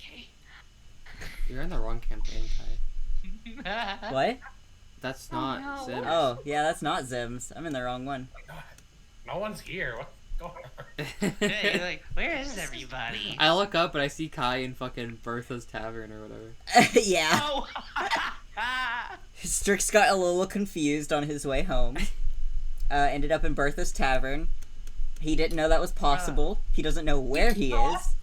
Okay. You're in the wrong campaign, Kai. What? That's Oh, not no. Zim. Oh, yeah, that's not Zim's. I'm in the wrong one. Oh my God. No one's here. What's going on? Yeah, you're like, where is everybody? I look up and I see Kai in fucking Bertha's Tavern or whatever. Yeah. Oh! Strix got a little confused on his way home. Ended up in Bertha's Tavern. He didn't know that was possible. He doesn't know where he is.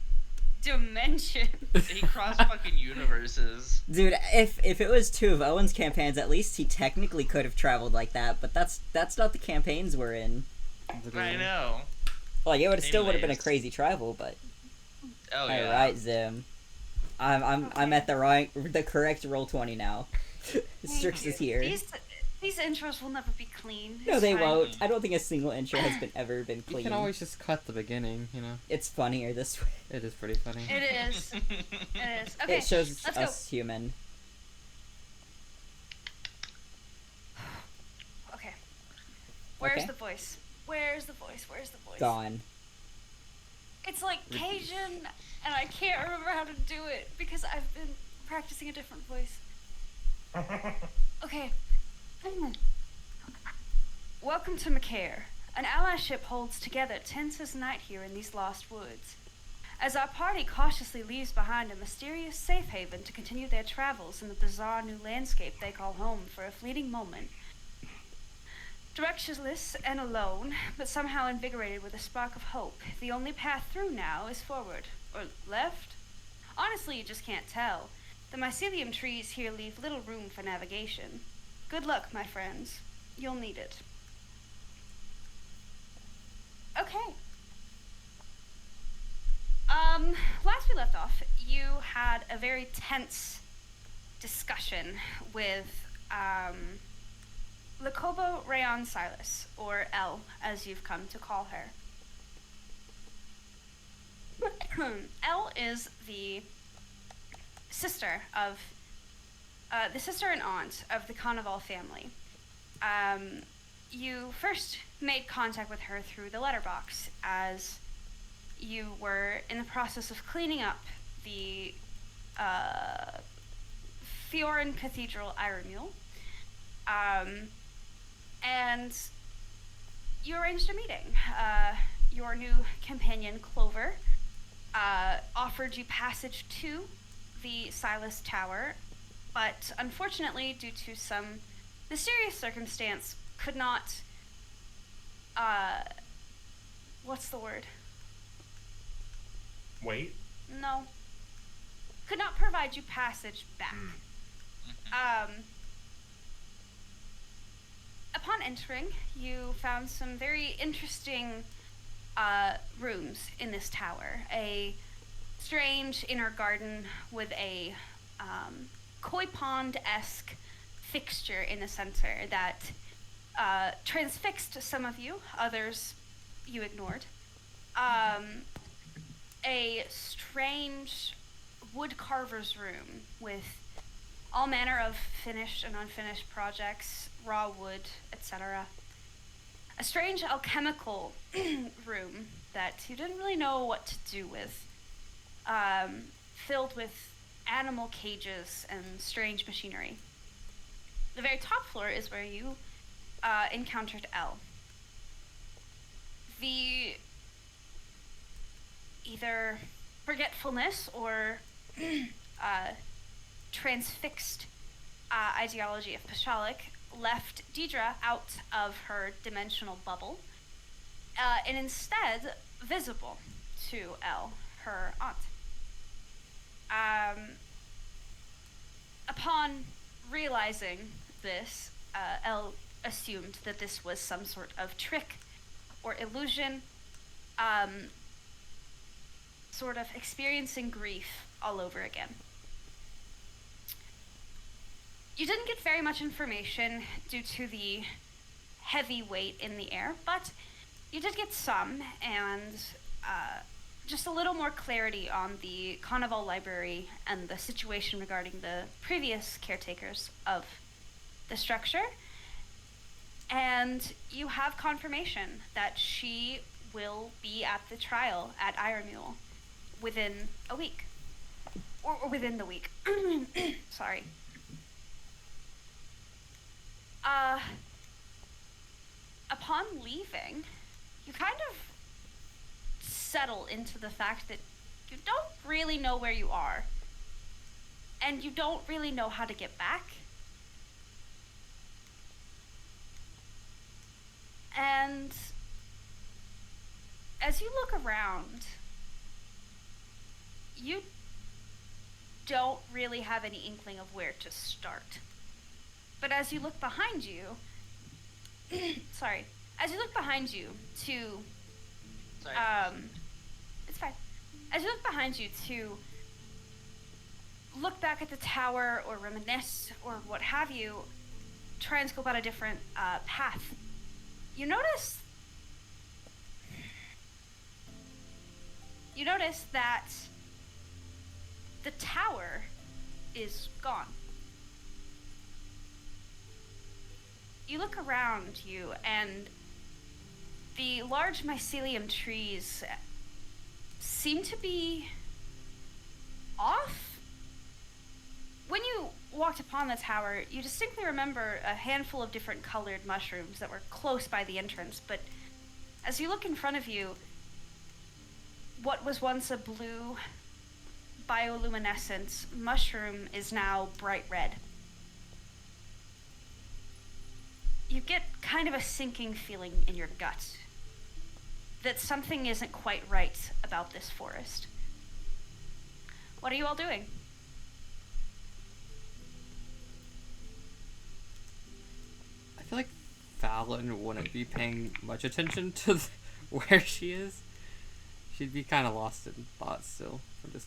Dimension. He crossed fucking universes. Dude, if it was two of Owen's campaigns, at least he technically could have traveled like that, but that's not the campaigns we're in. I know. Well, it still would have been a Anyways. crazy travel, but Oh yeah. alright, Zim. I'm at the correct roll 20 now. Strix is here. These intros will never be clean. No, It's they fine. won't. I don't think a single intro has ever been You clean. can always just cut the beginning, you know? It's funnier this way. It is pretty funny. It is. It is. Okay. It shows let's us human. go. Okay. Where's Okay. the voice? Where's the voice? Where's the voice? Gone. It's like Cajun, and I can't remember how to do it because I've been practicing a different voice. Okay. Welcome to Machair. An allyship holds together tense as night here in these lost woods. As our party cautiously leaves behind a mysterious safe haven to continue their travels in the bizarre new landscape they call home for a fleeting moment. Directionless and alone, but somehow invigorated with a spark of hope, the only path through now is forward. Or left? Honestly, you just can't tell. The mycelium trees here leave little room for navigation. Good luck, my friends. You'll need it. Okay. Last we left off, you had a very tense discussion with, Lakobo Rayon Silas, or L, as you've come to call her. Elle is the sister and aunt of the Carnival family. You first made contact with her through the letterbox as you were in the process of cleaning up the Fioran Cathedral Iron Mule. And you arranged a meeting. Your new companion, Clover, offered you passage to the Silas Tower, but unfortunately, due to some mysterious circumstance, could not, what's the word? Wait. No. Could not provide you passage back. Upon entering, you found some very interesting rooms in this tower. A strange inner garden with a koi pond-esque fixture in the center that transfixed some of you, others you ignored. A strange wood carver's room with all manner of finished and unfinished projects, raw wood, etc. A strange alchemical room that you didn't really know what to do with, filled with animal cages and strange machinery. The very top floor is where you encountered Elle. The either forgetfulness or transfixed ideology of Pashalik left Deidre out of her dimensional bubble, and instead visible to Elle, her aunt. Upon realizing this, Elle assumed that this was some sort of trick or illusion, sort of experiencing grief all over again. You didn't get very much information due to the heavy weight in the air, but you did get some, and just a little more clarity on the Carnival Library and the situation regarding the previous caretakers of the structure. And you have confirmation that she will be at the trial at Iron Mule within a week. or within the week. Sorry. Upon leaving, you kind of settle into the fact that you don't really know where you are, and you don't really know how to get back. And as you look around, you don't really have any inkling of where to start. But as you look behind you, as you look behind you to, Sorry. it's fine. As you look behind you to look back at the tower or reminisce or what have you, try and scope out a different path, you notice that the tower is gone. You look around you, and the large mycelium trees seem to be off. When you walked upon the tower, you distinctly remember a handful of different colored mushrooms that were close by the entrance, but as you look in front of you, what was once a blue bioluminescent mushroom is now bright red. You get kind of a sinking feeling in your gut that something isn't quite right about this forest. What are you all doing? I feel like Fallon wouldn't be paying much attention to where she is. She'd be kind of lost in thought still from just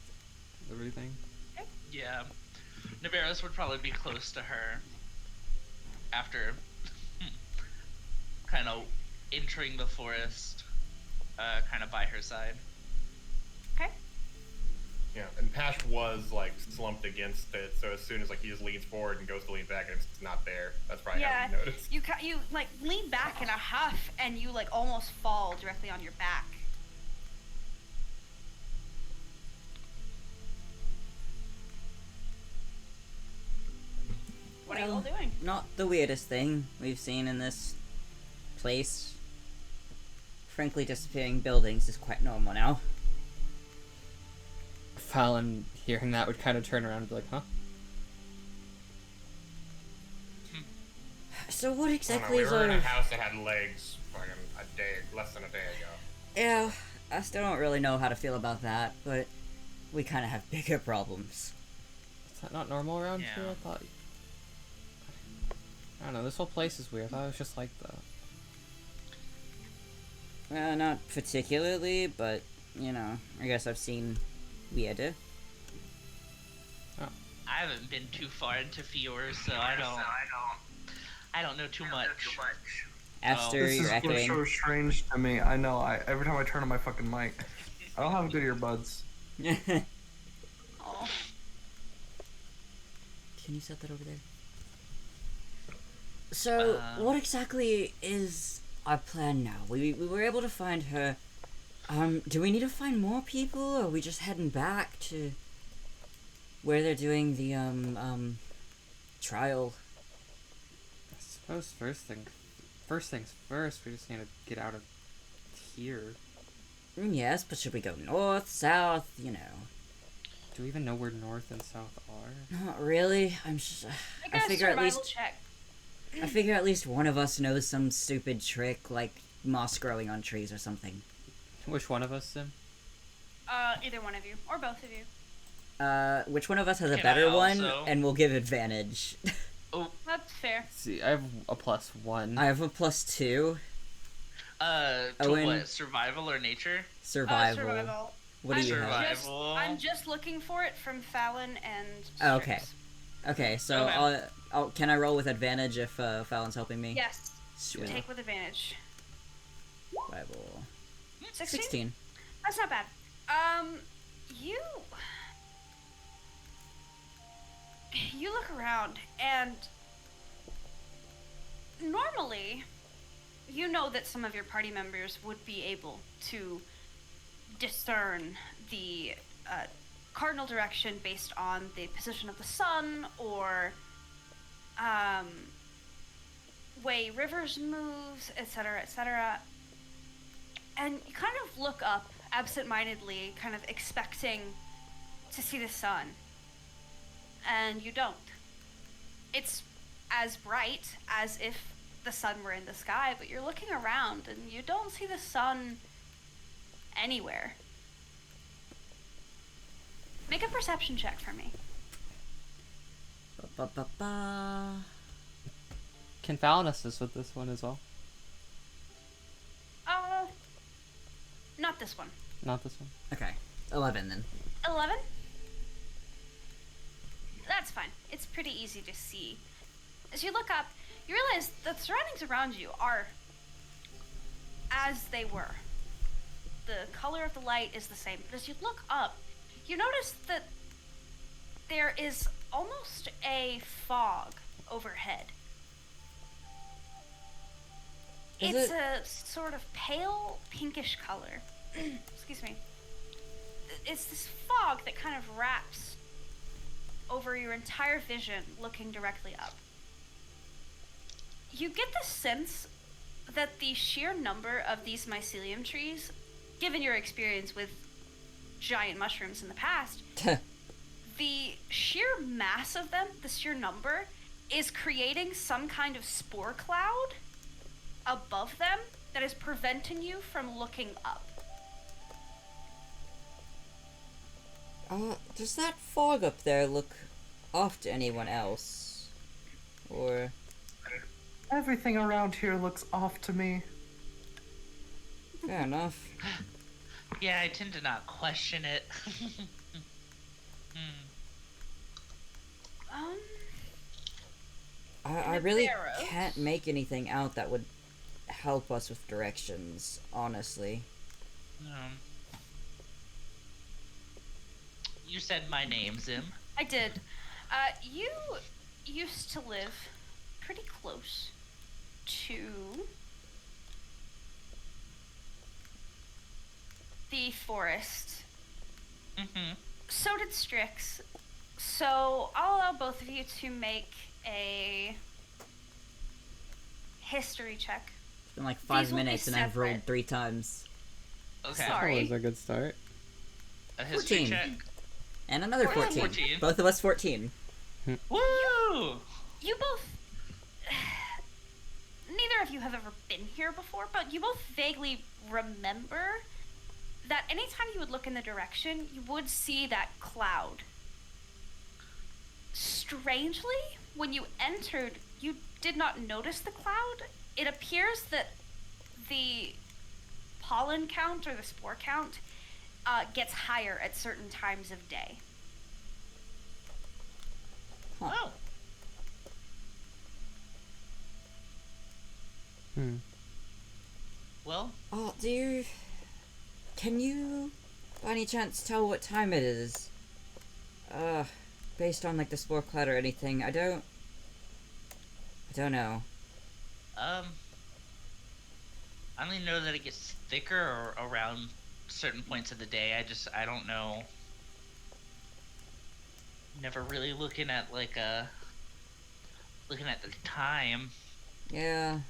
everything. Yeah. Navarros would probably be close to her after kind of entering the forest, kind of by her side. Okay. Yeah, and Pash was like slumped against it, so as soon as like he just leans forward and goes to lean back, and it's not there. That's probably how you notice. You like lean back in a huff, and you like almost fall directly on your back. What are you all doing? Not the weirdest thing we've seen in this place. Frankly, disappearing buildings is quite normal now. Fallon, hearing that, would kind of turn around and be like, huh? So what I exactly don't know, is we were in our... a house that had legs fucking less than a day ago. Yeah, I still don't really know how to feel about that, but we kind of have bigger problems. Is that not normal around Yeah. here? I thought... I don't know, this whole place is weird. I thought it was just like that. Not particularly, but, you know, I guess I've seen weirder. I haven't been too far into Fior, so I don't know too much. After This you're is echoing... so strange to me. I know. Every time I turn on my fucking mic, I don't have good earbuds. Oh. Can you set that over there? So, what exactly is our plan now? We were able to find her. Do we need to find more people, or are we just heading back to where they're doing the, trial? I suppose first things first, we just need to get out of here. Yes, but should we go north, south, you know? Do we even know where north and south are? Not really. I Make a figure at survival least check. I figure at least one of us knows some stupid trick like moss growing on trees or something. Which one of us, Sim? Either one of you, or both of you. Which one of us has a Can better I one, also? and we'll give advantage. Oh, That's fair. See, I have a +1. I have a +2. to Owen. what? Survival or nature? Survival. Survival. What do you have? Survival. I'm just looking for it from Fallon and Oh, okay. Strips. Okay, so Okay. can I roll with advantage if Fallon's helping me? Yes. Sweet. Take with advantage. Survival. 16? 16. That's not bad. You look around, and normally, you know that some of your party members would be able to discern the cardinal direction based on the position of the sun or way rivers moves, etc., etc. And you kind of look up absentmindedly, kind of expecting to see the sun, and you don't. It's as bright as if the sun were in the sky, but you're looking around and you don't see the sun anywhere. Make a perception check for me. Ba-ba-ba-ba. Can Fallon assist with this one as well? Not this one. Not this one. Okay, 11 then. 11? That's fine. It's pretty easy to see. As you look up, you realize the surroundings around you are as they were. The color of the light is the same, but as you look up, you notice that there is almost a fog overhead. It's a sort of pale pinkish color. Excuse me. It's this fog that kind of wraps over your entire vision looking directly up. You get the sense that the sheer number of these mycelium trees, given your experience with giant mushrooms in the past, the sheer mass of them, the sheer number, is creating some kind of spore cloud above them that is preventing you from looking up. Does that fog up there look off to anyone else? Or... Everything around here looks off to me. Fair enough. Yeah, I tend to not question it. I really can't make anything out that would help us with directions, honestly. You said my name, Zim. I did. You used to live pretty close to the forest. Mm-hmm. So did Strix. So I'll allow both of you to make a history check. It's been like 5 These will be minutes and I've separate. rolled 3 times. Okay. Sorry. Always a good start. A history 14. check. And another 14. 14. Both of us 14. Woo! You both... Neither of you have ever been here before, but you both vaguely remember that anytime you would look in the direction, you would see that cloud. Strangely, when you entered, you did not notice the cloud. It appears that the pollen count or the spore count gets higher at certain times of day. Huh. Oh. Well, Oh, can you, by any chance, tell what time it is? Based on, like, the spore cloud or anything, I don't know. I only know that it gets thicker around certain points of the day. I don't know. Never really looking at, looking at the time. Yeah.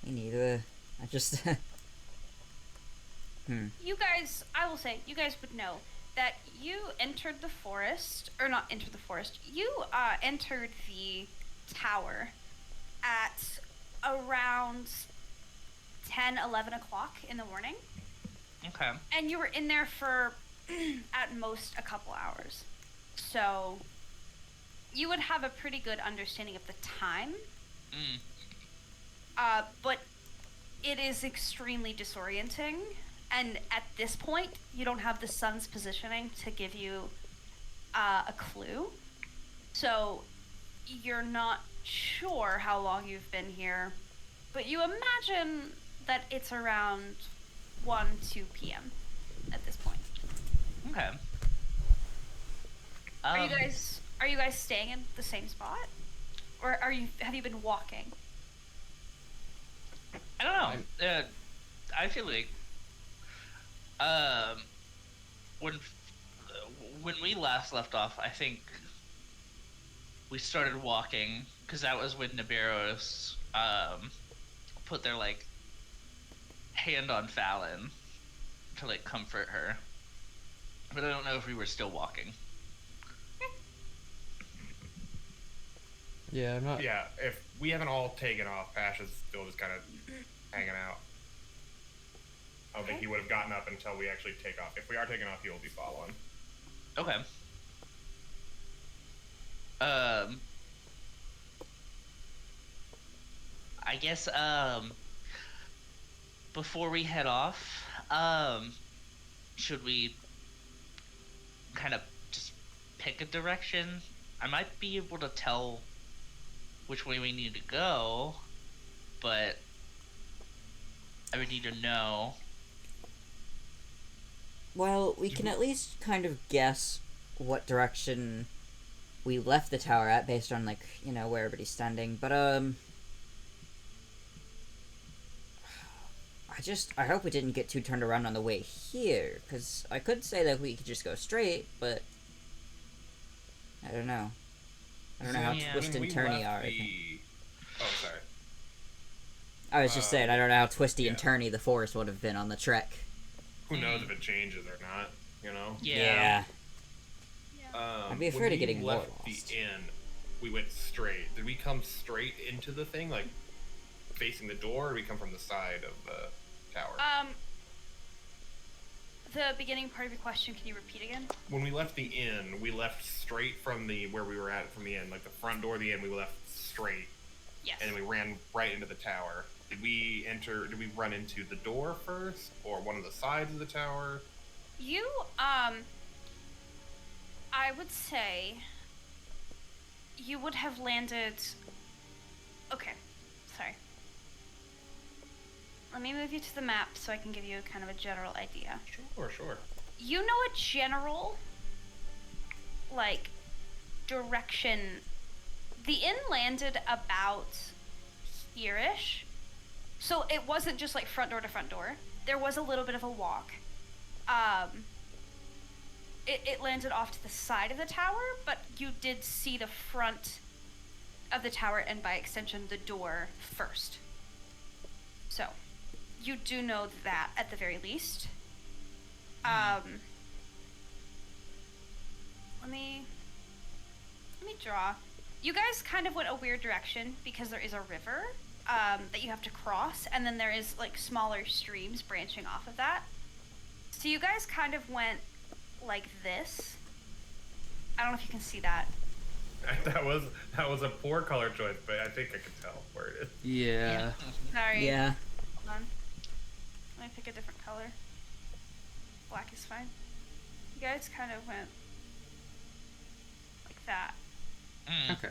Me neither. I just... You guys, I will say, you guys would know that you entered the forest, or not entered the forest, you entered the tower at around 10, 11 o'clock in the morning. Okay. And you were in there for, at most, a couple hours. So, you would have a pretty good understanding of the time. But it is extremely disorienting. And at this point, you don't have the sun's positioning to give you a clue. So, you're not sure how long you've been here. But you imagine that it's around 1, 2 p.m. at this point. Okay. Are you guys staying in the same spot? Or have you been walking? I don't know. I feel like when when we last left off, I think we started walking because that was when Nibiros put their like hand on Fallon to like comfort her. But I don't know if we were still walking. Yeah, I'm not. Yeah, if we haven't all taken off, Pash is still just kind of hanging out. I don't think he would have gotten up until we actually take off. If we are taking off, he will be following. Okay. I guess before we head off, should we kind of just pick a direction? I might be able to tell which way we need to go, but I would need to know. Well, we can at least kind of guess what direction we left the tower at based on, like, you know, where everybody's standing. But, I hope we didn't get too turned around on the way here, because I could say that we could just go straight, but I don't know. I don't know how Yeah. twisted and turny are. Oh, sorry. I was just saying, I don't know how twisty yeah. and turny the forest would have been on the trek. Who knows if it changes or not, you know? Yeah. I'd be afraid when of getting we more left lost. the inn, we went straight. Did we come straight into the thing, like facing the door, or did we come from the side of the tower? The beginning part of your question, can you repeat again? When we left the inn, we left straight from where we were at from the inn, like the front door of the inn. We left straight, Yes. and then we ran right into the tower. Did we run into the door first, or one of the sides of the tower? You, I would say you would have landed. Okay, sorry. Let me move you to the map so I can give you kind of a general idea. Sure. You know a general, like, direction. The inn landed about here-ish. So it wasn't just like front door to front door. There was a little bit of a walk. It landed off to the side of the tower, but you did see the front of the tower and by extension the door first. So, you do know that at the very least. Let me draw. You guys kind of went a weird direction because there is a river that you have to cross, and then there is like smaller streams branching off of that. So you guys kind of went like this. I don't know if you can see that. That was a poor color choice, but I think I can tell where it is. Yeah. Sorry. Yeah. Hold on. Let me pick a different color. Black is fine. You guys kind of went like that. Okay.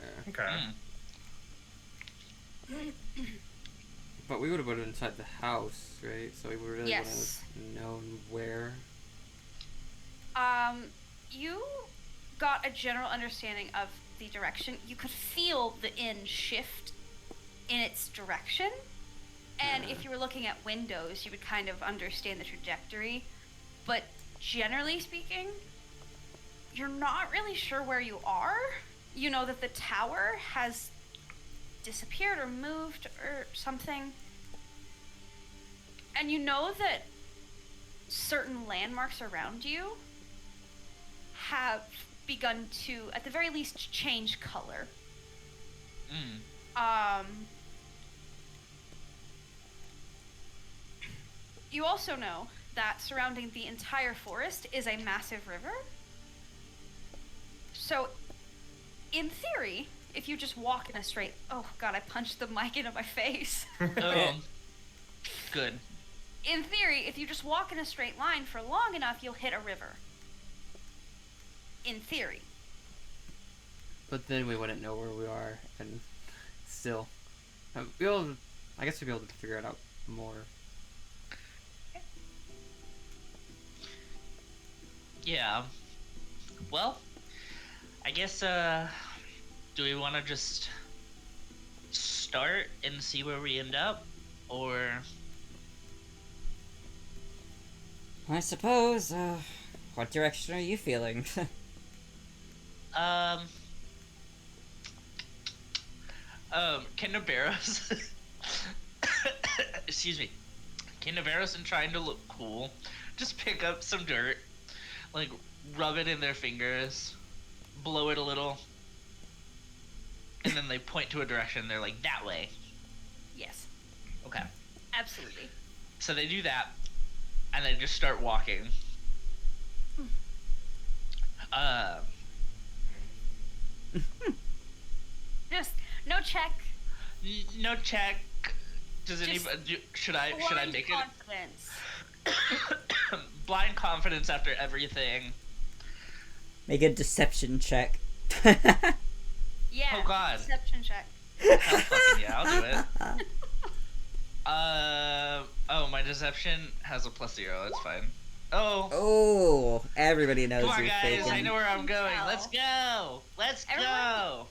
But we would have been inside the house, right? So we really Yes. would have known where. You got a general understanding of the direction. You could feel the inn shift in its direction. And if you were looking at windows, you would kind of understand the trajectory. But generally speaking, you're not really sure where you are. You know that the tower has disappeared or moved or something. And you know that certain landmarks around you have begun to, at the very least, change color. You also know that surrounding the entire forest is a massive river. So, in theory, if you just walk in a straight... Oh, God, I punched the mic into my face. Good. In theory, if you just walk in a straight line for long enough, you'll hit a river. In theory. But then we wouldn't know where we are, and still, I guess we'd be able to figure it out more. Yeah. Well, I guess, do we want to just start and see where we end up? Or... I suppose, what direction are you feeling? Can Navarros, excuse me, can Navarros, in trying to look cool, just pick up some dirt, like rub it in their fingers, blow it a little, and then they point to a direction. They're like, that way. Yes, Okay. absolutely. So they do that, and they just start walking. Just no check. No check. Does Just anybody? Should I Blind make confidence. it? Blind confidence after everything. Make a deception check. Yeah. Oh, God. Deception check. Hell fucking yeah, I'll do it. Oh, my deception has a +0. It's fine. Oh. Oh, everybody knows Come on, you're guys. faking. I know where I'm going. Tell. Let's go. Let's go.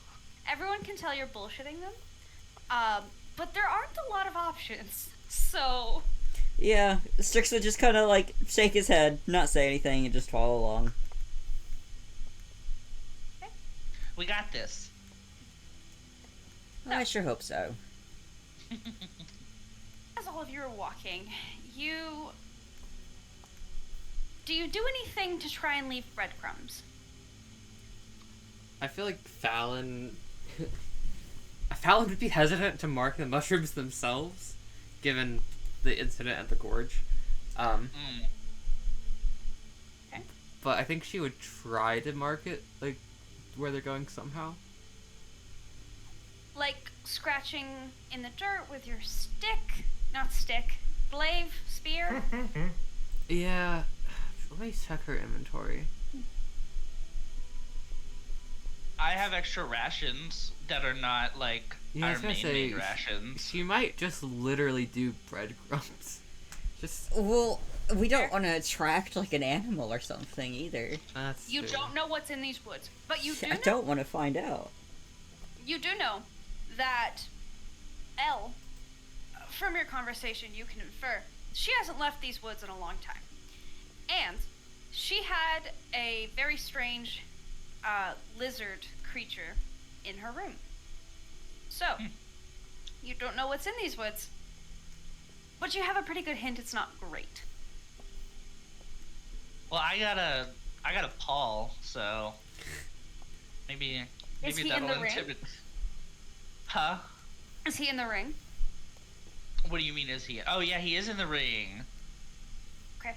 Everyone can tell you're bullshitting them. But there aren't a lot of options. So Yeah, Strix would just kind of like shake his head, not say anything, and just follow along. We got this. I sure hope so. as all of you are walking, do you do anything to try and leave breadcrumbs? I feel like Fallon would be hesitant to mark the mushrooms themselves, given the incident at the gorge. Mm. Okay. But I think she would try to mark it, like, where they're going somehow. Like scratching in the dirt with your glaive, spear? Yeah. Let me check her inventory. I have extra rations that are not like Yeah, I our was gonna main say, rations. She might just literally do breadcrumbs. Just Well, we don't want to attract like an animal or something either. that's You true. don't know what's in these woods, but you do I know. don't want to find out. You do know that Elle, from your conversation, you can infer she hasn't left these woods in a long time, and she had a very strange lizard creature in her room. So, you don't know what's in these woods, but you have a pretty good hint it's not great. Well, I got a Paul, so maybe Is he in that'll the ring? intimidate. Huh? Is he in the ring? What do you mean? Is he? Oh yeah, he is in the ring. Okay.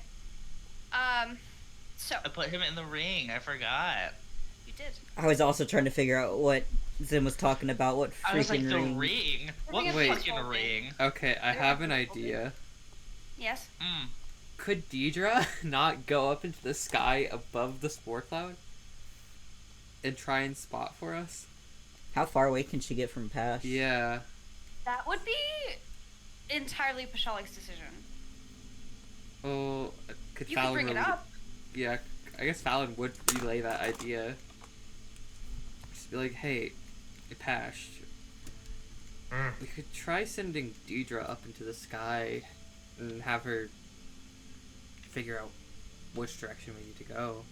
So I put him in the ring. I forgot. you did. I was also trying to figure out what Zim was talking about. What freaking I was like, the ring? ring? What Wait. fucking ring? Okay, I have an idea. Yes. Mm. Could Deidre not go up into the sky above the spore cloud and try and spot for us? How far away can she get from Pash? Yeah. That would be entirely Pashalik's decision. Oh, could You can Fallon bring it relay- up. Yeah, I guess Fallon would relay that idea. Just be like, hey, Pash, Mm. we could try sending Deidre up into the sky and have her figure out which direction we need to go.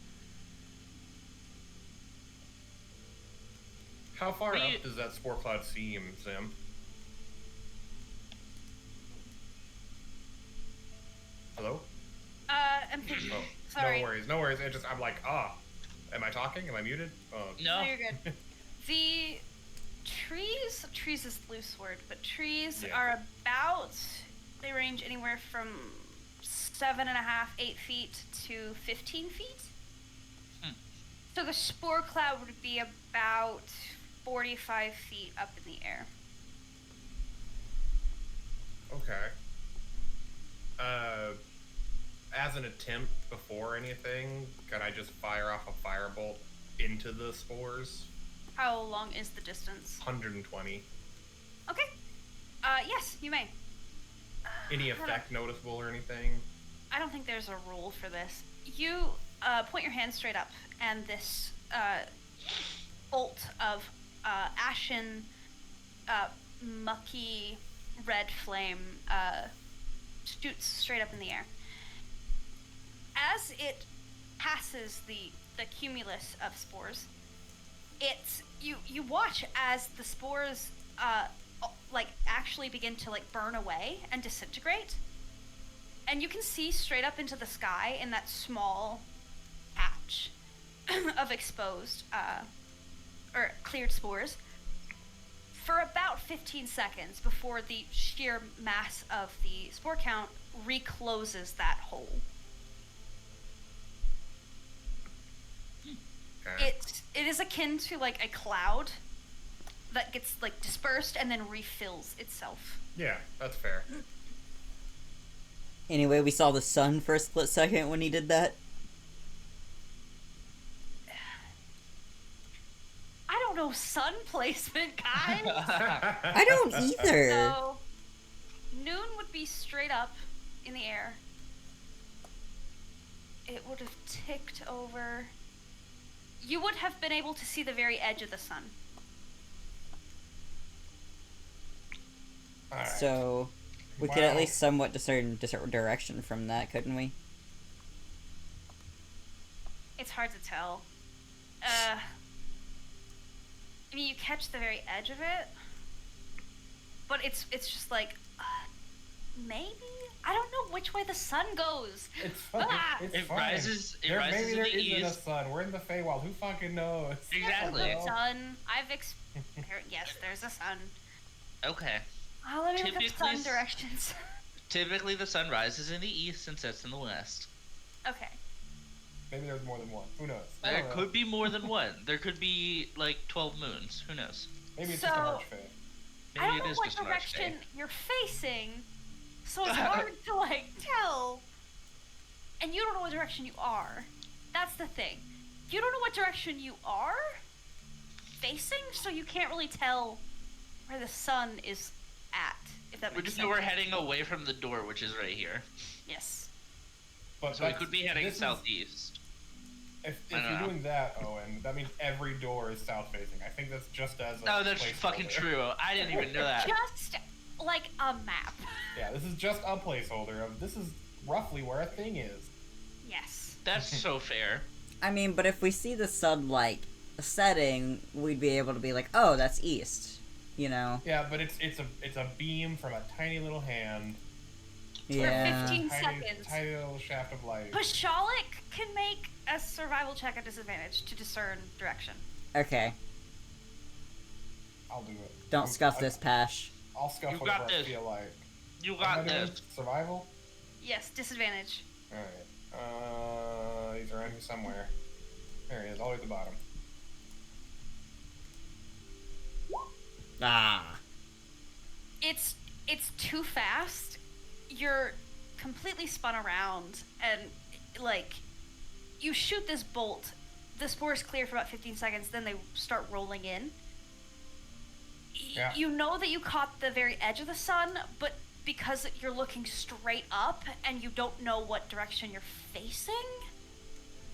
How far Wait. up does that spore cloud seem, Zim? Hello? I'm thinking. Oh, Sorry. no worries, no worries. It's just I'm like, am I talking? Am I muted? No. No, you're good. The trees is the loose word, but trees Yeah. are they range anywhere from 7.5, 8 feet to 15 feet. Hmm. So the spore cloud would be about 45 feet up in the air. Okay. As an attempt before anything, can I just fire off a firebolt into the spores? How long is the distance? 120. Okay. Yes, you may. Any effect noticeable or anything? I don't think there's a rule for this. You point your hand straight up, and this bolt of ashen, mucky red flame shoots straight up in the air. As it passes the cumulus of spores, You watch as the spores like actually begin to like burn away and disintegrate, and you can see straight up into the sky in that small patch of exposed or cleared spores for about 15 seconds before the sheer mass of the spore count recloses that hole. Okay. It is akin to like a cloud that gets like dispersed and then refills itself. Yeah, that's fair. Anyway, we saw the sun for a split second when he did that. I don't know sun placement, guys. I don't either. So noon would be straight up in the air. It would have ticked over. You would have been able to see the very edge of the sun. Alright. So, we could at Wow. least somewhat discern direction from that, couldn't we? It's hard to tell. I mean, you catch the very edge of it, but it's just like maybe I don't know which way the sun goes. It's fine. Ah! It's It fine. rises. It There, rises maybe in there the isn't a east. sun. We're in the Feywild. Who fucking knows? Exactly. There's a sun. Yes, there's a sun. Okay. Oh, let me look up Typically sun s- directions. Typically, the sun rises in the east and sets in the west. Okay. Maybe there's more than one. Who knows? I There don't know. could be more than one. There could be like 12 moons. Who knows? Maybe it's just an So- archfey. Maybe I don't it know is what just an direction archfey. you're facing, so it's hard to like tell. And you don't know what direction you are. That's the thing. You don't know what direction you are facing, so you can't really tell where the sun is at. If that We makes just sense. know we're heading away from the door, which is right here. Yes. But So we that's- could be heading this is- southeast. If I don't you're know. doing that, Owen, that means every door is south facing. I think that's just as a No, that's fucking placeholder. true. I didn't even know that. Just like a map. Yeah, this is just a placeholder of this is roughly where a thing is. Yes. That's so fair. I mean, but if we see the sun, like, setting, we'd be able to be like, oh, that's east. You know? Yeah, but it's a beam from a tiny little hand, Yeah. 15 tiny seconds. tiny little shaft of light. Pashalik can make a survival check at disadvantage to discern direction. Okay. I'll do it. Don't scuff this, Pash. I'll scuff You whatever got I this. feel like. You What am got I doing? this. Survival. Yes, disadvantage. All right. He's around here somewhere. There he is, all the way at the bottom. Ah. It's too fast. You're completely spun around and like you shoot this bolt. The spores clear for about 15 seconds, then they start rolling in. Yeah. You know that you caught the very edge of the sun, but because you're looking straight up and you don't know what direction you're facing,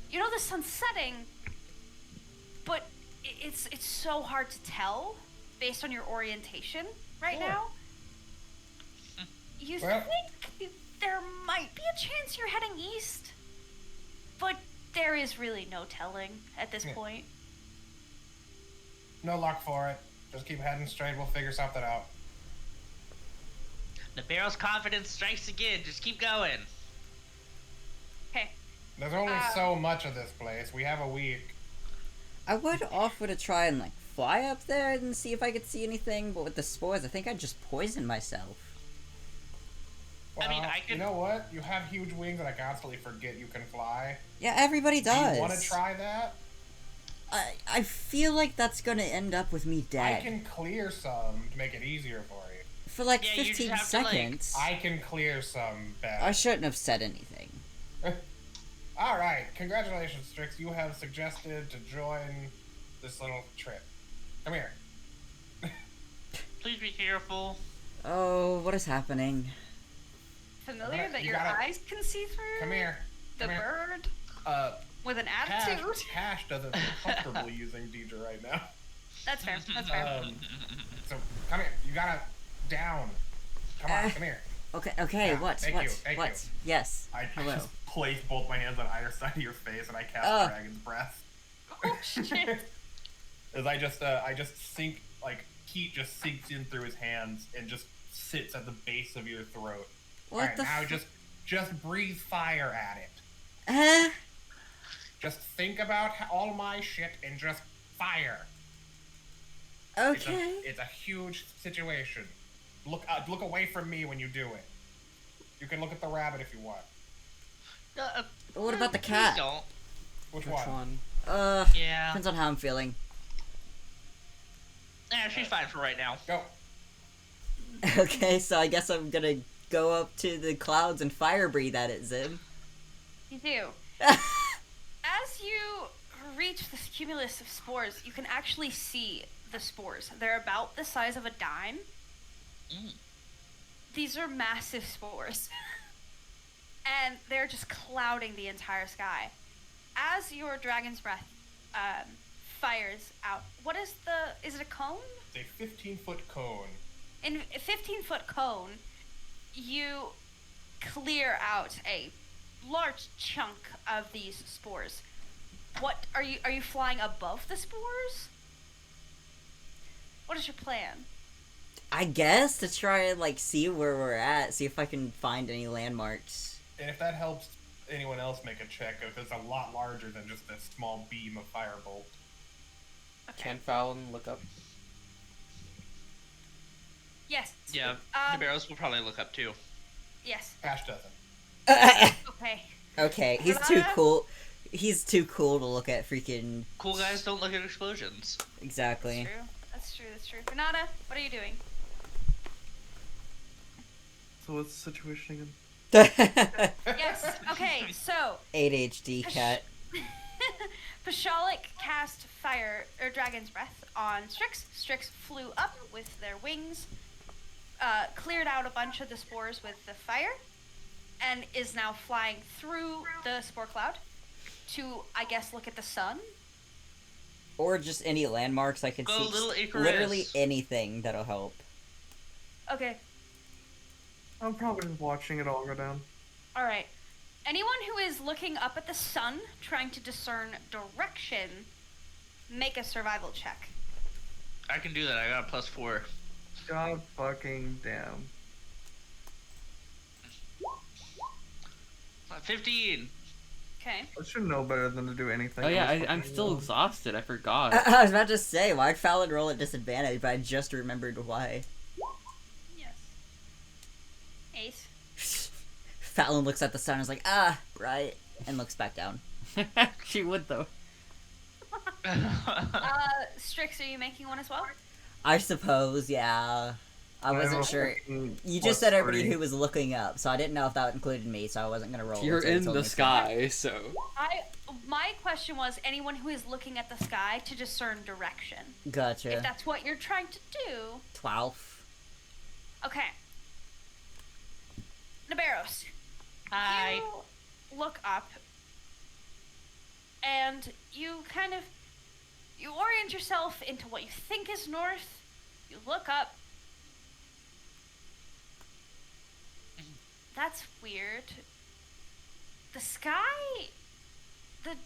you know the sun's setting, but it's so hard to tell based on your orientation right Sure. now. You Well- think there might be a chance you're heading east, but there is really no telling at this Yeah. point. No luck for it. Just keep heading straight. We'll figure something out. The barrel's confidence strikes again. Just keep going. Okay. There's only so much of this place. We have a week. I would offer to try and, like, fly up there and see if I could see anything, but with the spores, I think I'd just poison myself. Well, I mean, I You could- know what? You have huge wings, and I constantly forget you can fly. Yeah, everybody does. Do you want to try that? I feel like that's gonna end up with me I dead. can clear some to make it easier for you. For like Yeah, you just 15 have to, like- seconds. I can clear some back. I shouldn't have said anything. All right, congratulations, Strix. You have suggested to join this little trip. Come here. Please be careful. Oh, what is happening? Familiar Alright, that you your gotta- eyes can see through? Come here. The Come here. bird with an Cash, attitude? Cash doesn't feel comfortable using Deidre right now. That's fair. That's fair. So come here. You gotta down. Come on, come here. Okay, Yeah, what? thank What? you, thank What? you. Yes. I Hello. just place both my hands on either side of your face, and I cast Ugh. Dragon's Breath. Oh shit. As I just sink, like, heat just sinks in through his hands and just sits at the base of your throat. What Alright, the now f- just breathe fire at it. Eh? Just think about all my shit and just fire. Okay. It's a huge situation. Look away from me when you do it. You can look at the rabbit if you want. But what about the please cat? Don't. Which Which one? one? Yeah. Depends on how I'm feeling. Yeah, she's fine for right now. Go. Okay, so I guess I'm gonna go up to the clouds and fire breathe at it, Zib. You do. As you reach this cumulus of spores, you can actually see the spores. They're about the size of a dime. Mm. These are massive spores. And they're just clouding the entire sky. As your dragon's breath fires out, is it a cone? It's a 15-foot cone. In a 15-foot cone, you clear out a large chunk of these spores. What are you flying above the spores? What is your plan? I guess to try and like see where we're at, see if I can find any landmarks. And if that helps anyone else make a check, if it's a lot larger than just a small beam of firebolt. Okay. Can Fallon look up? Yes. Yeah, the barrels will probably look up too. Yes. Ash doesn't. Okay. Okay, he's too cool. He's too cool to look at freaking. Cool guys don't look at explosions. Exactly. That's true. That's true. Renata, what are you doing? So what's the situation again? Yes. Okay. So ADHD cat. Pashalik cast fire or dragon's breath on Strix. Strix flew up with their wings, cleared out a bunch of the spores with the fire, and is now flying through the spore cloud to, I guess, look at the sun. Or just any landmarks I can Go see. little Icarus. Literally anything that'll help. Okay. I'm probably just watching it all go down. All right. Anyone who is looking up at the sun, trying to discern direction, make a survival check. I can do that. I got a +4. God fucking damn. 15. Okay. I should know better than to do anything. Oh yeah, on this I'm fucking still wall. exhausted. I forgot. I was about to say, why'd Fallon roll at disadvantage, but I just remembered why. Yes. Ace. Fallon looks at the sun and is like, bright, and looks back down. She would though. Strix, are you making one as well? I suppose, yeah. I have wasn't a sure. fucking You plus just said everybody 3. who was looking up, so I didn't know if that included me, so I wasn't gonna roll. You're until you in told the me so. sky, so. My question was anyone who is looking at the sky to discern direction. Gotcha. If that's what you're trying to do. 12. Okay. Naberos. Hi. You look up and you orient yourself into what you think is north. You look up. That's weird. The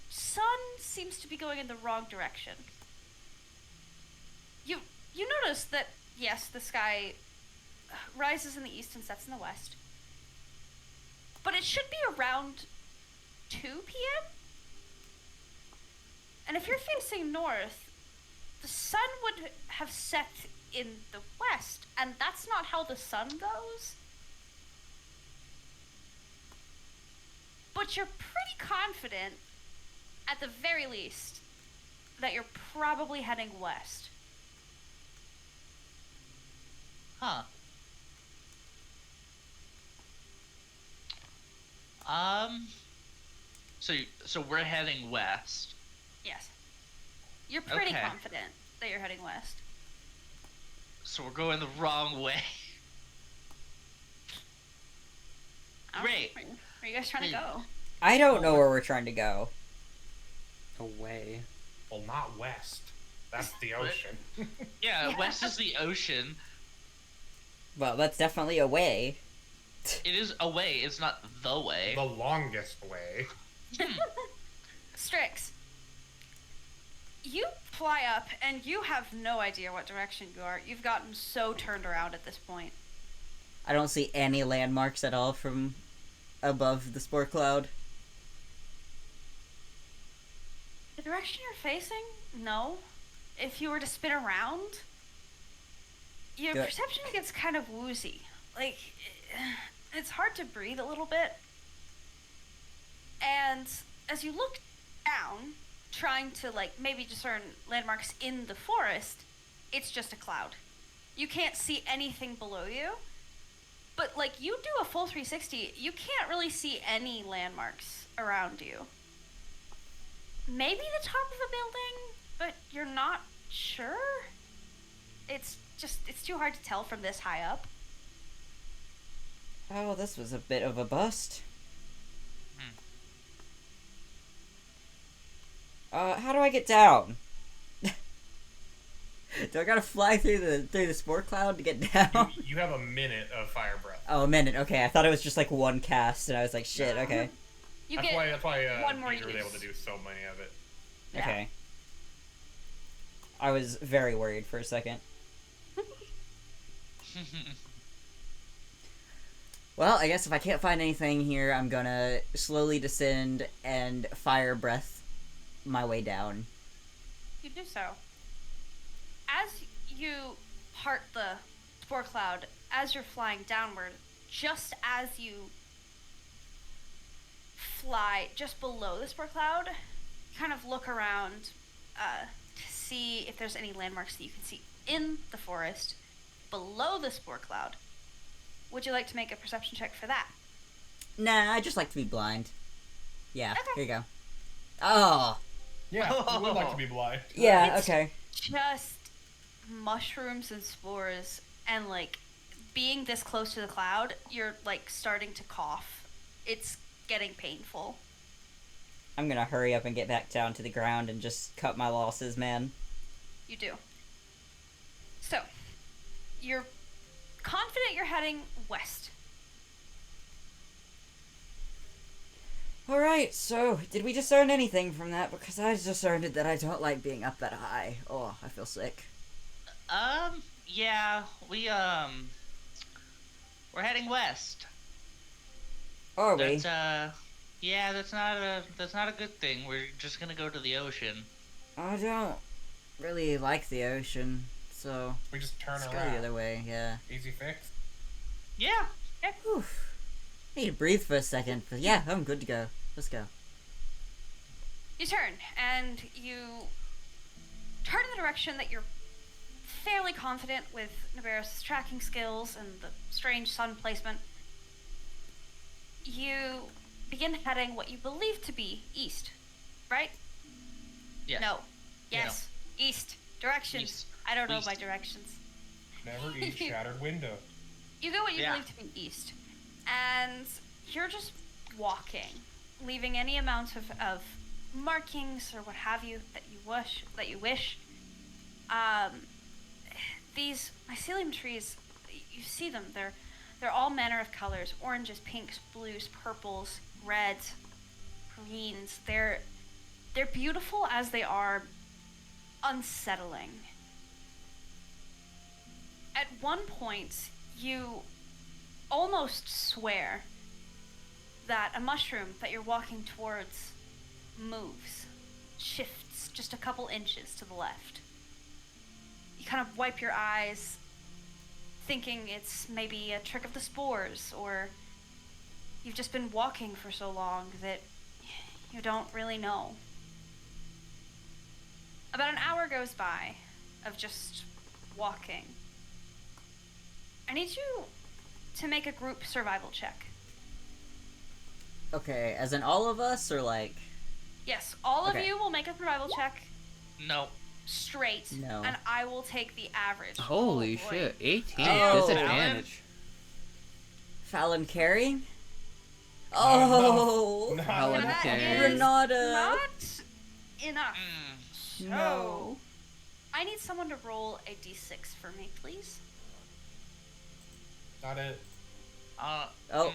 sun seems to be going in the wrong direction. You notice that, yes, the sky rises in the east and sets in the west. But it should be around 2 p.m.? And if you're facing north, the sun would have set in the west, and that's not how the sun goes. But you're pretty confident, at the very least, that you're probably heading west. Huh. So we're heading west. Yes. You're pretty Okay. confident that you're heading west. So we're going the wrong way. I don't know. Great. Where are you guys trying to go? I don't know where we're trying to go. Away. Well, not west. That's the ocean. Yeah, Yeah. west is the ocean. Well, that's definitely a way. It is a way. It's not the way. The longest way. Strix, you fly up, and you have no idea what direction you are. You've gotten so turned around at this point. I don't see any landmarks at all from above the spore cloud. The direction you're facing? No. If you were to spin around, your Good. perception gets kind of woozy. Like, it's hard to breathe a little bit. And as you look down, trying to, like, maybe discern landmarks in the forest, it's just a cloud. You can't see anything below you. But, like, you do a full 360, you can't really see any landmarks around you. Maybe the top of a building, but you're not sure? It's too hard to tell from this high up. Oh, this was a bit of a bust. How do I get down? Do I gotta fly through the spore cloud to get down? You have a minute of fire breath. Oh, a minute. Okay, I thought it was just like one cast, and I was like, shit. Okay. You That's get why one more you were use. able to do so many of it. Yeah. Okay. I was very worried for a second. Well, I guess if I can't find anything here, I'm gonna slowly descend and fire breath my way down. You do so. As you part the spore cloud, as you're flying downward, just as you fly just below the spore cloud, you kind of look around to see if there's any landmarks that you can see in the forest below the spore cloud. Would you like to make a perception check for that? Nah, I just like to be blind. Yeah, Okay. here you go. Oh, Yeah, you would like to be blind. yeah, It's- okay. Just mushrooms and spores, and like being this close to the cloud, you're like starting to cough. It's getting painful. I'm gonna hurry up and get back down to the ground and just cut my losses, man. You do. So, you're confident you're heading west. Alright, so, did we discern anything from that? Because I discerned that I don't like being up that high. Oh, I feel sick. Yeah, we're heading west. Are we? Yeah, that's not a good thing. We're just gonna go to the ocean. I don't really like the ocean, so We just turn let's go around. the other way, yeah. Easy fix. Yeah. Whew. I need to breathe for a second, but yeah, I'm good to go. Let's go. You turn, and you turn in the direction that you're fairly confident with Nabarros' tracking skills and the strange sun placement. You begin heading what you believe to be east, right? Yes. No. Yes. East. Directions. East. I don't know East. my directions. Never eat shattered window. You go what you Yeah. believe to be east, and you're just walking, leaving any amount of markings or what have you that you wish. These mycelium trees, you see them. They're all manner of colors: oranges, pinks, blues, purples, reds, greens. They're beautiful as they are unsettling. At one point, you almost swear that a mushroom that you're walking towards moves, shifts just a couple inches to the left. You kind of wipe your eyes, thinking it's maybe a trick of the spores, or you've just been walking for so long that you don't really know. About an hour goes by of just walking. I need you to make a group survival check. Okay, as in all of us, or like... Yes, all of Okay. you will make a survival check No. straight, No. and I will take the average. Holy Oh, boy. shit, 18 Oh. disadvantage. Fallon carrying? No. Oh! No. Fallon That carrying. is Renata! not enough. Mm. So, No. I need someone to roll a d6 for me, please. Not it. Uh. Oh,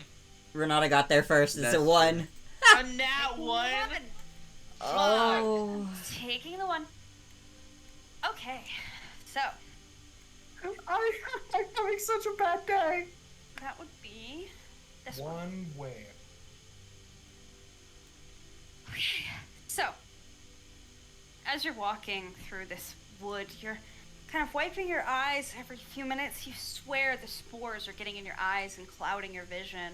Renata got there first. It's a That's 1. A nat one. 11. Oh. Taking the 1. Okay, so I'm having such a bad day. that would be this one. One way. So, as you're walking through this wood, you're kind of wiping your eyes every few minutes. You swear the spores are getting in your eyes and clouding your vision.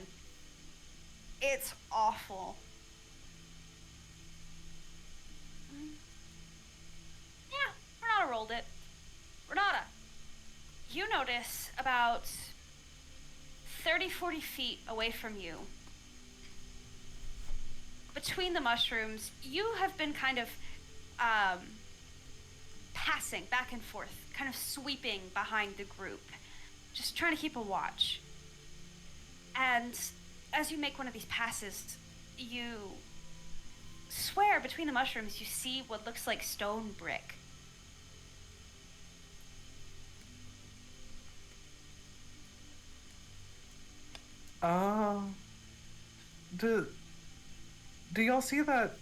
It's awful. Yeah, Renata rolled it. Renata, you notice about 30-40 feet away from you, between the mushrooms, you have been kind of passing back and forth, kind of sweeping behind the group, just trying to keep a watch. And as you make one of these passes, you swear between the mushrooms you see what looks like stone brick. Do y'all see that?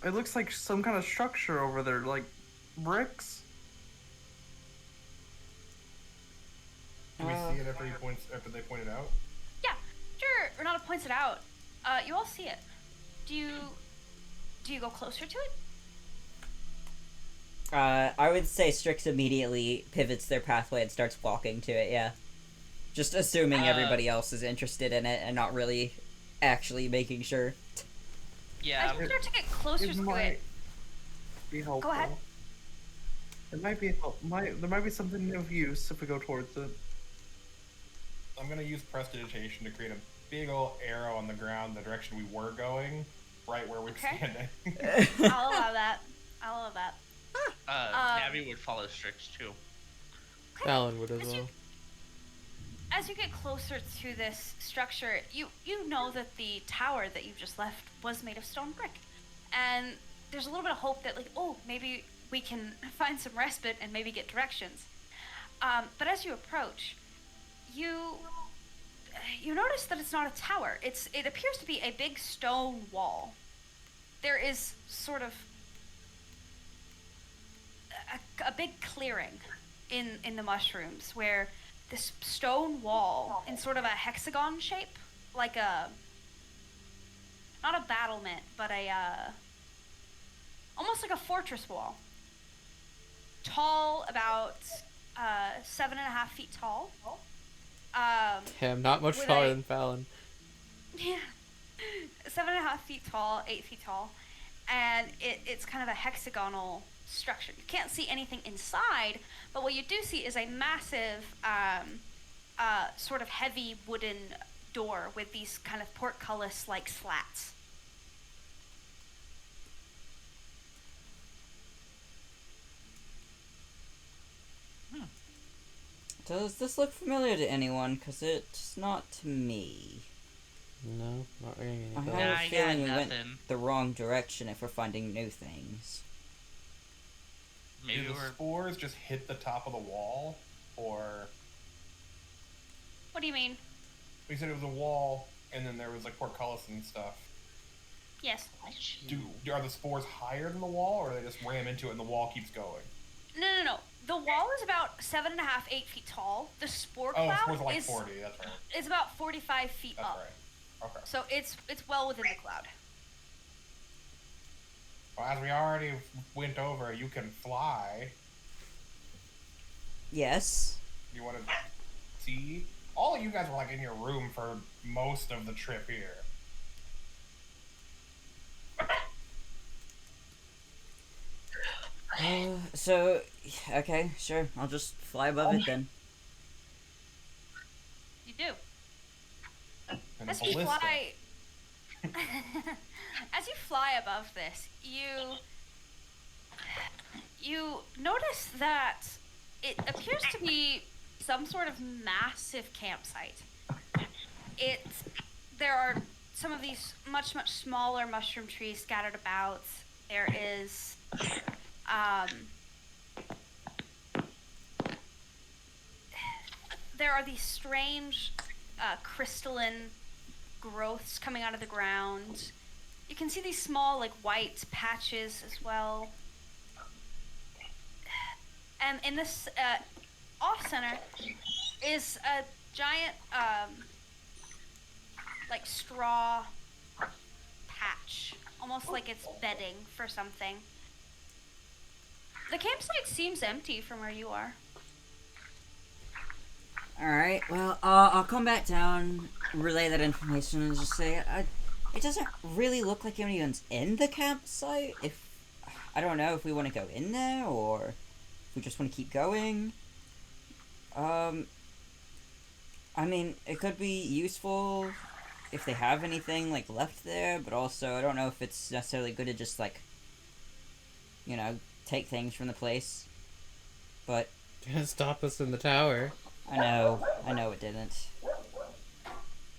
It looks like some kind of structure over there, like bricks. Do we see it after they point it out? Yeah, sure. Renata points it out. You all see it. Do you go closer to it? I would say Strix immediately pivots their pathway and starts walking to it, yeah. Just assuming everybody else is interested in it and not really actually making sure. Yeah. As you start to get closer It to might it, be helpful. go ahead. It might be there might be something of use if we go towards it. I'm gonna use prestidigitation to create a big old arrow on the ground the direction we were going, right where we're Okay. standing. I'll allow that. I'll allow that. Navi would follow Strix too. Fallon would as As you- well. As you get closer to this structure, you know that the tower that you just left was made of stone brick. And there's a little bit of hope that, like, oh, maybe we can find some respite and maybe get directions. But as you approach, you notice that it's not a tower. It appears to be a big stone wall. There is sort of a big clearing in the mushrooms where this stone wall in sort of a hexagon shape, like not a battlement, but almost like a fortress wall. Tall, about 7.5 feet tall. Yeah, I'm not much With taller a- than Fallon. Yeah, 7.5 feet tall, 8 feet tall, and it's kind of a hexagonal structure. You can't see anything inside, but what you do see is a massive, sort of heavy wooden door with these kind of portcullis-like slats. Does this look familiar to anyone? Because it's not to me. No, not ringing I any have bells. Nah, a I got feeling we went nothing. the wrong direction if we're finding new things. Maybe Do the we're. spores just hit the top of the wall, or What do you mean? we said it was a wall, and then there was like portcullis and stuff. Yes. Are the spores higher than the wall, or they just ram into it and the wall keeps going? No. The wall is about 7.5, 8 feet tall. The spore Oh, cloud spores are like is 40. That's right. it's about 45 feet That's up. right. Okay. So it's well within the cloud. Well, as we already went over, you can fly. Yes. You want to see? All of you guys were like in your room for most of the trip here. So, okay, sure. I'll just fly above it then. You do. And As it's you a ballista. fly, as you fly above this, you notice that it appears to be some sort of massive campsite. There are some of these much smaller mushroom trees scattered about. There is there are these strange crystalline growths coming out of the ground. You can see these small, like, white patches as well. And in this off center is a giant, like straw patch, almost like it's bedding for something. The campsite seems empty from where you are. Alright, well, I'll come back down, relay that information, and just say, it doesn't really look like anyone's in the campsite. I don't know if we want to go in there, or if we just want to keep going. I mean, it could be useful if they have anything, like, left there, but also, I don't know if it's necessarily good to just, like, you know, take things from the place. But Didn't stop us in the tower. I know it didn't.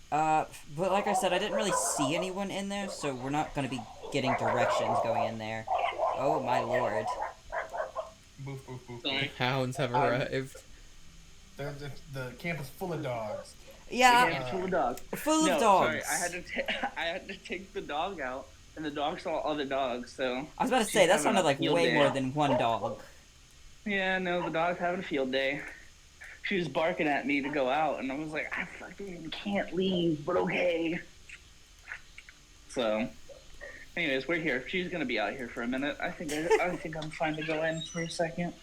But like I said, I didn't really see anyone in there, so we're not gonna be getting directions going in there. Oh my lord. Boof, boof, boof. The hounds have arrived. The camp is full of dogs. Yeah, Full of dogs. full of No, dogs. sorry, I had to take the dog out, and the dog saw other dogs. So I was about to she's say, that having sounded a like field way day. more than one dog. Yeah, no, the dog's having a field day. She was barking at me to go out, and I was like, I fucking can't leave, but okay. So, anyways, we're here. She's gonna be out here for a minute. I think I'm fine to go in for a second.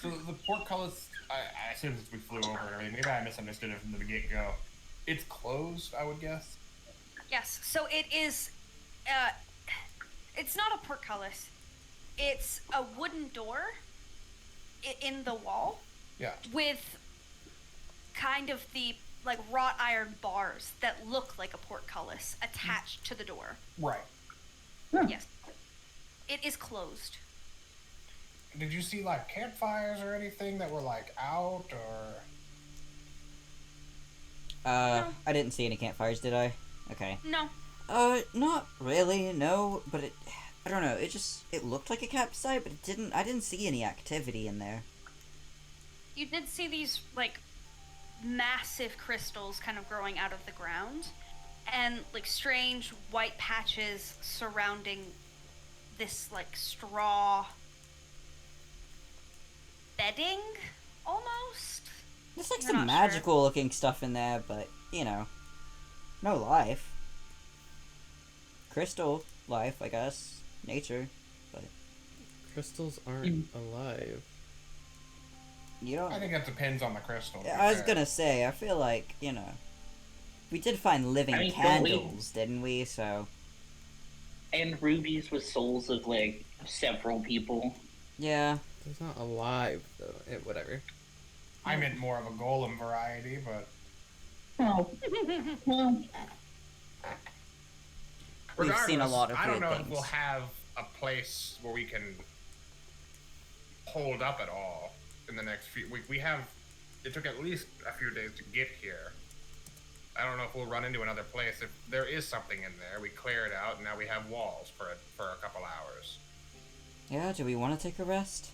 So the portcullis, I assume since we flew over, I mean, maybe I misunderstood it from the get-go. It's closed, I would guess. Yes, so it is, it's not a portcullis. It's a wooden door in the wall Yeah. with kind of the, like, wrought iron bars that look like a portcullis attached to the door. Right. Yes. It is closed. Did you see, like, campfires or anything that were, like, out, or... I didn't see any campfires, did I? Okay. No. Not really, no, but I don't know, it looked like a campsite, but I didn't see any activity in there. You did see these, like, massive crystals kind of growing out of the ground, and, like, strange white patches surrounding this, like, straw bedding, almost? There's like You're some not sure. magical looking stuff in there, but, you know, no life. Crystal life, I guess. Nature. But Crystals aren't alive. you don't... I think that depends on the crystal. to be I was fair. gonna say, I feel like, you know, we did find living I mean, don't we- candles, didn't we? So, And rubies with souls of like several people. yeah. It's not alive, though. Whatever. I meant more of a golem variety, but... Oh, well, We've seen a Regardless, lot of I don't weird know if things. we'll have a place where we can hold up at all in the next few... We have... It took at least a few days to get here. I don't know if we'll run into another place. If there is something in there, we clear it out, and now we have walls for a couple hours. Yeah, do we want to take a rest?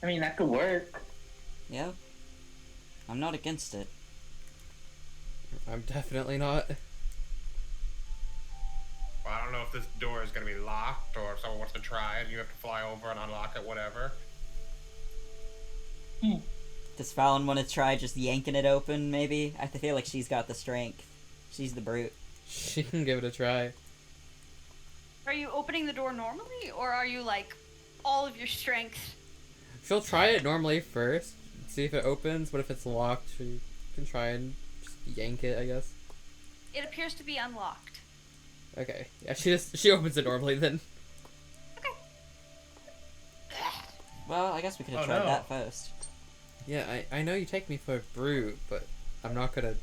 I mean that could work. Yeah. I'm not against it. I'm definitely not. Well, I don't know if this door is going to be locked, or if someone wants to try it, and you have to fly over and unlock it, whatever. Does Fallon want to try just yanking it open, maybe? I feel like she's got the strength. She's the brute. She can give it a try. Are you opening the door normally, or are you, like, all of your strength? She'll try it normally first, see if it opens, but if it's locked, she can try and just yank it, I guess. It appears to be unlocked. Okay. Yeah, she opens it normally then. Well, I guess we could have Oh, tried no. that first. Yeah, I know you take me for a brute, but I'm not gonna,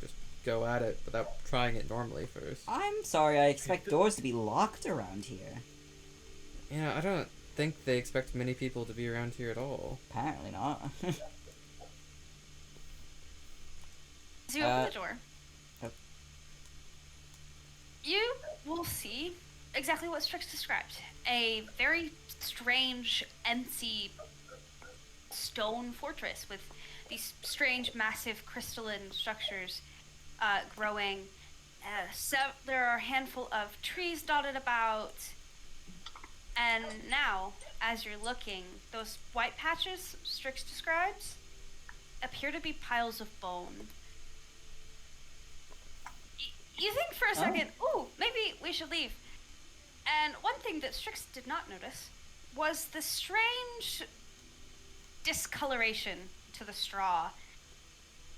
just go at it without trying it normally first. I'm sorry, I expect doors to be locked around here. Yeah, I don't think they expect many people to be around here at all. Apparently not. As you open Uh, the door, oh. you will see exactly what Strix described. A very strange, empty stone fortress with these strange, massive crystalline structures growing. There are a handful of trees dotted about. And now, as you're looking, those white patches Strix describes appear to be piles of bone. You think for a second, ooh, maybe we should leave. And one thing that Strix did not notice was the strange discoloration to the straw.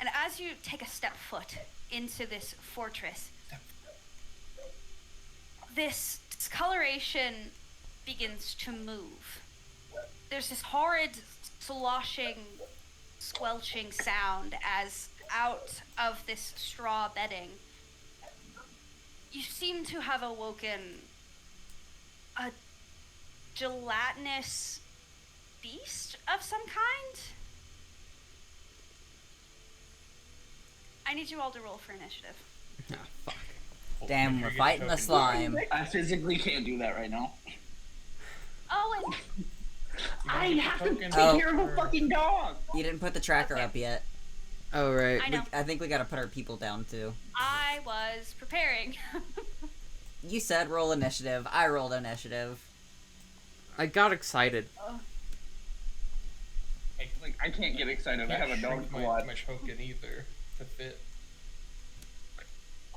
And as you take a step foot into this fortress, this discoloration begins to move. There's this horrid sloshing, squelching sound as out of this straw bedding, you seem to have awoken a gelatinous beast of some kind. I need you all to roll for initiative. Ah, fuck. Damn, we're fighting the slime. I physically can't do that right now. Oh, and I have to take Oh. care of a fucking dog. You didn't put the tracker up yet. Oh, right. I know. I think we gotta put our people down too. I was preparing. You said roll initiative. I rolled initiative. I got excited. Like, I can't get excited. I have a dog my squad. token either to fit.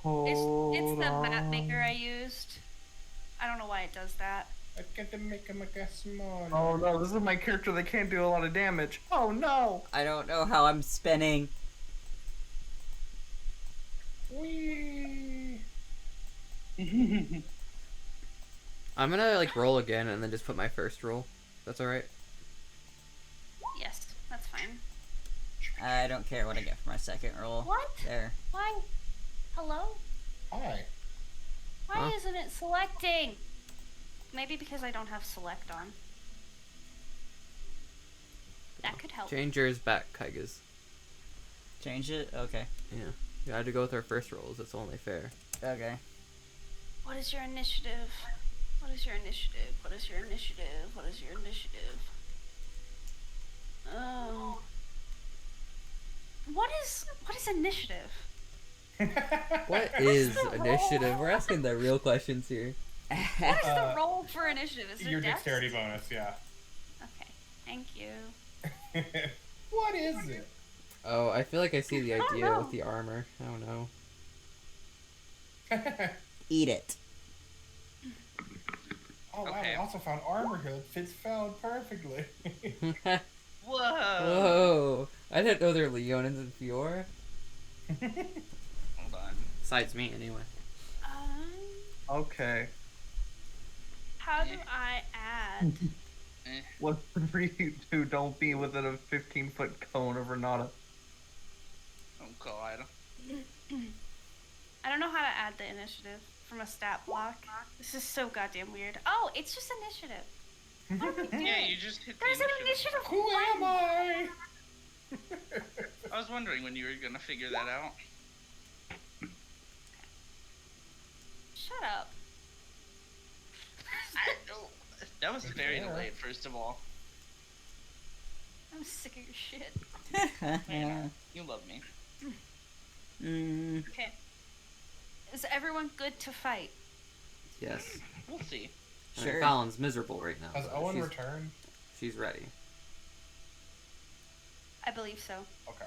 It's the map maker I used. I don't know why it does that. I get to make him a small. Oh no, this is my character that can't do a lot of damage. Oh no! I don't know how I'm spinning. Wee. I'm gonna, like, roll again and then just put my first roll. That's alright? Yes, that's fine. I don't care what I get for my second roll. What? There. Why? Hello? Hi. Why Huh? isn't it selecting? Maybe because I don't have select on. That could help. Change yours back, Kaigas. Change it? Okay. Yeah. You had to go with our first rolls. It's only fair. Okay. What is your initiative? What is your initiative? What is your initiative? What is your initiative? Oh. What is initiative? What is initiative? We're asking the real questions here. What is the roll for initiative? Is it Your dex? dexterity bonus, yeah. Okay, thank you. What is it? Oh, I feel like I see the I don't idea know. with the armor. I don't know. Eat it. Oh wow, Okay. I also found armor here that fits found perfectly. Whoa. Whoa! I didn't know there were Leonins in Fiora. Hold on. Besides me, anyway. Okay. How do I add? What three do don't be within a 15-foot cone of Renata? Oh god. I don't know how to add the initiative from a stat block. This is so goddamn weird. Oh, it's just initiative. Yeah, you just hit the There's an initiative. initiative. Who am I? I was wondering when you were gonna figure that out. Shut up. That was very Yeah. delayed, first of all. I'm sick of your shit. You love me. Okay. Is everyone good to fight? Yes. We'll see. I mean, Sure. Fallon's miserable right now. Has but Owen she's, returned? she's ready. I believe so. Okay,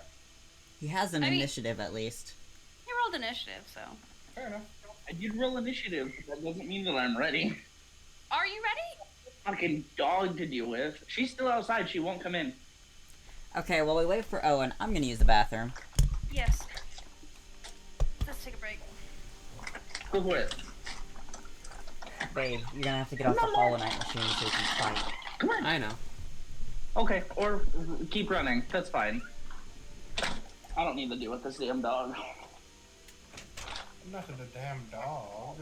He has an I mean- initiative at least. He rolled initiative, so. fair enough. I did roll initiative, but that doesn't mean that I'm ready. Are you ready? Fucking dog to deal with. She's still outside. She won't come in. Okay, while we wait for Owen, I'm gonna use the bathroom. Yes. Let's take a break. Go for it. Babe, you're gonna have to get off the Hollow Knight machine so you can fight. Come on. I know. Okay, or keep running. That's fine. I don't need to deal with this damn dog. I'm not a damn dog.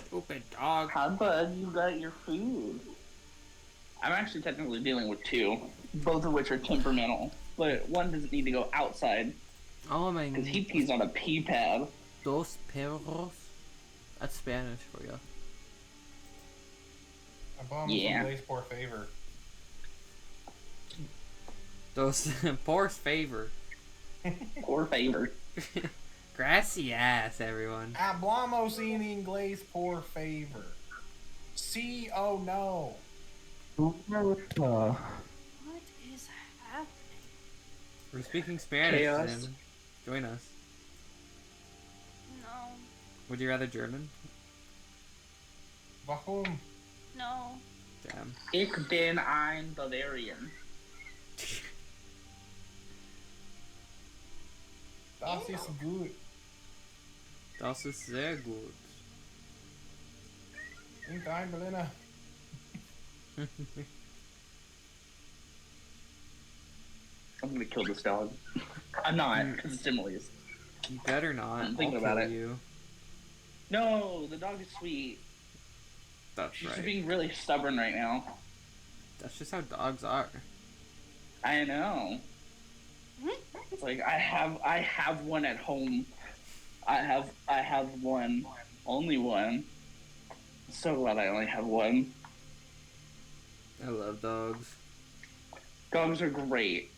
Stupid dog. Hi, bud. You got your food. I'm actually technically dealing with two, both of which are temperamental. But one doesn't need to go outside Oh my because he pees on a pee pad. Dos perros. That's Spanish for you. I bought him Yeah. some Blaze Poor Favor. Dos por favor. Poor favor. Gracias, everyone. Hablamos en inglés por favor. See? Oh no. What is happening? We're speaking Spanish, Chaos. Sim. Join us. No. Would you rather German? Warum? No. Damn. Ich bin ein Bavarian. Das ist gut. Das ist sehr gut. In dein Berliner. I'm gonna kill this dog. I'm not, because it's Emily's. You better not. I'm thinking I'll about kill it. you. No, the dog is sweet. That's She's right. being really stubborn right now. That's just how dogs are. I know. It's like I have one at home. I have one. Only one. So glad I only have one. I love dogs. Dogs are great.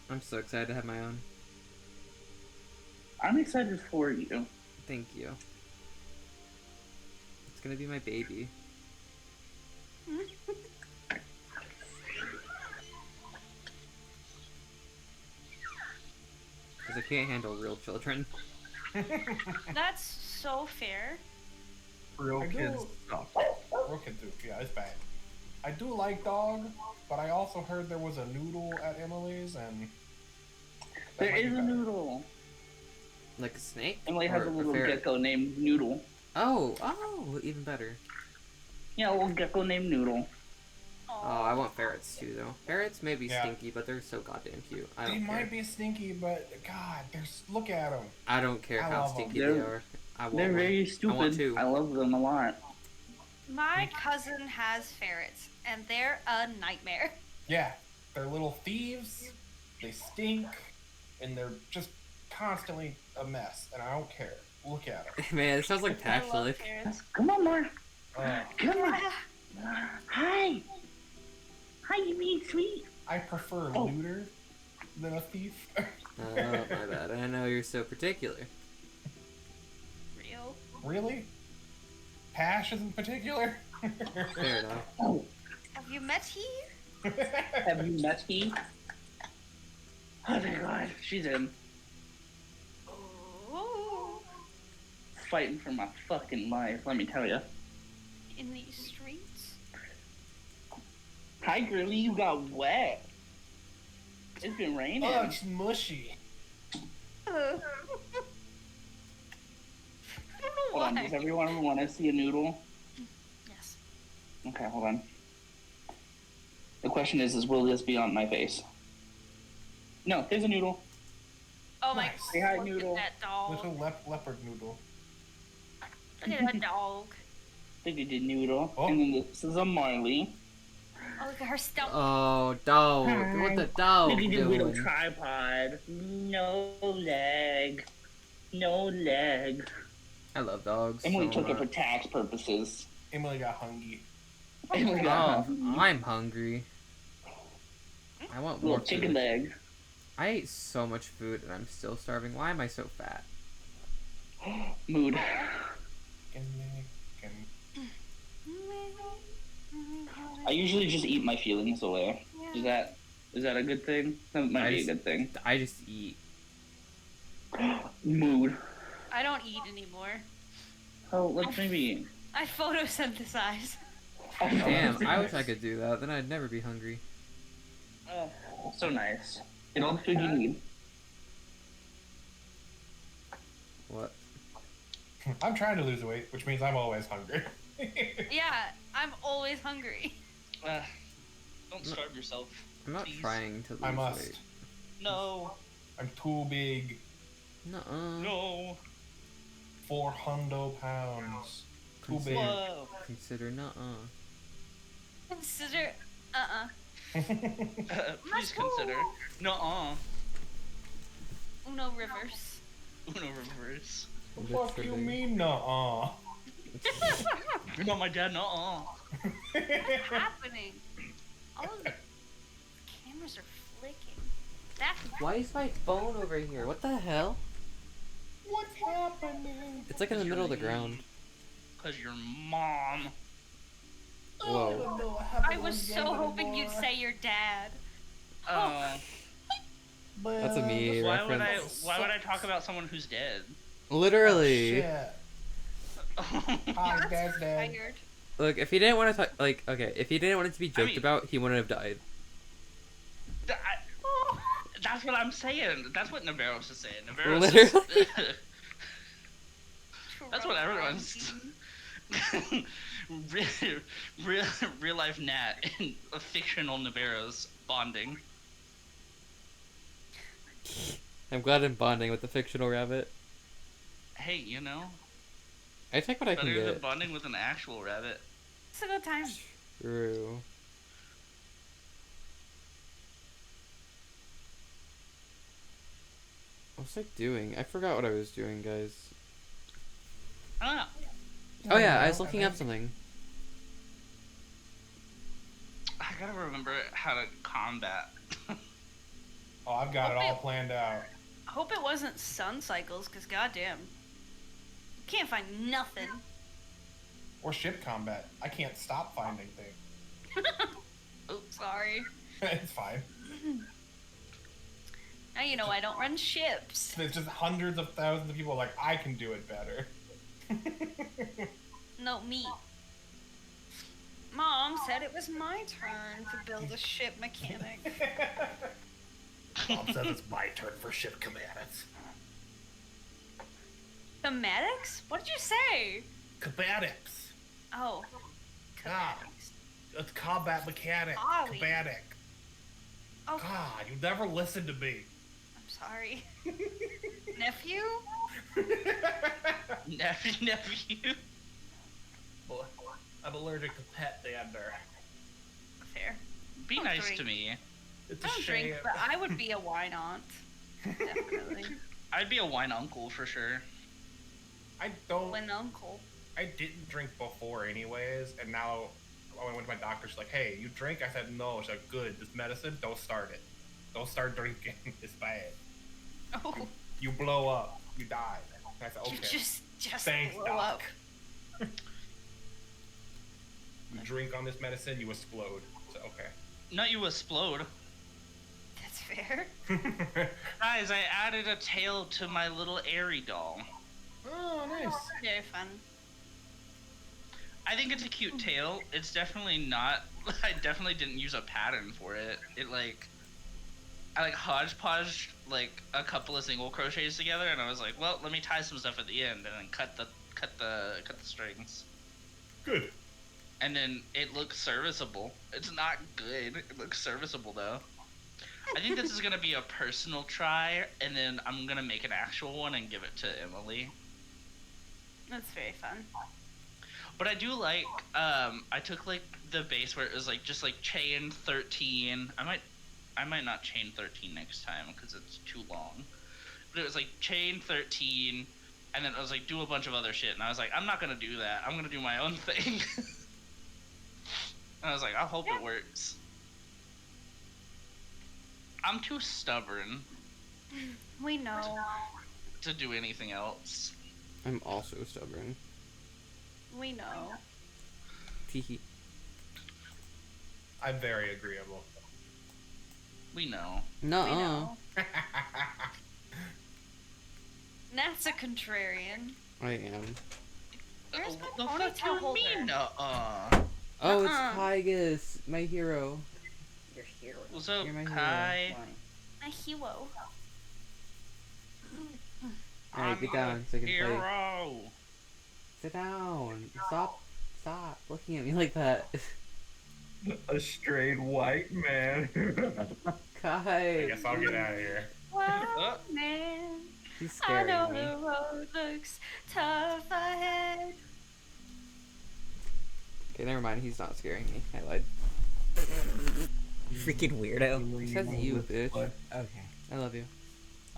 I'm so excited to have my own. I'm excited for you. Thank you. It's gonna be my baby. Because I can't handle real children. That's so fair. Real I kids do- stuff. Rook and Duke, yeah, it's bad. I do like dog, but I also heard there was a noodle at Emily's, and that There might is be a better. noodle. Like a snake? Emily has Or a little ferret? gecko named Noodle. Oh, even better. Yeah, a little gecko named Noodle. Oh, I want ferrets too, though. Ferrets may be Yeah. stinky, but they're so goddamn cute. I They don't care. might be stinky, but God, look at them. I don't care I how love 'em. stinky They're- they are. I want They're one. very I want stupid. two. I love them a lot. My cousin has ferrets, and they're a nightmare. Yeah, they're little thieves. They stink, and they're just constantly a mess. And I don't care. Look at them. Man, it sounds like I love Tashlik. ferrets. Come on, Mar. Uh, Come on. Hi. Hi, you being sweet. I prefer Oh. looter than a thief. Oh, my bad. I know you're so particular. Real. Really? Pash in particular? Fair enough. Oh, Have you met he? have you met he? Oh my god, she's in. Oh. Fighting for my fucking life, let me tell you. In these streets. Hi, Grilly, you got wet. It's been raining. Oh, it's mushy. I don't know Hold on, why. does everyone want to see a noodle? Yes. Okay, hold on. The question is will this be on my face? No, there's a noodle. Oh my Nice. god. Say hi, Look Noodle. at that dog. Little leopard noodle. Look at that dog. Look at the noodle. Oh. And then this is a Marley. Oh, look at her stump. Oh, dog. What the dog Look at the little doing? tripod. No leg. No leg. I love dogs. Emily so took it for much. tax purposes. Emily got hungry. Emily Oh, got I'm hungry. I want a little more chicken food. leg. I ate so much food and I'm still starving. Why am I so fat? Mood. I usually just eat my feelings away. Is that a good thing? That might be a good thing. I just eat. Mood. I don't eat anymore. Oh, let's maybe. I photosynthesize. Damn, I wish I could do that. Then I'd never be hungry. Oh, so nice. Get all the food you need. What? I'm trying to lose weight, which means I'm always hungry. Yeah, I'm always hungry. Don't starve yourself. I'm not Please. trying to lose I must. weight. No. I'm too big. Nuh-uh. No. 400 pounds. Too big. Whoa. Consider nuh-uh. Consider. Please consider. Nuh-uh. Uno reverse. Uno reverse. The fuck you Literally. mean, nuh-uh? You're not my dad. Nuh-uh. What's happening? All of the cameras are flicking. That's Why is my phone over here? What the hell? What's happening? It's like in the middle of the ground. Because your mom. Whoa. I was so hoping you'd say your dad. Oh. That's a me Why would reference. I talk about someone who's dead? Literally. Hi, Dad's dead. Fired. Look, if he didn't want to talk, like, okay, if he didn't want it to be joked mean- about, he wouldn't have died. That's what I'm saying. That's what Navarro's is saying. Navarro's Literally. That's what everyone's. real life Nat and a fictional Navarro's bonding. I'm glad I'm bonding with the fictional rabbit. Hey, you know, I take what I can better than get. bonding with an actual rabbit. It's a good time. True. What was I doing? I forgot what I was doing, guys. I don't know. Oh yeah, I was looking up something. I gotta remember how to combat. Oh, I've got it all planned out. I hope it wasn't sun cycles, because goddamn. You can't find nothing. Or ship combat. I can't stop finding things. Oops, sorry. It's fine. Now you know I don't run ships. There's just hundreds of thousands of people like, I can do it better. No, me. Mom said it was my turn to build a ship mechanic. Mom says it's my turn for ship commandants. Thematics? What did you say? Cabatics. Oh. Ah. It's combat mechanic. Ollie. Cabatic. Oh, God, you never listen to me. I'm sorry. Nephew? Nephew. Boy, I'm allergic to pet dander. Fair. Be Don't nice drink. to me. It's a I don't shame. drink, but I would be a wine aunt. Definitely. I'd be a wine uncle for sure. I don't. Wine uncle. I didn't drink before, anyways, and now when I went to my doctor, she's like, "Hey, you drink?" I said, "No." She's like, "Good. This medicine, don't start it. Don't start drinking. It's bad. Oh, You blow up. You die." And I said, "Okay." you just Thanks, blow doc. up. You drink on this medicine, you explode. So Not you explode. That's fair. okay. Guys, I added a tail to my little airy doll. Oh, nice. Very fun. I think it's a cute tail. It's definitely not. I definitely didn't use a pattern for it. I hodgepodge like a couple of single crochets together, and I was like, well, let me tie some stuff at the end, and then cut the strings. Good. And then it looks serviceable. It's not good. It looks serviceable though. I think this is gonna be a personal try, and then I'm gonna make an actual one and give it to Emily. That's very fun. But I do like, I took like the base where it was like just like chain 13. I might not chain 13 next time because it's too long. But it was like chain 13, and then it was like do a bunch of other shit, and I was like, I'm not gonna do that. I'm gonna do my own thing. And I was like, I hope it works. I'm too stubborn We know. to do anything else. I'm also stubborn. We know. Teehee. I'm very agreeable. We know. We Nuh-uh. know. Nat's a contrarian. I am. Where's my The ponytail fuck you holder? mean, Oh, it's Uh-uh. Tygus, my hero. Your hero. What's up, You're my hero. Kai? Why? My hero. Alright, get I'm down so I can play. Hero. Sit down. Stop looking at me like that. A straight white man. I Kai. guess I'll get out of here. Wow, man. He's I scaring know me. the road looks tough ahead. Okay, never mind. He's not scaring me. I lied. Freaking weirdo. He says you, bitch. Okay. I love you.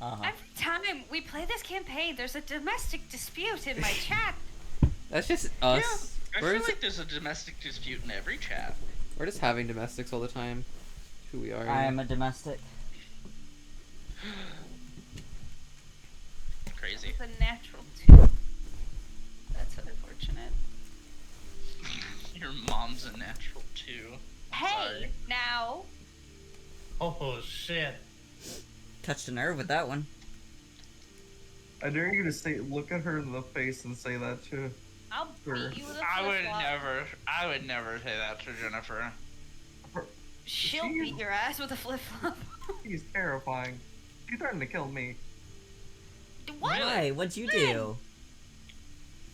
Uh-huh. Every time we play this campaign, there's a domestic dispute in my chat. That's just us. I We're feel just, like there's a domestic dispute in every chat. we're just having domestics all the time. Who we are. I am a domestic. Crazy. It's a natural too. That's unfortunate. mom's a natural 2. I'm Hey, sorry. now. Oh shit. Touched a nerve with that one. I dare you to say, look at her in the face and say that too. I'll Sure. beat you with a I would flip-flop. never say that to Jennifer. She'll She's- beat your ass with a flip-flop. She's terrifying. She threatened to kill me. What? Why? What'd you do?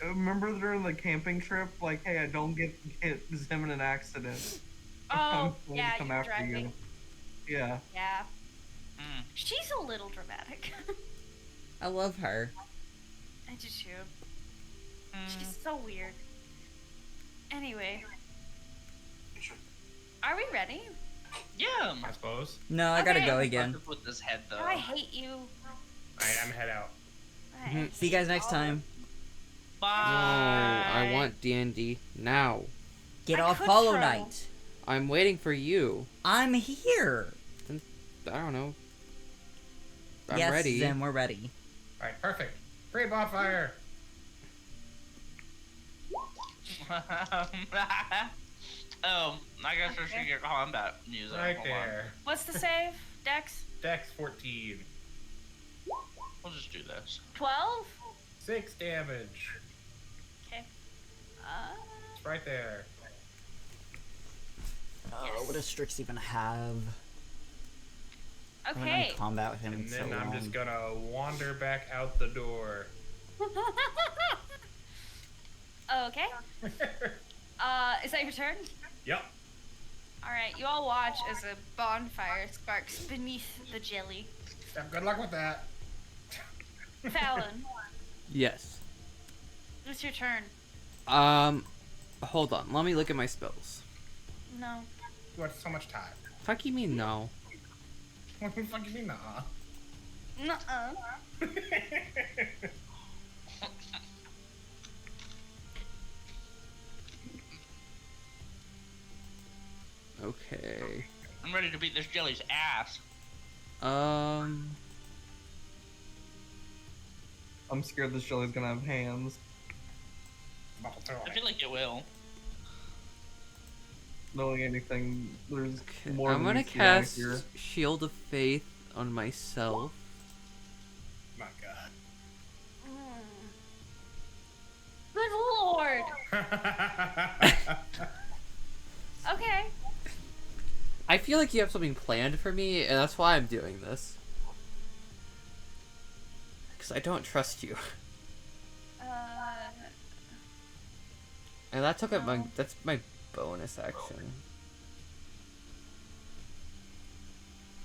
Remember during the camping trip? Like, hey, I don't get him in an accident. Oh, I'm going yeah, to come you were after driving. you. Yeah. Yeah. Mm. She's a little dramatic. I love her. I do too. Mm. She's so weird. Anyway. Are we ready? Yeah. I suppose. No, I gotta Okay. go again. Fuck with this head though. Oh, I hate you. I'm head out. I Mhm. See you guys next hate time. No, Bye. I want D&D now. Get I off could Hollow throw. Knight. I'm waiting for you. I'm here. I don't know. I'm yes, ready. then we're ready. Alright, perfect. Free bonfire. Oh, I guess I should get combat music. Right Hold on. there. What's the save? Dex? Dex 14. We'll just do this. 12? 6 damage. Okay. It's right there. Oh, what does Strix even have? I haven't Okay. done combat with him in And so then I'm long. just gonna wander back out the door. Okay. Is that your turn? Yep. Alright, you all watch as a bonfire sparks beneath the jelly. Have good luck with that. Fallon, Yes. it's your turn. Hold on. Let me look at my spells. No. You have so much time. Fuck you mean no? What the fuck you mean, nah? Nuh-uh. Okay. I'm ready to beat this jelly's ass. Um. I'm scared this jelly's gonna have hands. About to throw I it. feel like it will. Knowing anything, there's Okay, more I'm than gonna meets the eye cast here. Shield of Faith on myself. My god. Good lord. Okay. I feel like you have something planned for me, and that's why I'm doing this. Because I don't trust you. And that took up my. That's my bonus action.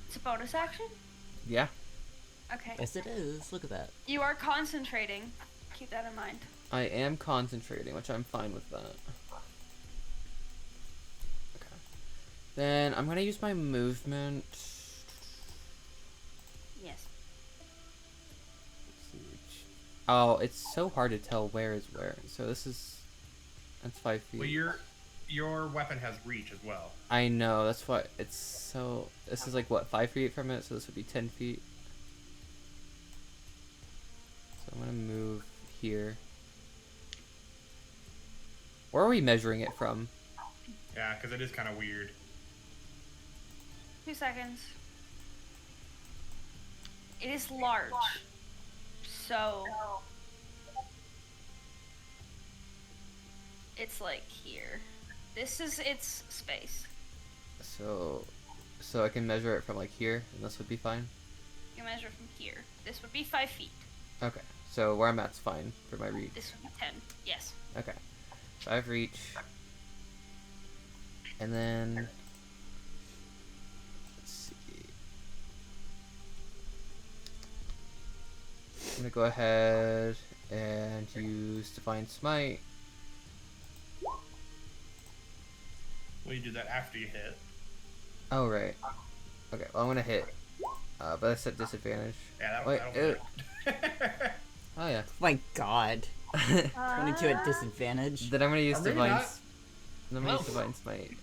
It's a bonus action? Yeah. Okay. Yes, it is. Look at that. You are concentrating. Keep that in mind. I am concentrating, which I'm fine with that. Okay. Then I'm gonna use my movement. Yes. Oh, it's so hard to tell where is where. So this is. That's 5 feet. Well, your weapon has reach as well. I know, that's why it's so. This is like what, 5 feet from it, so this would be 10 feet. So I'm gonna move here. Where are we measuring it from? Yeah, because it is kind of weird. 2 seconds. It is large. So. It's like here. This is its space. So I can measure it from like here, and this would be fine? You measure from here. This would be 5 feet. Okay, so where I'm at's fine for my reach. This would be 10. Yes. Okay. So I have reach. And then. Let's see. I'm gonna go ahead and use Divine Smite. Well, you do that after you hit. Oh, right. Okay, well, I'm gonna hit. But that's at disadvantage. Yeah, Wait, that'll work. Oh, yeah. My god. 22 at disadvantage. Then I'm gonna use Or maybe Divine. not. I'm gonna use Oh. Divine Smite.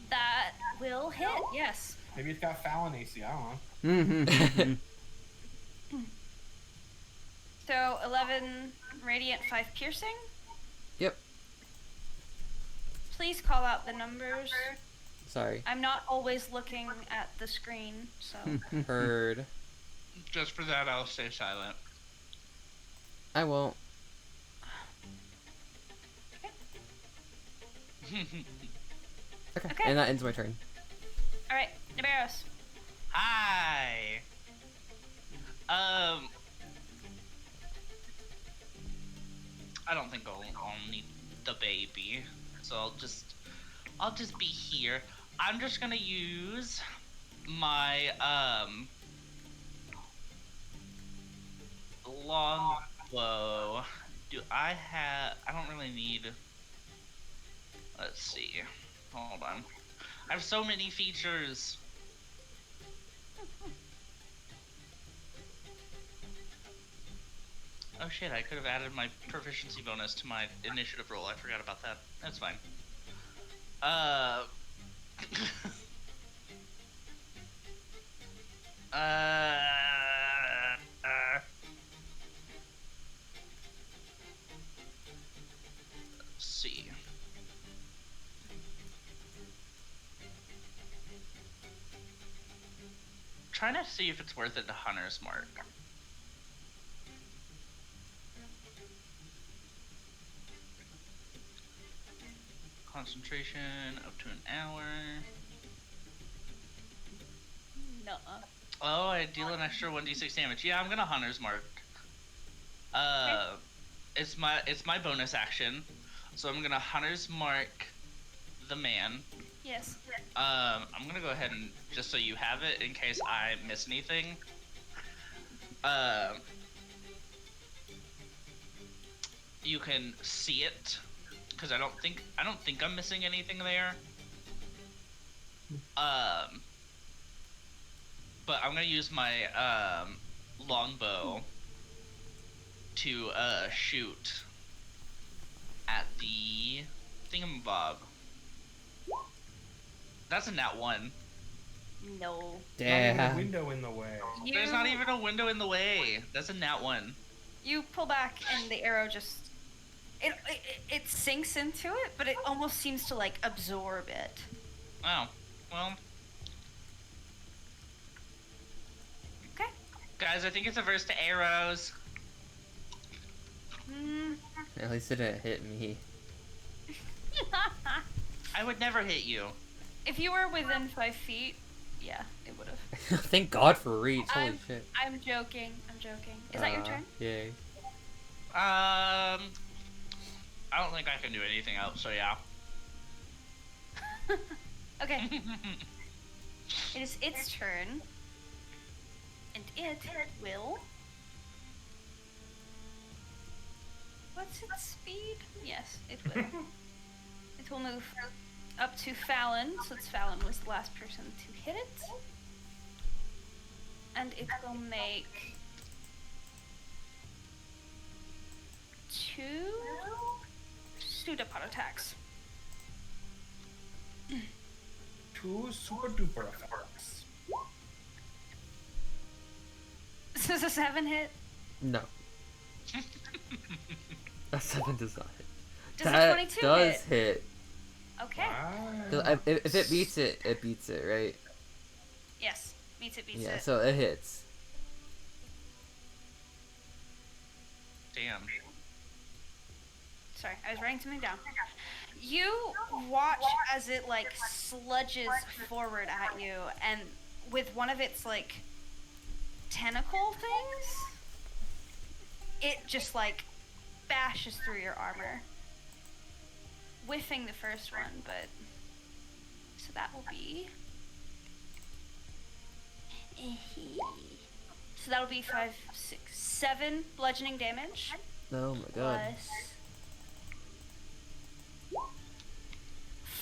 That will hit. Yes. Maybe it's got Fallon AC, I don't know. Mm-hmm. So 11 radiant, 5 piercing. Yep. please call out the numbers? Sorry. I'm not always looking at the screen, so. Heard. Just for that, I'll stay silent. I won't. Okay. Okay. And that ends my turn. All right, Naberos. Hi. I don't think I'll need the baby, so I'll just be here. I'm just gonna use my long bow. I don't really need. Let's see. Hold on. I have so many features. Oh shit, I could have added my proficiency bonus to my initiative roll. I forgot about that. That's fine. Uh... Let's see. Trying to see if it's worth it to Hunter's Mark. Concentration up to an hour. Nuh-uh. Oh, I deal an extra 1d6 damage. Yeah, I'm gonna Hunter's Mark. It's my bonus action, so I'm gonna Hunter's Mark the man. Yes. I'm gonna go ahead and just so you have it in case I miss anything. You can see it because I don't think I'm missing anything there. But I'm gonna use my longbow to shoot at the thingamabob. That's a nat 1. No. Not even a Damn. window in the way. There's not even a window in the way. That's a nat 1. You pull back and the arrow just it sinks into it, but it almost seems to like absorb it. Oh, well. Okay. Guys, I think it's averse to arrows. At least it didn't hit me. I would never hit you. If you were within 5 feet, yeah, it would have. Thank God for reach. Holy shit. I'm joking. Is that your turn? Yay. I don't think I can do anything else, so yeah. Okay. It is its turn. And it will... What's its speed? Yes, it will. It will move up to Fallon, since Fallon was the last person to hit it. And it will make 2 pseudopod attacks. 2 super duper effects. This is a 7 hit. No. A 7 does not hit. Does a That 22 does hit? hit. Okay. Wow. 'Cause if it beats it, it beats it, right? Yes. Beats it. Yeah, so it hits. Damn. Sorry, I was writing something down. You watch as it like sludges forward at you, and with one of its like tentacle things, it just like bashes through your armor, whiffing the first one. But so that will be. So that'll be 5, 6, 7 bludgeoning damage. Oh my god. Plus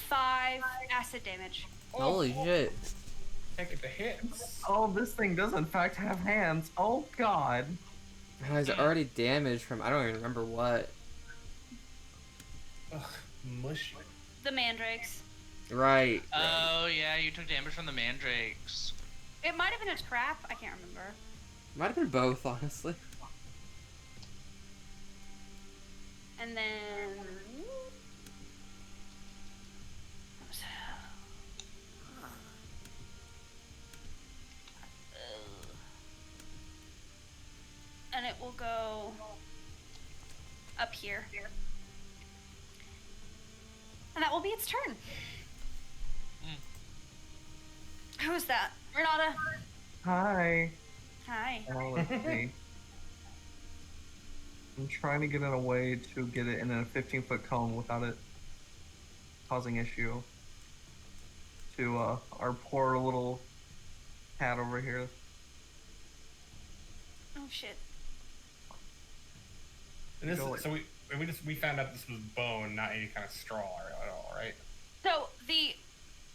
5 acid damage. Holy shit. Heck, it hits. Oh, this thing does in fact have hands. Oh god. I was already damaged from I don't even remember what. Ugh, mushy. The mandrakes. Right. Oh, yeah, you took damage from the mandrakes. It might have been a trap. I can't remember. Might have been both, honestly. And then up here. And that will be its turn. Who's that? Renata. Hi. Hi. Let's see. I'm trying to get in a way to get it in a 15-foot cone without it causing issue to our poor little cat over here. Oh shit. And this Go is, so we found out this was bone, not any kind of straw at all, right? So the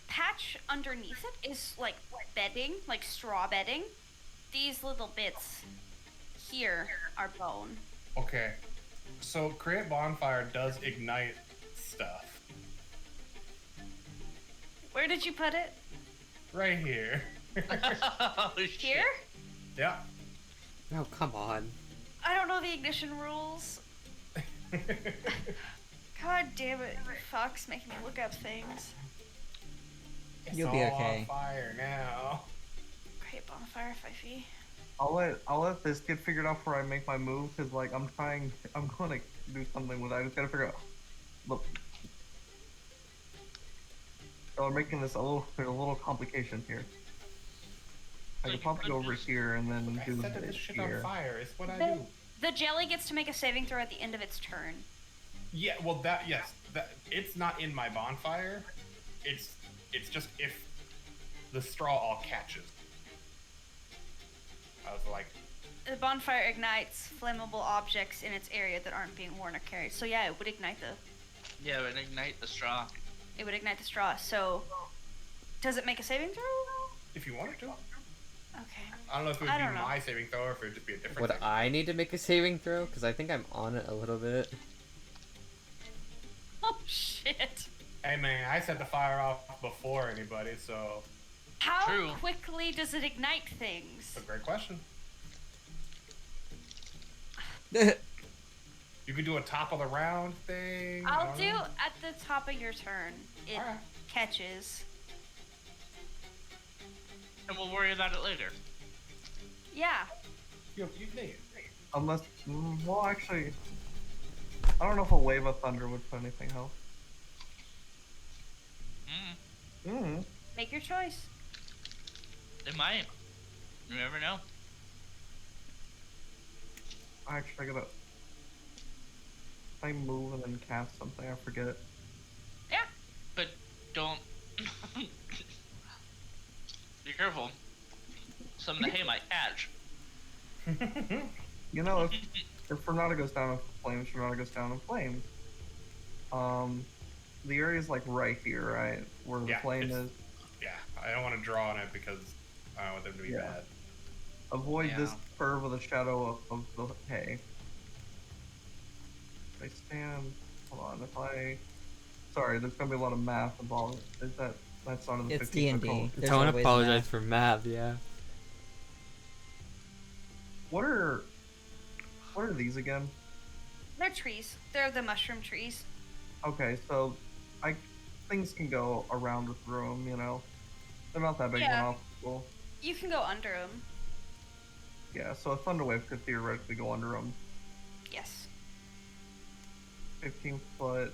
patch underneath it is like bedding, like straw bedding. These little bits here are bone. Okay. So create bonfire does ignite stuff. Where did you put it? Right here. Oh, shit. Here? Yeah. Oh, come on. I don't know the ignition rules. God damn it, you fucks making me look up things. You'll be It's all okay. on fire now. Great bonfire, Fifey. I'll let this get figured out before I make my move, because like I'm going to do something with it. I just gotta figure out. Look. So I'm making this there's a little complication here. I could probably go over here and then I do set this this shit here. on fire. It's what I do. The jelly gets to make a saving throw at the end of its turn. Yeah, well, it's not in my bonfire. It's just if the straw all catches. I was like, The bonfire ignites flammable objects in its area that aren't being worn or carried. So yeah, it would ignite Yeah, and ignite the straw. it would ignite the straw. So does it make a saving throw? if you wanted to. Okay. I don't know if it I would don't be know. my saving throw or if it would just be a different Would saving I need to make a saving throw? Because I think I'm on it a little bit. Oh shit. Hey man, I set the fire off before anybody, so How True. quickly does it ignite things? it's a great question. Well, You could do a top of the round thing. I I'll don't do know. at the top of your turn. It Alright. catches. And we'll worry about it later. Yeah. You need. Unless, well, actually, I don't know if a wave of thunder would put anything else. Make your choice. It might. You never know. Actually, I gotta. If I move and then cast something, I forget. Yeah. But don't. Be careful. Some of the hay might catch. You know, if Renata goes down in flames, Renata goes down in flames. The area's like right here, right? Where the Yeah, flame it's- is. Yeah, I don't want to draw on it because I don't want them to be Yeah. bad. Avoid Yeah. this curve of the shadow of the hay. If I stand. Hold on, if I. Sorry, there's gonna be a lot of math involved. That's not in the It's 15 D&D. There's Don't always apologize math. for math, yeah. What are these again? They're trees. They're the mushroom trees. Okay, so things can go around or through them, you know. They're not that big of Yeah. an obstacle. You can go under them. Yeah, so a thunder wave could theoretically go under them. Yes. 15 foot,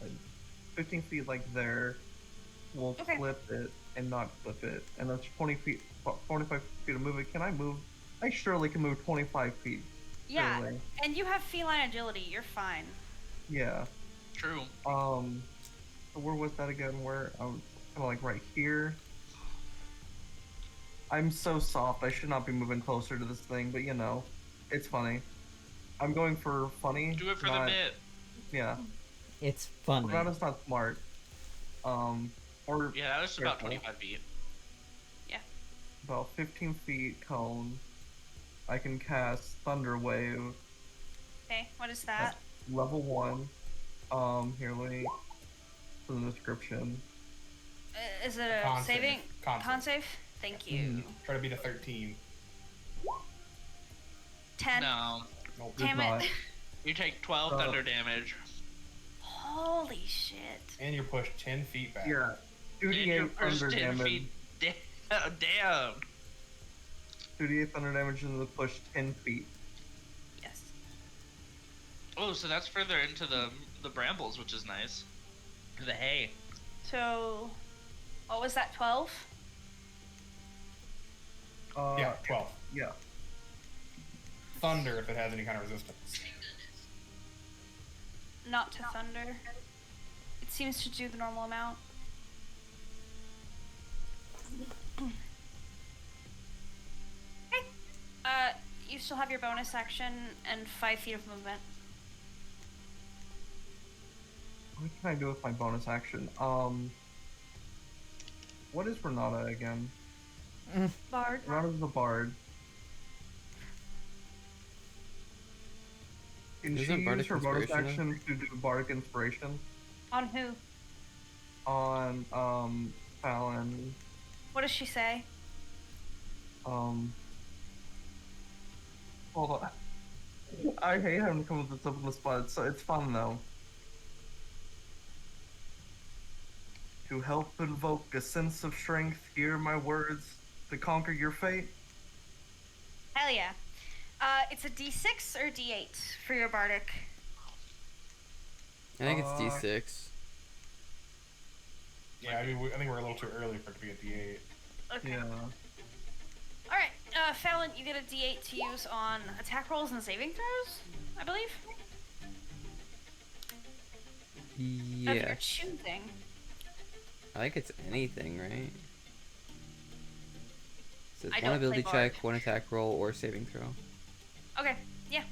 like 15 feet like there. We'll Okay. flip it and not flip it, and that's 20 feet, 45 feet of movement. Can I move? I surely can move 25 feet. Yeah. Surely. And you have feline agility. You're fine. Yeah. True. So where was that again? Where I was kind of like right here. I'm so soft. I should not be moving closer to this thing, but you know, it's funny. I'm going for funny. Do it for not, the bit. Yeah. It's funny. Renata's not smart. Or Yeah, that was about Careful. 25 feet. about 15 feet cone. I can cast Thunder Wave, Okay. What is that? level 1. Here, let me put in the description. Is it a Con saving? save. Con Con save. save? Thank you. Try to beat a 13. 10. No. Nope. Damn not. it. You take 12 Oh. thunder damage. Holy shit. And you're pushed 10 feet back. Yeah. And your 2d8 first thunder 10 damage. feet. Damn. 2d8 thunder damage into the push 10 feet. Yes. Oh, so that's further into the brambles, which is nice. The hay. So, what was that? 12. Yeah, 12. Yeah. Thunder if it has any kind of resistance. Not to thunder. It seems to do the normal amount. Okay. You still have your bonus action and 5 feet of movement. What can I do with my bonus action? What is Renata again? Bard. Renata's the bard. Can she Isn't use Bardic her bonus Inspiration, action to do Bardic Inspiration On who? on Fallon? What does she say? Hold on. I hate having to come up with stuff on the spot. It's fun though. To help invoke a sense of strength, hear my words to conquer your fate. Hell yeah. It's a D6 or D8 for your bardic. I think it's Uh, D6. Yeah, I mean, I think we're a little too early for it to be a D8. Okay. Yeah. Alright, Fallon, you get a D8 to use on attack rolls and saving throws, I believe? Of your Yeah. choosing. I think it's anything, right? So I it's don't one ability play check, Bard. one attack roll, or saving throw. Okay, yeah.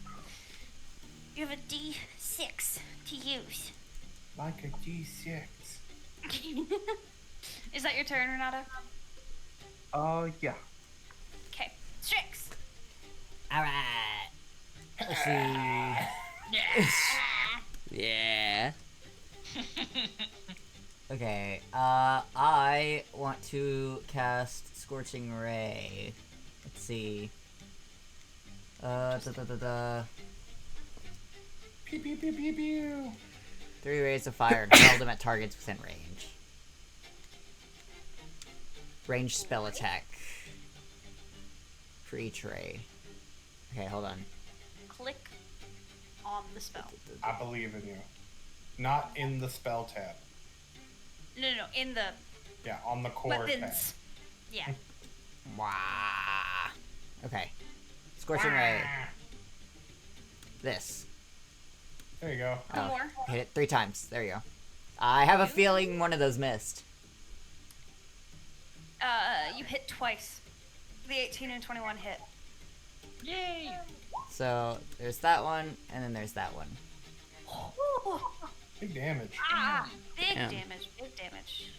You have a D6 to use. Like a D6. Is that your turn, Renata? Yeah. Okay. Strix! Alright. Let's see. Yeah. Okay, I want to cast Scorching Ray. Let's see. Pew pew pew pew pew. 3 rays of fire and hurl them at targets within range. Range spell attack. For each ray. Okay, hold on. Click on the spell. I believe in you. Not in the spell tab. No, in the Yeah, on the core tab. weapons. Yeah. Wah. Okay. Scorching Ray. This. There you go. One more. Hit it 3 times. There you go. I have a feeling one of those missed. You hit twice. The 18 and 21 hit. Yay! So, there's that one, and then there's that one. Ooh. Big damage. Big Damn. damage, big damage.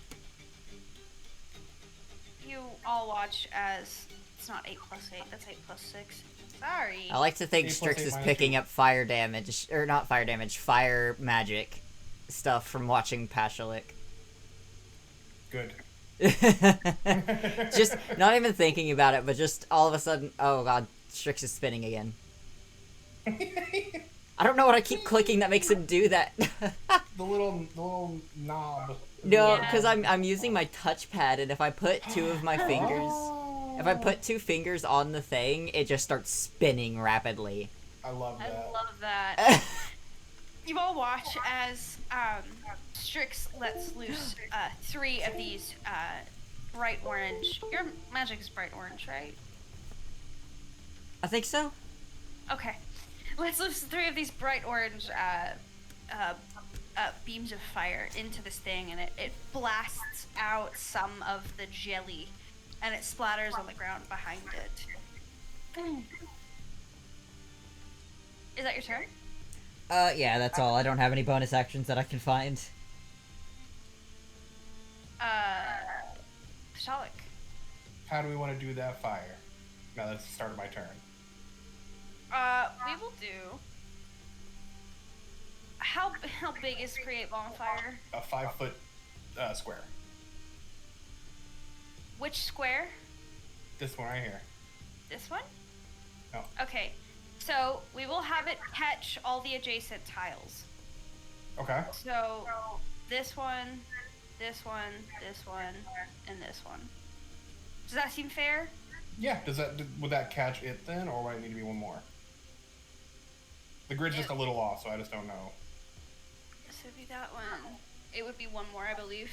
You all watch as it's not 8 plus 8, that's 8 plus 6. Sorry. I like to think 8 plus Strix 8 is minus picking 2. up fire damage, or not fire damage, fire magic stuff from watching Pashalik. Good. Just not even thinking about it, but just all of a sudden, oh god, Strix is spinning again. I don't know what I keep clicking that makes him do that. The little knob. No, Yeah. because I'm using my touchpad, and if I put 2 of my fingers, if I put 2 fingers on the thing, it just starts spinning rapidly. I love I that. love that. You all watch as Strix lets loose 3 of these bright orange. Your magic is bright orange, right? I think so. Okay. Let's loose 3 of these bright orange beams of fire into this thing, and it blasts out some of the jelly, and it splatters on the ground behind it. Is that your turn? Yeah, that's all. I don't have any bonus actions that I can find. Shalik. How do we want to do that fire? Now that's the start of my turn. We will do. How big is create bonfire? A 5-foot square. Which square? This one right here. This one? No. Okay. So we will have it catch all the adjacent tiles. Okay. So this one, this one, this one, and this one. Does that seem fair? Yeah. Would that catch it then, or would it need to be one more? The grid's just a little off, so I just don't know. So it'd be that one. It would be one more, I believe.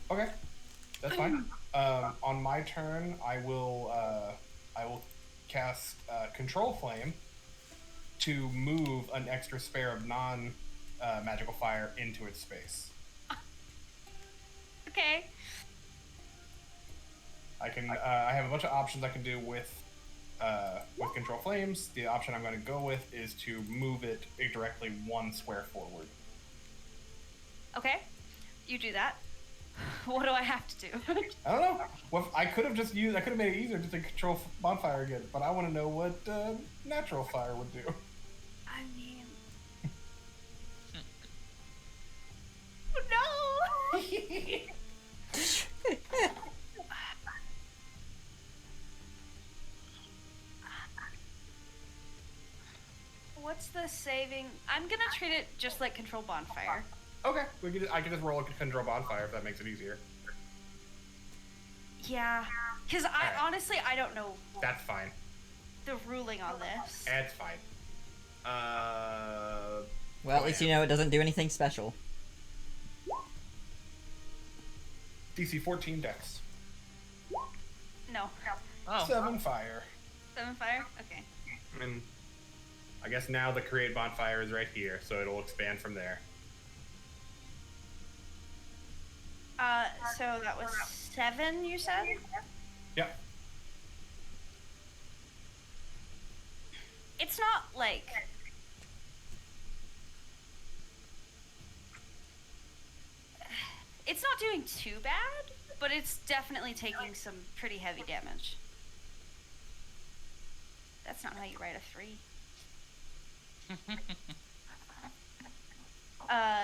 Okay, that's fine. On my turn, I will cast Control Flame to move an extra spare of magical fire into its space. Okay. I can. I have a bunch of options I can do with Control Flames. The option I'm going to go with is to move it directly 1 square forward. Okay. You do that. What do I have to do? I don't know. Well, I could have just used. I could have made it easier just to control bonfire again, but I want to know what natural fire would do. I mean... no! What's the saving? I'm gonna treat it just like control bonfire. Okay, I can just roll a control bonfire if that makes it easier. Yeah, because honestly I don't know That's fine. the ruling on this. That's fine. Well, at least you know it doesn't do anything special. DC 14 Dex. No. Oh. 7 fire. 7 fire? Okay. And I guess now the create bonfire is right here, so it'll expand from there. So that was 7, you said? Yep. It's not like... It's not doing too bad, but it's definitely taking some pretty heavy damage. That's not how you write a 3.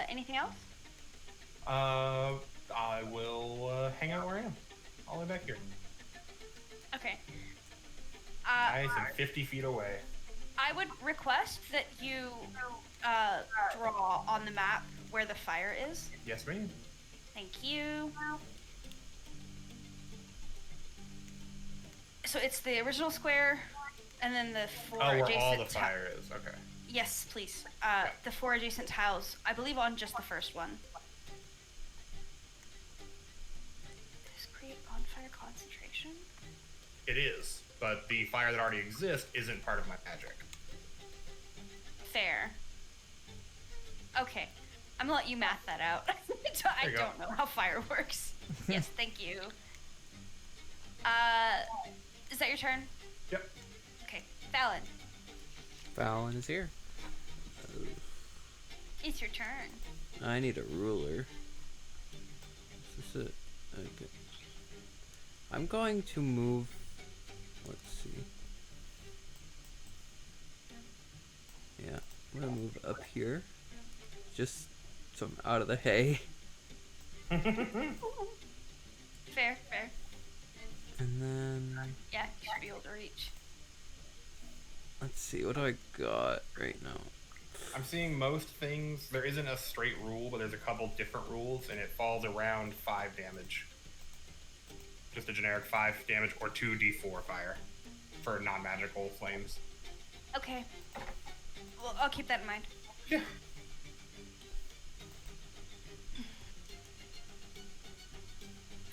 Anything else? I will hang out where I am. All the way back here. Okay. Nice and 50 feet away. I would request that you draw on the map where the fire is. Yes, ma'am. Thank you. So it's the original square, and then the 4 Oh, where adjacent all the fire is. Okay. Yes, please. The 4 adjacent tiles, I believe on just the first one. Does create bonfire concentration? It is, but the fire that already exists isn't part of my magic. Fair. Okay. I'm gonna let you math that out. I you go. don't know how fire works. Yes, thank you. Is that your turn? Yep. Okay. Fallon, Fallon is here. it's your turn. I need a ruler. Is this it? Okay. I'm going to move. Let's see. Yeah, I'm gonna move up here. Just so I'm out of the hay. Fair, fair. And then Yeah, you should be able to reach. let's see, what do I got right now? I'm seeing most things. There isn't a straight rule, but there's a couple different rules, and it falls around 5 damage. Just a generic 5 damage or 2d4 fire for non-magical flames. Okay. Well, I'll keep that in mind. Yeah.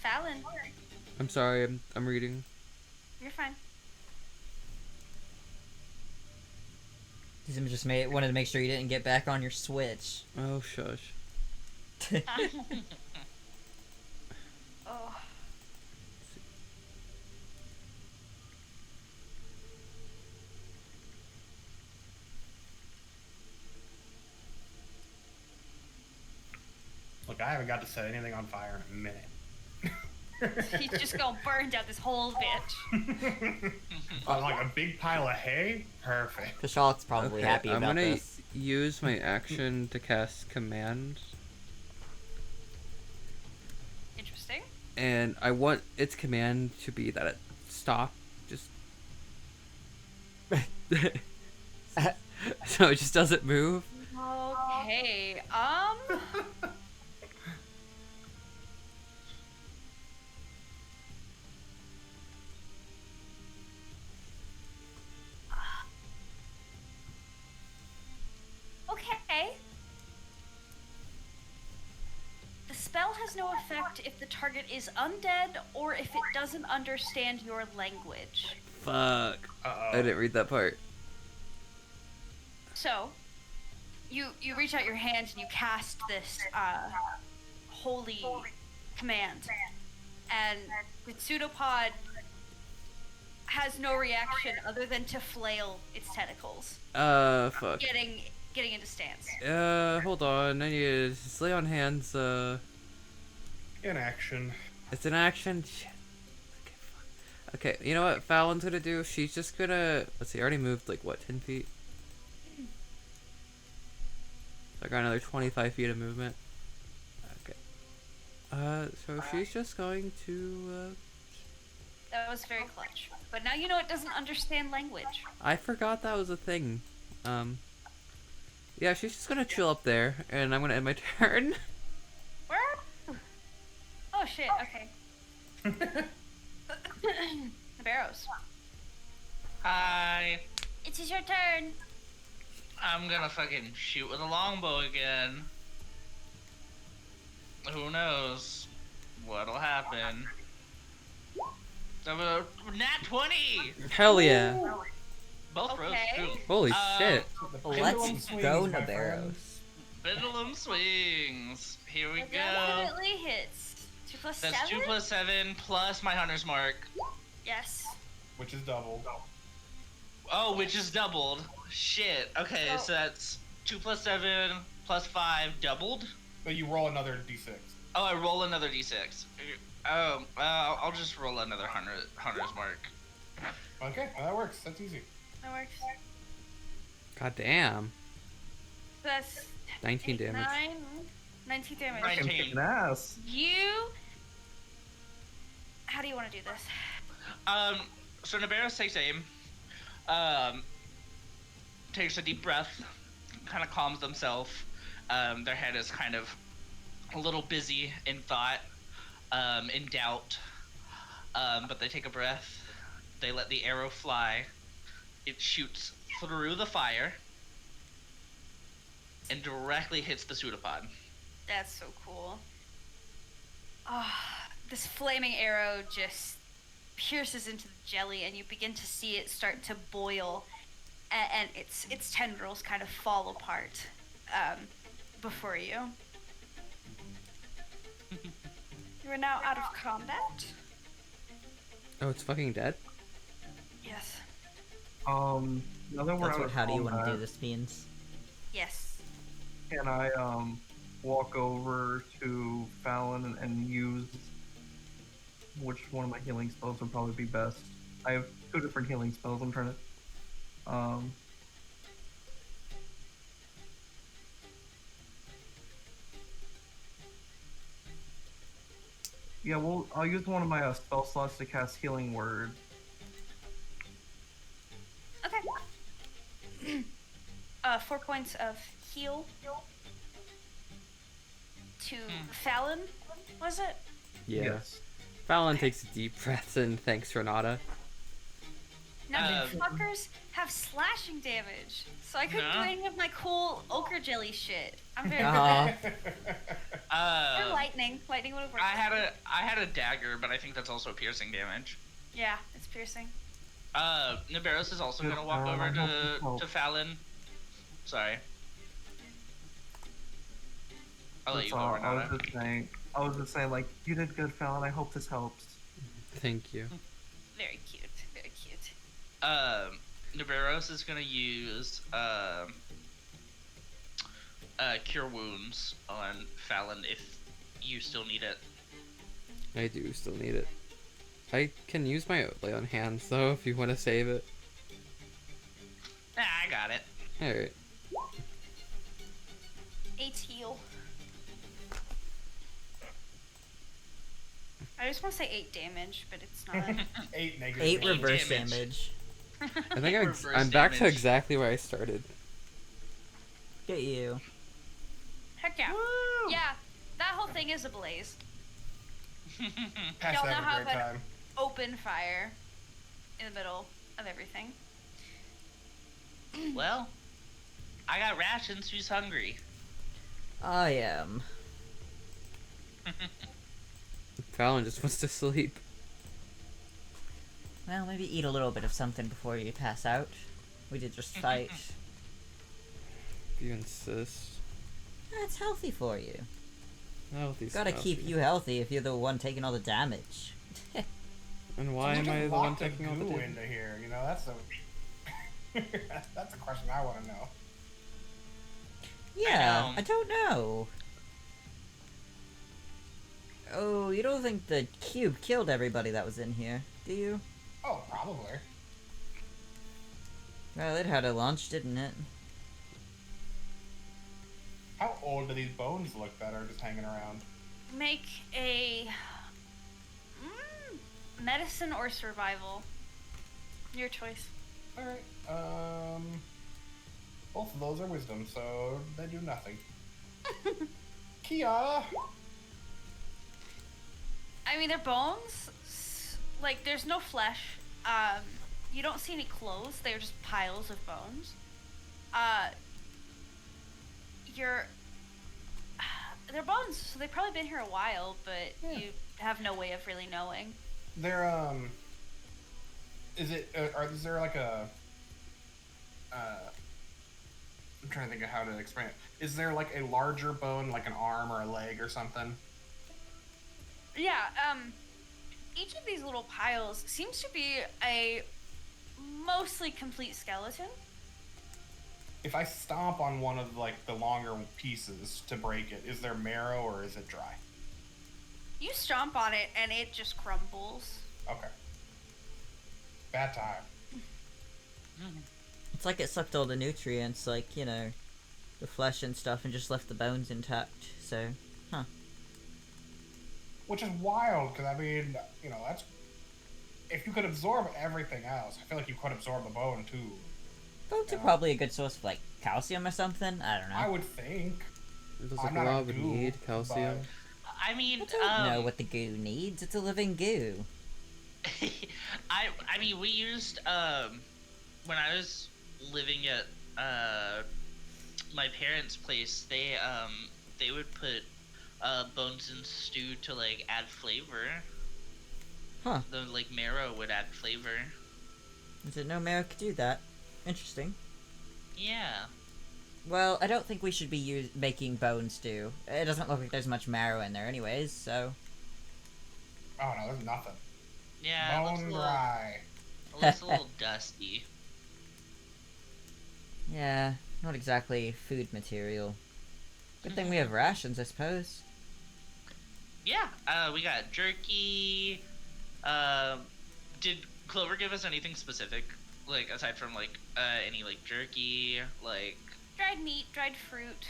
Fallon, I'm sorry, I'm reading. you're fine. He's just wanted to make sure you didn't get back on your Switch. Oh, shush. Oh. Look, I haven't got to set anything on fire in a minute. He's just gonna burn down this whole bitch. On like a big pile of hay? Perfect. Kashalk's probably happy I'm about gonna this. use my action to cast command, Interesting. and I want its command to be that it stop. Just so it just doesn't move. Okay. spell has no effect if the target is undead or if it doesn't understand your language. Fuck. Uh-oh. I didn't read that part. So, you reach out your hand and you cast this holy command, and the pseudopod has no reaction other than to flail its tentacles, Fuck. getting into stance. Hold on. I need to just lay on hands. In action. It's an action. Shit. Okay, fuck. Okay, you know what Fallon's gonna do? She's just gonna. Let's see, I already moved like what, 10 feet? So I got another 25 feet of movement. Okay. So she's just going to. That was very clutch. But now you know it doesn't understand language. I forgot that was a thing. Yeah, she's just gonna chill up there, and I'm gonna end my turn. Where? Oh shit, okay. The barrows. Hi. It is your turn. I'm gonna fucking shoot with a longbow again. Who knows what'll happen? Nat 20! Hell yeah! Both rows, Okay. too. Holy shit! The pendulum Let's swings, go, my Navarros. Pendulum swings. Here we That go. definitely hits. 2 plus That's 7? 2 plus 7 plus my hunter's mark. Yes. Which is doubled. Oh, which is doubled. Shit. Okay, Oh. so that's 2 plus 7 plus 5 doubled. But you roll another d6. Oh, I roll another d6. Oh, I'll just roll another hunter's mark. Okay, well, that works. That's easy. That works. God damn. That's 19 8, damage. 19 damage. Right. I'm kicking ass. How do you want to do this? So Navarros takes aim, takes a deep breath, kind of calms themselves. Their head is kind of a little busy in thought, in doubt, but they take a breath. They let the arrow fly. It shoots through the fire and directly hits the pseudopod. That's so cool. This flaming arrow just pierces into the jelly, and you begin to see it start to boil, and its tendrils kind of fall apart before you. You are now out of combat. Oh, it's fucking dead? Yes. Now that we're That's out what of how do you want to combat, do this means. Yes. Can I walk over to Fallon and use which one of my healing spells would probably be best? I have 2 different healing spells. I'm trying to yeah, well, I'll use one of my spell slots to cast Healing Word. Okay. 4 points of heal to Fallon, was it? Yeah. Yes. Fallon takes a deep breath and thanks Renata. Now these fuckers have slashing damage, so I couldn't do any of my cool ochre jelly shit. I'm very Uh-huh. Or lightning. Lightning would have worked. I had a dagger, but I think that's also piercing damage. Yeah, it's piercing. Navarros is also gonna walk over to Fallon. Sorry. I'll let That's you go, all. Renata. I was just saying, like, you did good, Fallon. I hope this helps. Thank you. Very cute. Very cute. Navarros is gonna use Cure Wounds on Fallon if you still need it. I do still need it. I can use my lay on hands though if you want to save it. Nah, I got it. Alright. 8 heal. I just want to say 8 damage, but it's not. 8 negative. 8 damage. reverse damage. damage. I think Reverse I'm back to damage. exactly where I started. Get you. Heck yeah. Yeah, that whole thing is a blaze. Pass Y'all that know how a great to- time. Open fire in the middle of everything. Well, I got rations. Who's hungry? I am. Fallon just wants to sleep. Well, maybe eat a little bit of something before you pass out. We did just fight. If you insist. That's healthy for you. Healthy's Gotta keep healthy. you healthy if you're the one taking all the damage. And why am I the one taking all the goo damage? into here? You know, that's a that's a question I want to know. Yeah, know. I don't know. Oh, you don't think the cube killed everybody that was in here, do you? Oh, probably. Well, it had a launch, didn't it? How old do these bones look that are just hanging around? Make a medicine or survival. Your choice. All right. Both of those are wisdom, so they do nothing. Kia. I mean, they're bones. Like, there's no flesh. You don't see any clothes. They're just piles of bones. They're bones, so they've probably been here a while, but you have no way of really knowing. They're is there like a I'm trying to think of how to explain it. Is there like a larger bone, like an arm or a leg or something? Yeah, each of these little piles seems to be a mostly complete skeleton. If I stomp on one of like the longer pieces to break it, is there marrow or is it dry? You stomp on it and it just crumbles. Okay. Bad time. It's like it sucked all the nutrients, like, you know, the flesh and stuff, and just left the bones intact, so, huh. Which is wild, because I mean, you know, that's... If you could absorb everything else, I feel like you could absorb the bone too. Bones are Yeah. probably a good source of, like, calcium or something? I don't know. I would think. Does I'm a not a glob goo, need calcium? I mean, I don't know what the goo needs. It's a living goo. I mean, we used when I was living at my parents' place, they would put bones in stew to like add flavor. Huh. The like marrow would add flavor. I didn't know marrow could do that. Interesting. Yeah. Well, I don't think we should be making bone stew. It doesn't look like there's much marrow in there anyways, so... Oh no, there's nothing. Yeah. Bone dry. It looks a little dusty. Yeah, not exactly food material. Good thing we have rations, I suppose. Yeah. We got jerky. Did Clover give us anything specific? Like, aside from, like, any, like, jerky, like... Dried meat, dried fruit.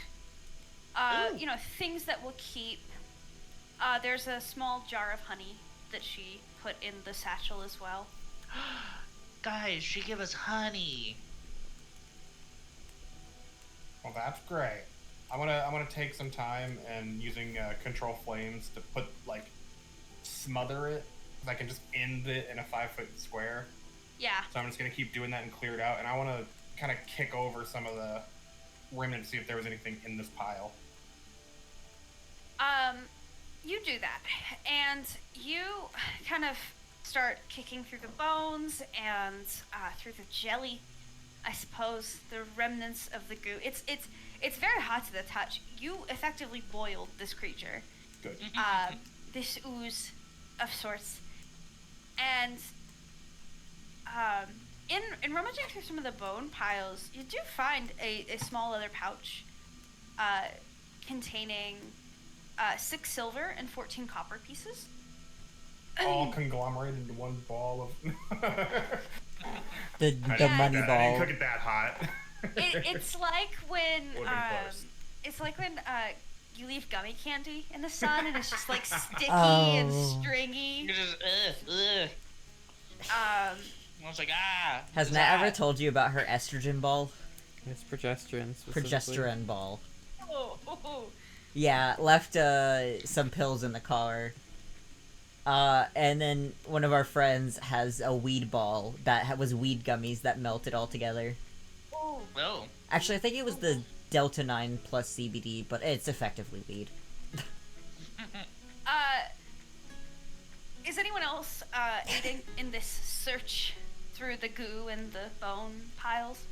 Ooh. You know, things that will keep. There's a small jar of honey that she put in the satchel as well. Guys, she gave us honey. Well, that's great. I'm gonna take some time and using control flames to put like smother it. 'Cause I can just end it in a 5-foot square. Yeah. So I'm just gonna keep doing that and clear it out. And I want to kind of kick over some of the remnants, see if there was anything in this pile. You do that, and you kind of start kicking through the bones and through the jelly, I suppose, the remnants of the goo. It's very hot to the touch. You effectively boiled this creature, Good. this ooze of sorts, and in rummaging through some of the bone piles, you do find a small leather pouch containing 6 silver and 14 copper pieces. All conglomerated into one ball of. The Yeah. money I didn't ball. cook it that hot. It's like when Would've been close. it's like when you leave gummy candy in the sun and it's just like sticky Oh. and stringy. You're just, ugh. I was like, ah. Has it's Nat ever hot. told you about her estrogen ball? It's progesterone specifically. Progesterone ball. Oh. Yeah, left some pills in the car. And then one of our friends has a weed ball that was weed gummies that melted all together. Oh. Oh. Actually, I think it was the Delta 9 plus CBD, but it's effectively weed. is anyone else aiding in this search through the goo and the bone piles?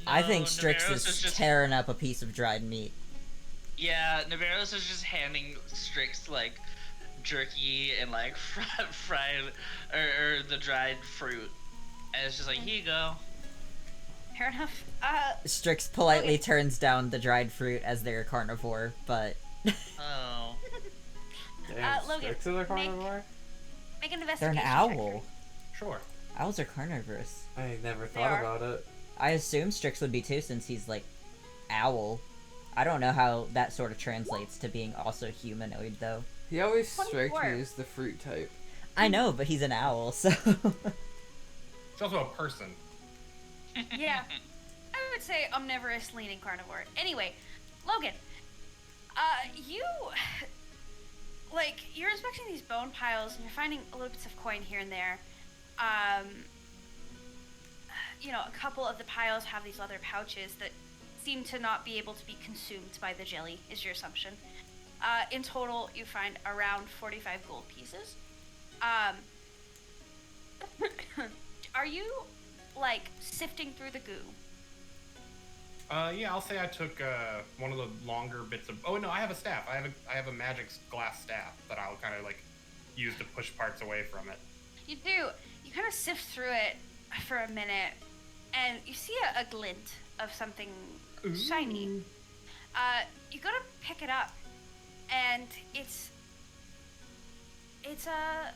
I think No, Strix Navarro's is just tearing up a piece of dried meat. Yeah, Navarro's is just handing Strix like jerky and like fried or the dried fruit, and it's just like, here you go. Fair enough. Strix politely Okay. turns down the dried fruit as they're carnivore, but Oh, Damn, Logan, Strix is a make- carnivore? Make an they're investigation an check owl. Sure. Owls are carnivorous. I never They thought are. about it. I assume Strix would be too, since he's like owl. I don't know how that sort of translates to being also humanoid, though. He always strikes 24. me as the fruit type. I know, but he's an owl, so. He's also a person. Yeah. I would say omnivorous leaning carnivore. Anyway, Logan, you, like, you're inspecting these bone piles and you're finding a little bits of coin here and there. You know, a couple of the piles have these leather pouches that seem to not be able to be consumed by the jelly, is your assumption. In total, you find around 45 gold pieces. Are you, like, sifting through the goo? Yeah, I'll say I took one of the longer bits of. Oh no, I have a staff. I have a magic glass staff that I'll kind of like use to push parts away from it. You do. You kind of sift through it for a minute, and you see a glint of something shiny. You go to pick it up, and it's a.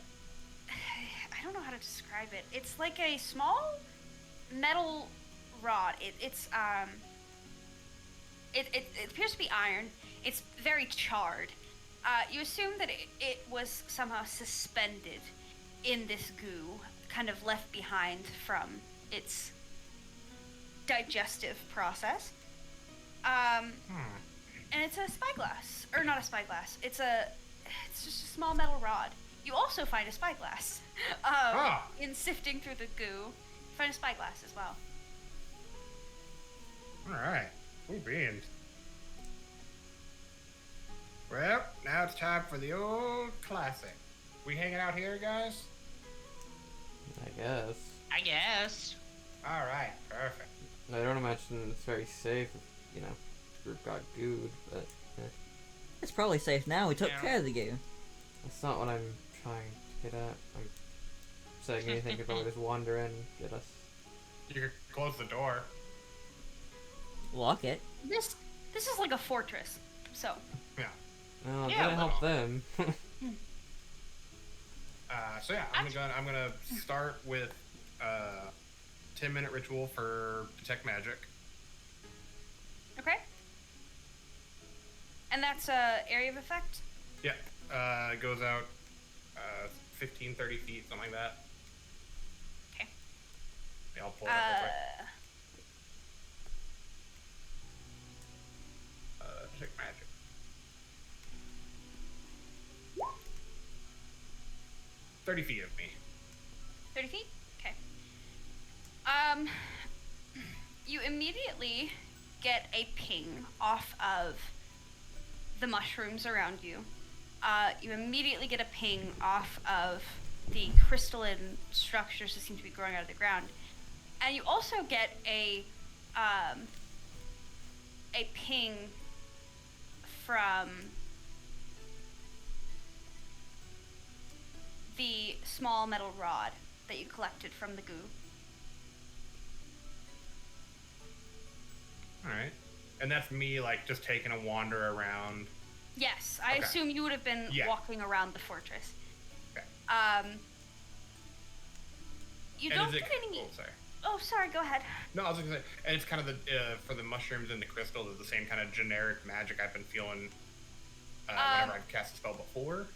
I don't know how to describe it. It's like a small metal rod. It appears to be iron. It's very charred. You assume that it was somehow suspended in this goo, kind of left behind from its digestive process. And it's a spyglass, or not a spyglass. It's just a small metal rod. You also find a spyglass. In sifting through the goo, you find a spyglass as well. All right. Cool beans. Well, now it's time for the old classic. We hanging out here, guys? I guess. I guess. All right. Perfect. I don't imagine it's very safe if, you know, group got gooed, but It's probably safe now. We took Yeah. care of the goo. that's not what I'm trying to get at. I'm saying anything could probably just wander in and get us. You could close the door. Lock it. This is like a fortress, so Yeah. No, I'm Yeah, gonna help well. them. So yeah, I'm gonna start with 10-minute ritual for detect magic. okay. And that's area of effect. Yeah. It goes out 15, 30 feet, something like that. Okay. Yeah, I'll pull it up real quick. Detect magic. "30 feet of me." 30 feet? Okay. You immediately get a ping off of the mushrooms around you. You immediately get a ping off of the crystalline structures that seem to be growing out of the ground. And you also get a ping from the small metal rod that you collected from the goo. All right. And that's me, like, just taking a wander around. Yes, I Okay. assume you would have been Yeah. walking around the fortress. Okay. You And don't is it? get any. Oh, sorry. Oh, sorry. Go ahead. No, I was gonna say, and it's kind of the for the mushrooms and the crystals is the same kind of generic magic I've been feeling whenever I've cast a spell before.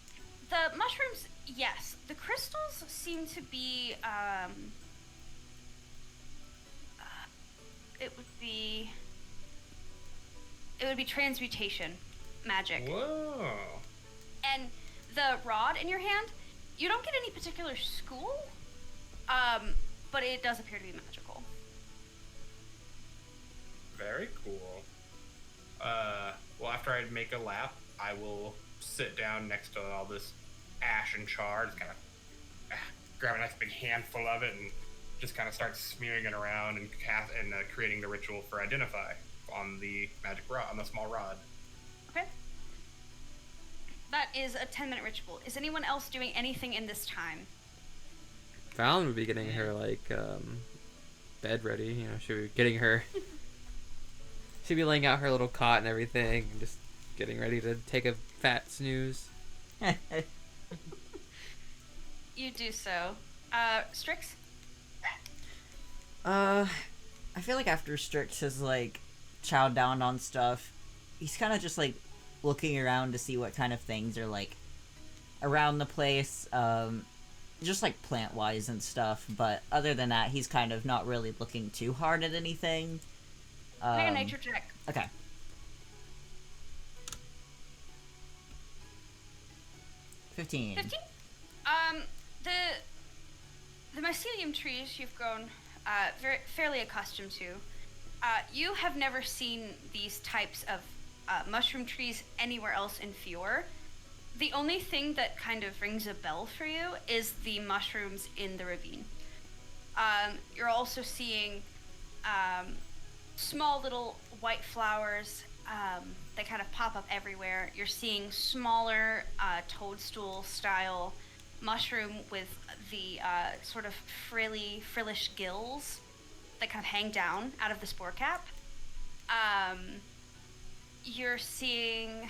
The mushrooms, yes. The crystals seem to be. It would be. It would be transmutation magic. Whoa. And the rod in your hand, you don't get any particular school, but it does appear to be magical. Very cool. Well, after I make a lap, I will sit down next to all this ash and char, just kind of grab a nice big handful of it and just kind of start smearing it around and creating the ritual for identify on the magic rod, on the small rod. Okay. That is a 10-minute ritual. Is anyone else doing anything in this time? Fallon would be getting her bed ready. You know, she'd be getting her. She'd be laying out her little cot and everything, and just getting ready to take a fat snooze. You do so. Strix? I feel like after Strix has, like, chowed down on stuff, he's kind of just, like, looking around to see what kind of things are, like, around the place, just, like, plant-wise and stuff, but other than that, he's kind of not really looking too hard at anything. Make a nature check. Okay. $15. 15? The mycelium trees you've grown fairly accustomed to. You have never seen these types of mushroom trees anywhere else in Fior. The only thing that kind of rings a bell for you is the mushrooms in the ravine. You're also seeing small little white flowers that kind of pop up everywhere. You're seeing smaller toadstool-style mushroom with the sort of frillish gills that kind of hang down out of the spore cap. You're seeing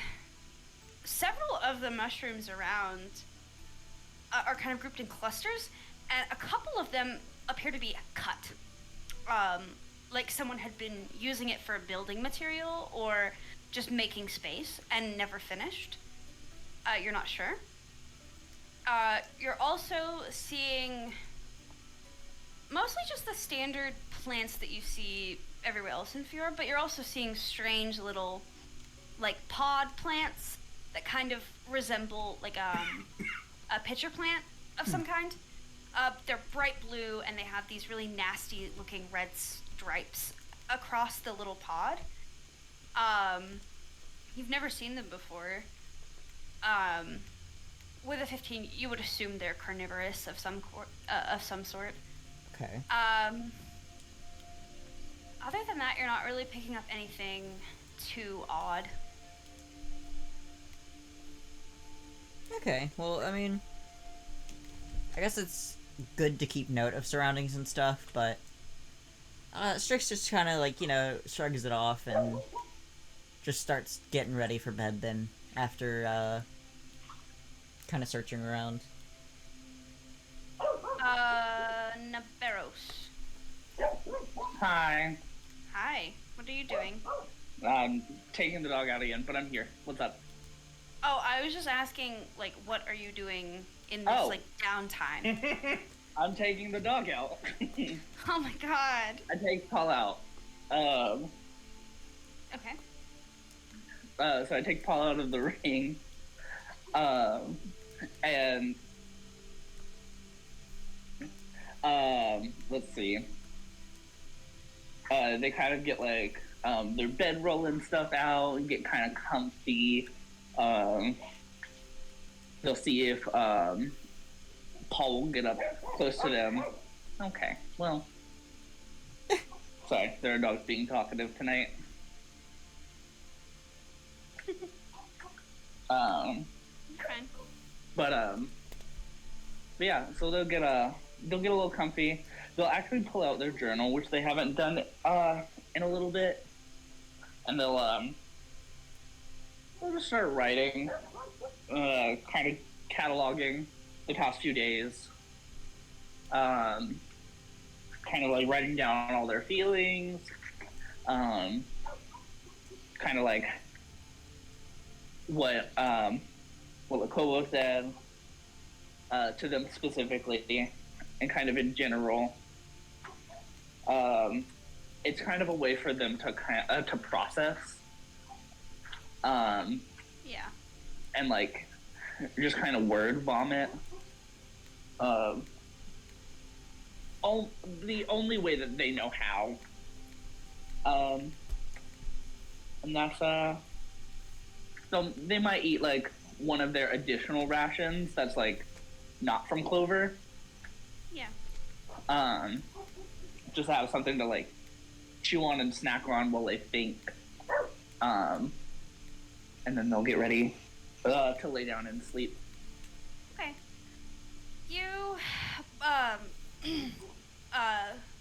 several of the mushrooms around are kind of grouped in clusters, and a couple of them appear to be cut. Like someone had been using it for building material or just making space and never finished. You're not sure. You're also seeing mostly just the standard plants that you see everywhere else in Fior, but you're also seeing strange little, like, pod plants that kind of resemble, like, a pitcher plant of some kind. They're bright blue, and they have these really nasty-looking red stripes across the little pod. You've never seen them before. With a 15, you would assume they're carnivorous of some sort. Okay. Other than that, you're not really picking up anything too odd. Okay, well, I mean, I guess it's good to keep note of surroundings and stuff, but Strix just kind of, like, you know, shrugs it off and just starts getting ready for bed then, after, kind of searching around. Naberos. Hi. Hi. What are you doing? Taking the dog out again, but I'm here. What's up? Oh, I was just asking, like, what are you doing in this, Oh. like, downtime? I'm taking the dog out. Oh my god. I take Paul out. Okay. So I take Paul out of the ring. And let's see. They kind of get, like, their bedroll and stuff out and get kind of comfy. They'll see if Paul will get up close to them. Okay, well. Sorry, there are dogs being talkative tonight. Fine. But yeah, so they'll get a little comfy. They'll actually pull out their journal, which they haven't done in a little bit, and they'll just start writing, kind of cataloging the past few days, kind of like writing down all their feelings, kind of like what Lakovo said to them specifically, and kind of in general. It's kind of a way for them to to process, Yeah. and like just kind of word vomit. The only way that they know how. And that's so they might eat like one of their additional rations that's like not from Clover, Yeah. Just have something to like chew on and snack on while they think. And then they'll get ready to lay down and sleep. Okay. You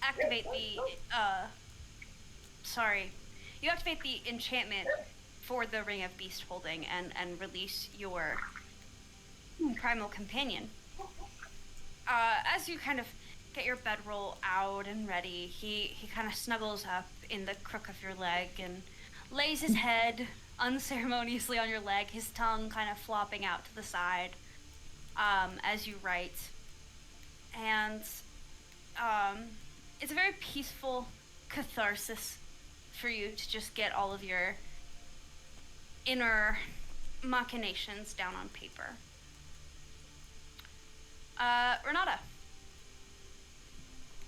activate the you activate the enchantment for the Ring of Beast Holding and release your primal companion. As you kind of get your bedroll out and ready, he kind of snuggles up in the crook of your leg and lays his head unceremoniously on your leg, his tongue kind of flopping out to the side as you write. And it's a very peaceful catharsis for you to just get all of your inner machinations down on paper. Renata,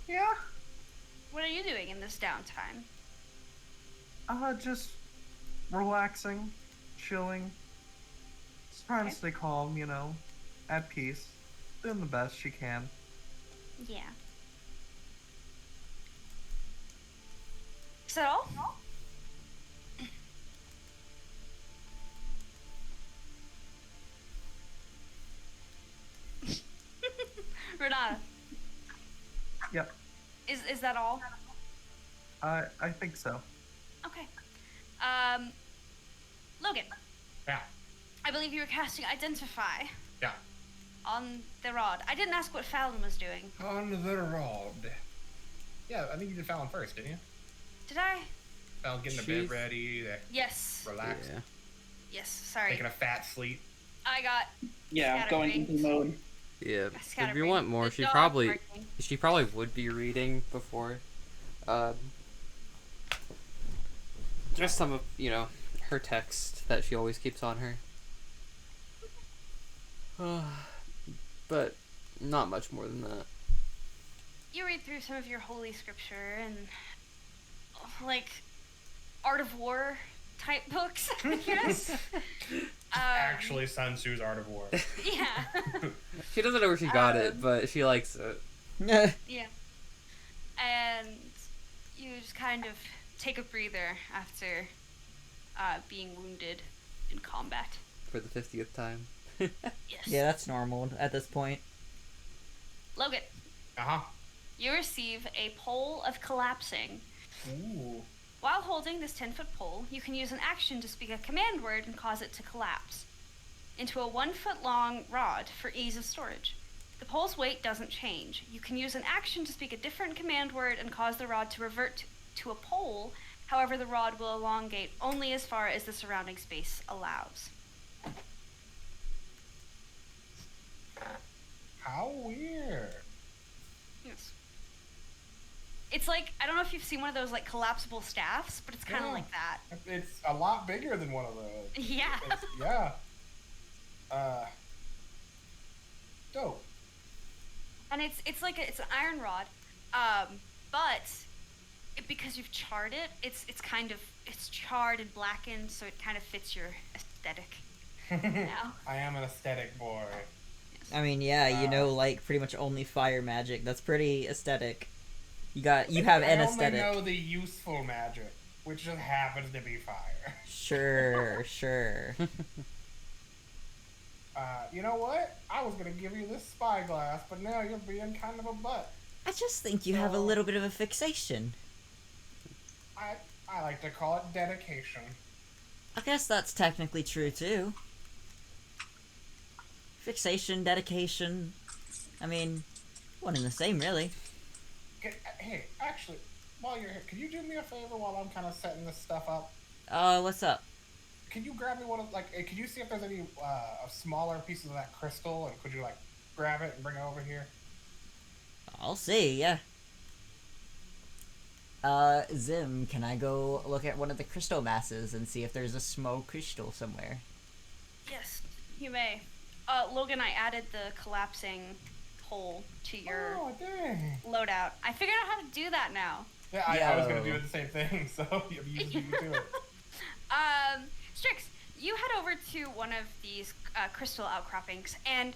Yeah. what are you doing in this downtime? Just relaxing, chilling. Just trying Okay. to stay calm, at peace. Doing the best she can. Yeah. Is that all? Renata, Yep. is that all? I think so. Okay. Logan, Yeah. I believe you were casting Identify Yeah. on the rod. I didn't ask what Fallon was doing. On the rod. Yeah, I think you did Fallon first, didn't you? Did I? Fallon getting the She's- bed ready, Yes. relaxed, Yeah. Yes, sorry. taking a fat sleep. I got Yeah, going into mode. Yeah. If you scatterbrained. want more, The she dog probably barking. would be reading before. Just some of her text that she always keeps on her. But not much more than that. You read through some of your holy scripture and like Art of War type books, I guess. Actually, Sun Tzu's Art of War. Yeah. She doesn't know where she got it, but she likes it. Yeah. And you just kind of take a breather after being wounded in combat. For the 50th time. Yes. Yeah, that's normal at this point. Logan, Uh-huh. you receive a pole of collapsing. Ooh. While holding this 10-foot pole, you can use an action to speak a command word and cause it to collapse into a 1-foot-long rod for ease of storage. The pole's weight doesn't change. You can use an action to speak a different command word and cause the rod to revert to a pole. However, the rod will elongate only as far as the surrounding space allows. How weird. Yes. It's like, I don't know if you've seen one of those like collapsible staffs, but it's kind of Yeah. like that. It's a lot bigger than one of those. Yeah. Yeah. Dope. And it's like it's an iron rod, but because you've charred it, it's charred and blackened, so it kind of fits your aesthetic now. I am an aesthetic boy. I mean, yeah, like pretty much only fire magic. That's pretty aesthetic. You have an aesthetic. I only know the useful magic, which just happens to be fire. Sure. You know what? I was gonna give you this spyglass, but now you're being kind of a butt. I just think you have a little bit of a fixation. I like to call it dedication. I guess that's technically true too. Fixation, dedication. I mean, one and the same, really. Hey, actually, while you're here, can you do me a favor while I'm kind of setting this stuff up? What's up? Can you grab me one of, can you see if there's any smaller pieces of that crystal, and could you, grab it and bring it over here? I'll see, yeah. Zim, can I go look at one of the crystal masses and see if there's a small crystal somewhere? Yes, you may. Logan, I added the collapsing pole to your Oh, dang. loadout. I figured out how to do that now. Yeah, I was Yo. gonna do the same thing, so you beat me to it. Strix, you head over to one of these crystal outcroppings, and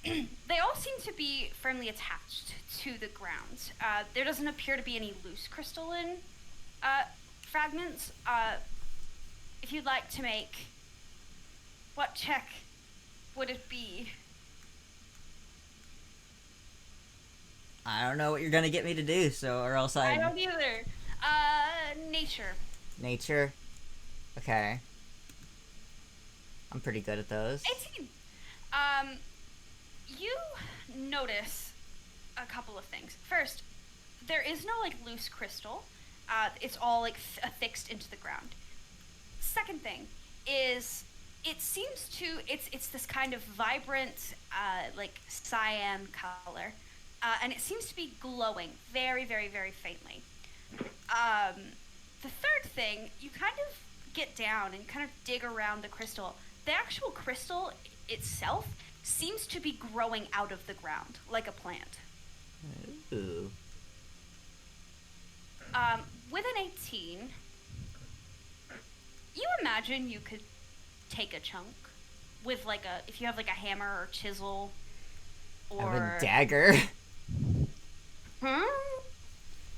they all seem to be firmly attached to the ground. There doesn't appear to be any loose crystalline fragments. If you'd like to make, what check would it be? I don't know what you're gonna get me to do, so or else I don't either. Nature. Nature. Okay. I'm pretty good at those. 18. You notice a couple of things. First, there is no like loose crystal. It's all like affixed into the ground. Second thing is it seems to it's this kind of vibrant like cyan color, and it seems to be glowing very very very faintly. The third thing, you kind of get down and kind of dig around the crystal. The actual crystal itself seems to be growing out of the ground like a plant. Ooh. With an 18, you imagine you could take a chunk with like if you have like a hammer or chisel I have or a dagger.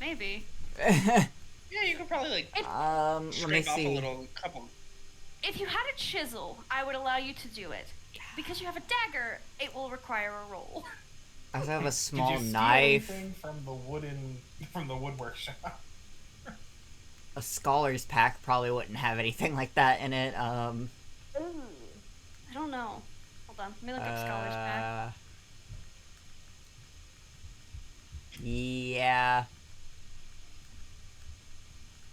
maybe. Yeah, you could probably like Let me scrape off a see. little couple. If you had a chisel, I would allow you to do it. Because you have a dagger, it will require a roll. I have a Did small you steal knife. anything from the woodwork shop? A scholar's pack probably wouldn't have anything like that in it. Ooh. I don't know. Hold on, let me look up Scholar's Pack. Yeah.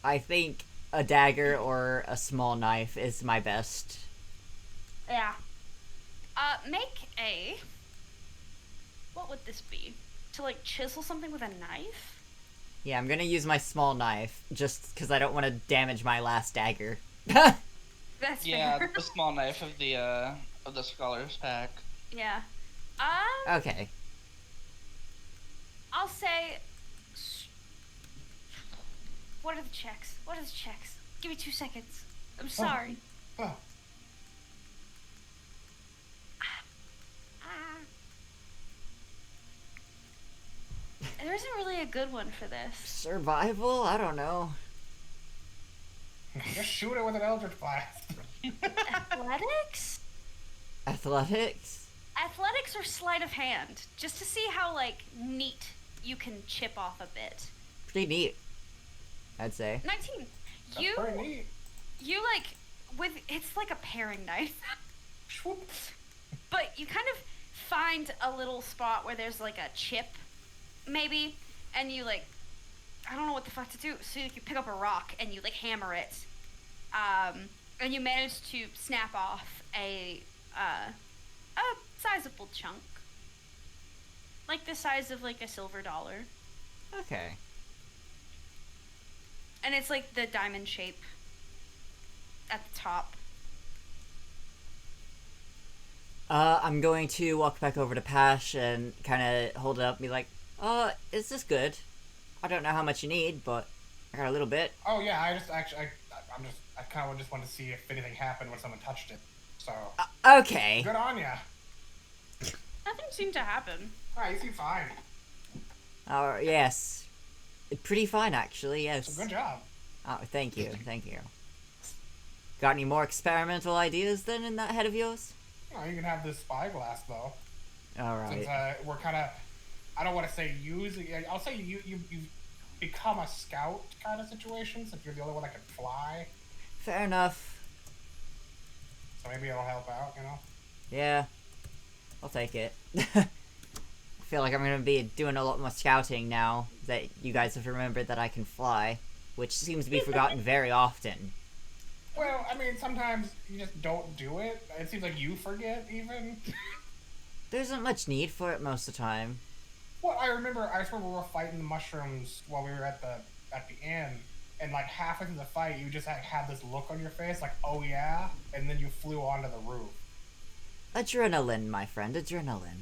I think a dagger or a small knife is my best. Yeah. Make a... What would this be? To, like, chisel something with a knife? Yeah, I'm gonna use my small knife, just because I don't want to damage my last dagger. That's Yeah, fair. the small knife of the scholar's pack. Yeah. Okay. I'll say... What are the checks? What are the checks? Give me 2 seconds. I'm sorry. Oh, There isn't really a good one for this. Survival? I don't know. just shoot it with an eldritch blast. Athletics? Athletics? Athletics or sleight of hand, just to see how, like, neat you can chip off a bit. Pretty neat, I'd say. 19. That's pretty neat. You, like, it's like a paring knife. Swoop. But you kind of find a little spot where there's, like, a chip, maybe, and you, like, I don't know what the fuck to do. So you pick up a rock and you, like, hammer it. And you manage to snap off a sizable chunk. Like the size of, like, a silver dollar. Okay. And it's, like, the diamond shape at the top. I'm going to walk back over to Pash and kind of hold it up and be like, is this good? I don't know how much you need, but I got a little bit. Oh yeah, I kind of just wanted to see if anything happened when someone touched it. So Okay. good on ya. Nothing seemed to happen. Alright, you seem fine. Yes. Pretty fine, actually, yes. So good job. Oh, thank you, thank you. Got any more experimental ideas then in that head of yours? You know, you can have this spyglass though. Alright. Since we're kind of, I don't want to say using. I'll say you become a scout kind of situation since you're the only one that can fly. Fair enough. So maybe it'll help out, you know. Yeah. I'll take it. I feel like I'm gonna be doing a lot more scouting now that you guys have remembered that I can fly, which seems to be forgotten very often. Well, I mean, sometimes you just don't do it. It seems like you forget even. There isn't much need for it most of the time. Well, I remember we were fighting the mushrooms while we were at the inn, and like halfway through the fight, you just had this look on your face, like, oh yeah, and then you flew onto the roof. Adrenaline, my friend, adrenaline.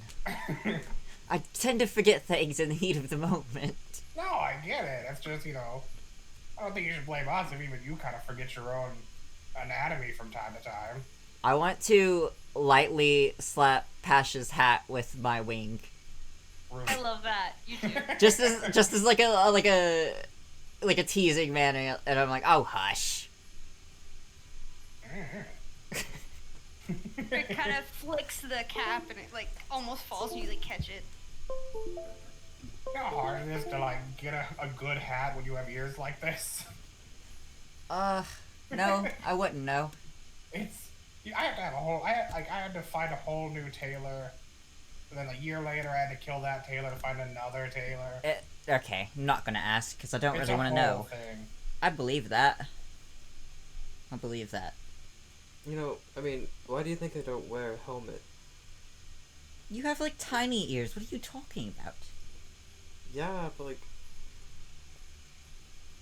I tend to forget things in the heat of the moment. No, I get it. It's just, you know, I don't think you should blame us if even you kind of forget your own anatomy from time to time. I want to lightly slap Pash's hat with my wing. I love that. You do. Just as like a teasing manner, and I'm like, oh hush. It kind of flicks the cap and it like almost falls and you like catch it. You know how hard it is to like get a good hat when you have ears like this? No, I wouldn't know. It's I had to have a whole I had to find a whole new tailor. And then a year later I had to kill that tailor to find another tailor. Okay, I'm not gonna ask because I don't It's really a want to whole know. thing. I believe that. I believe that. You know, I mean, why do you think I don't wear a helmet? You have like tiny ears. What are you talking about? Yeah, but like,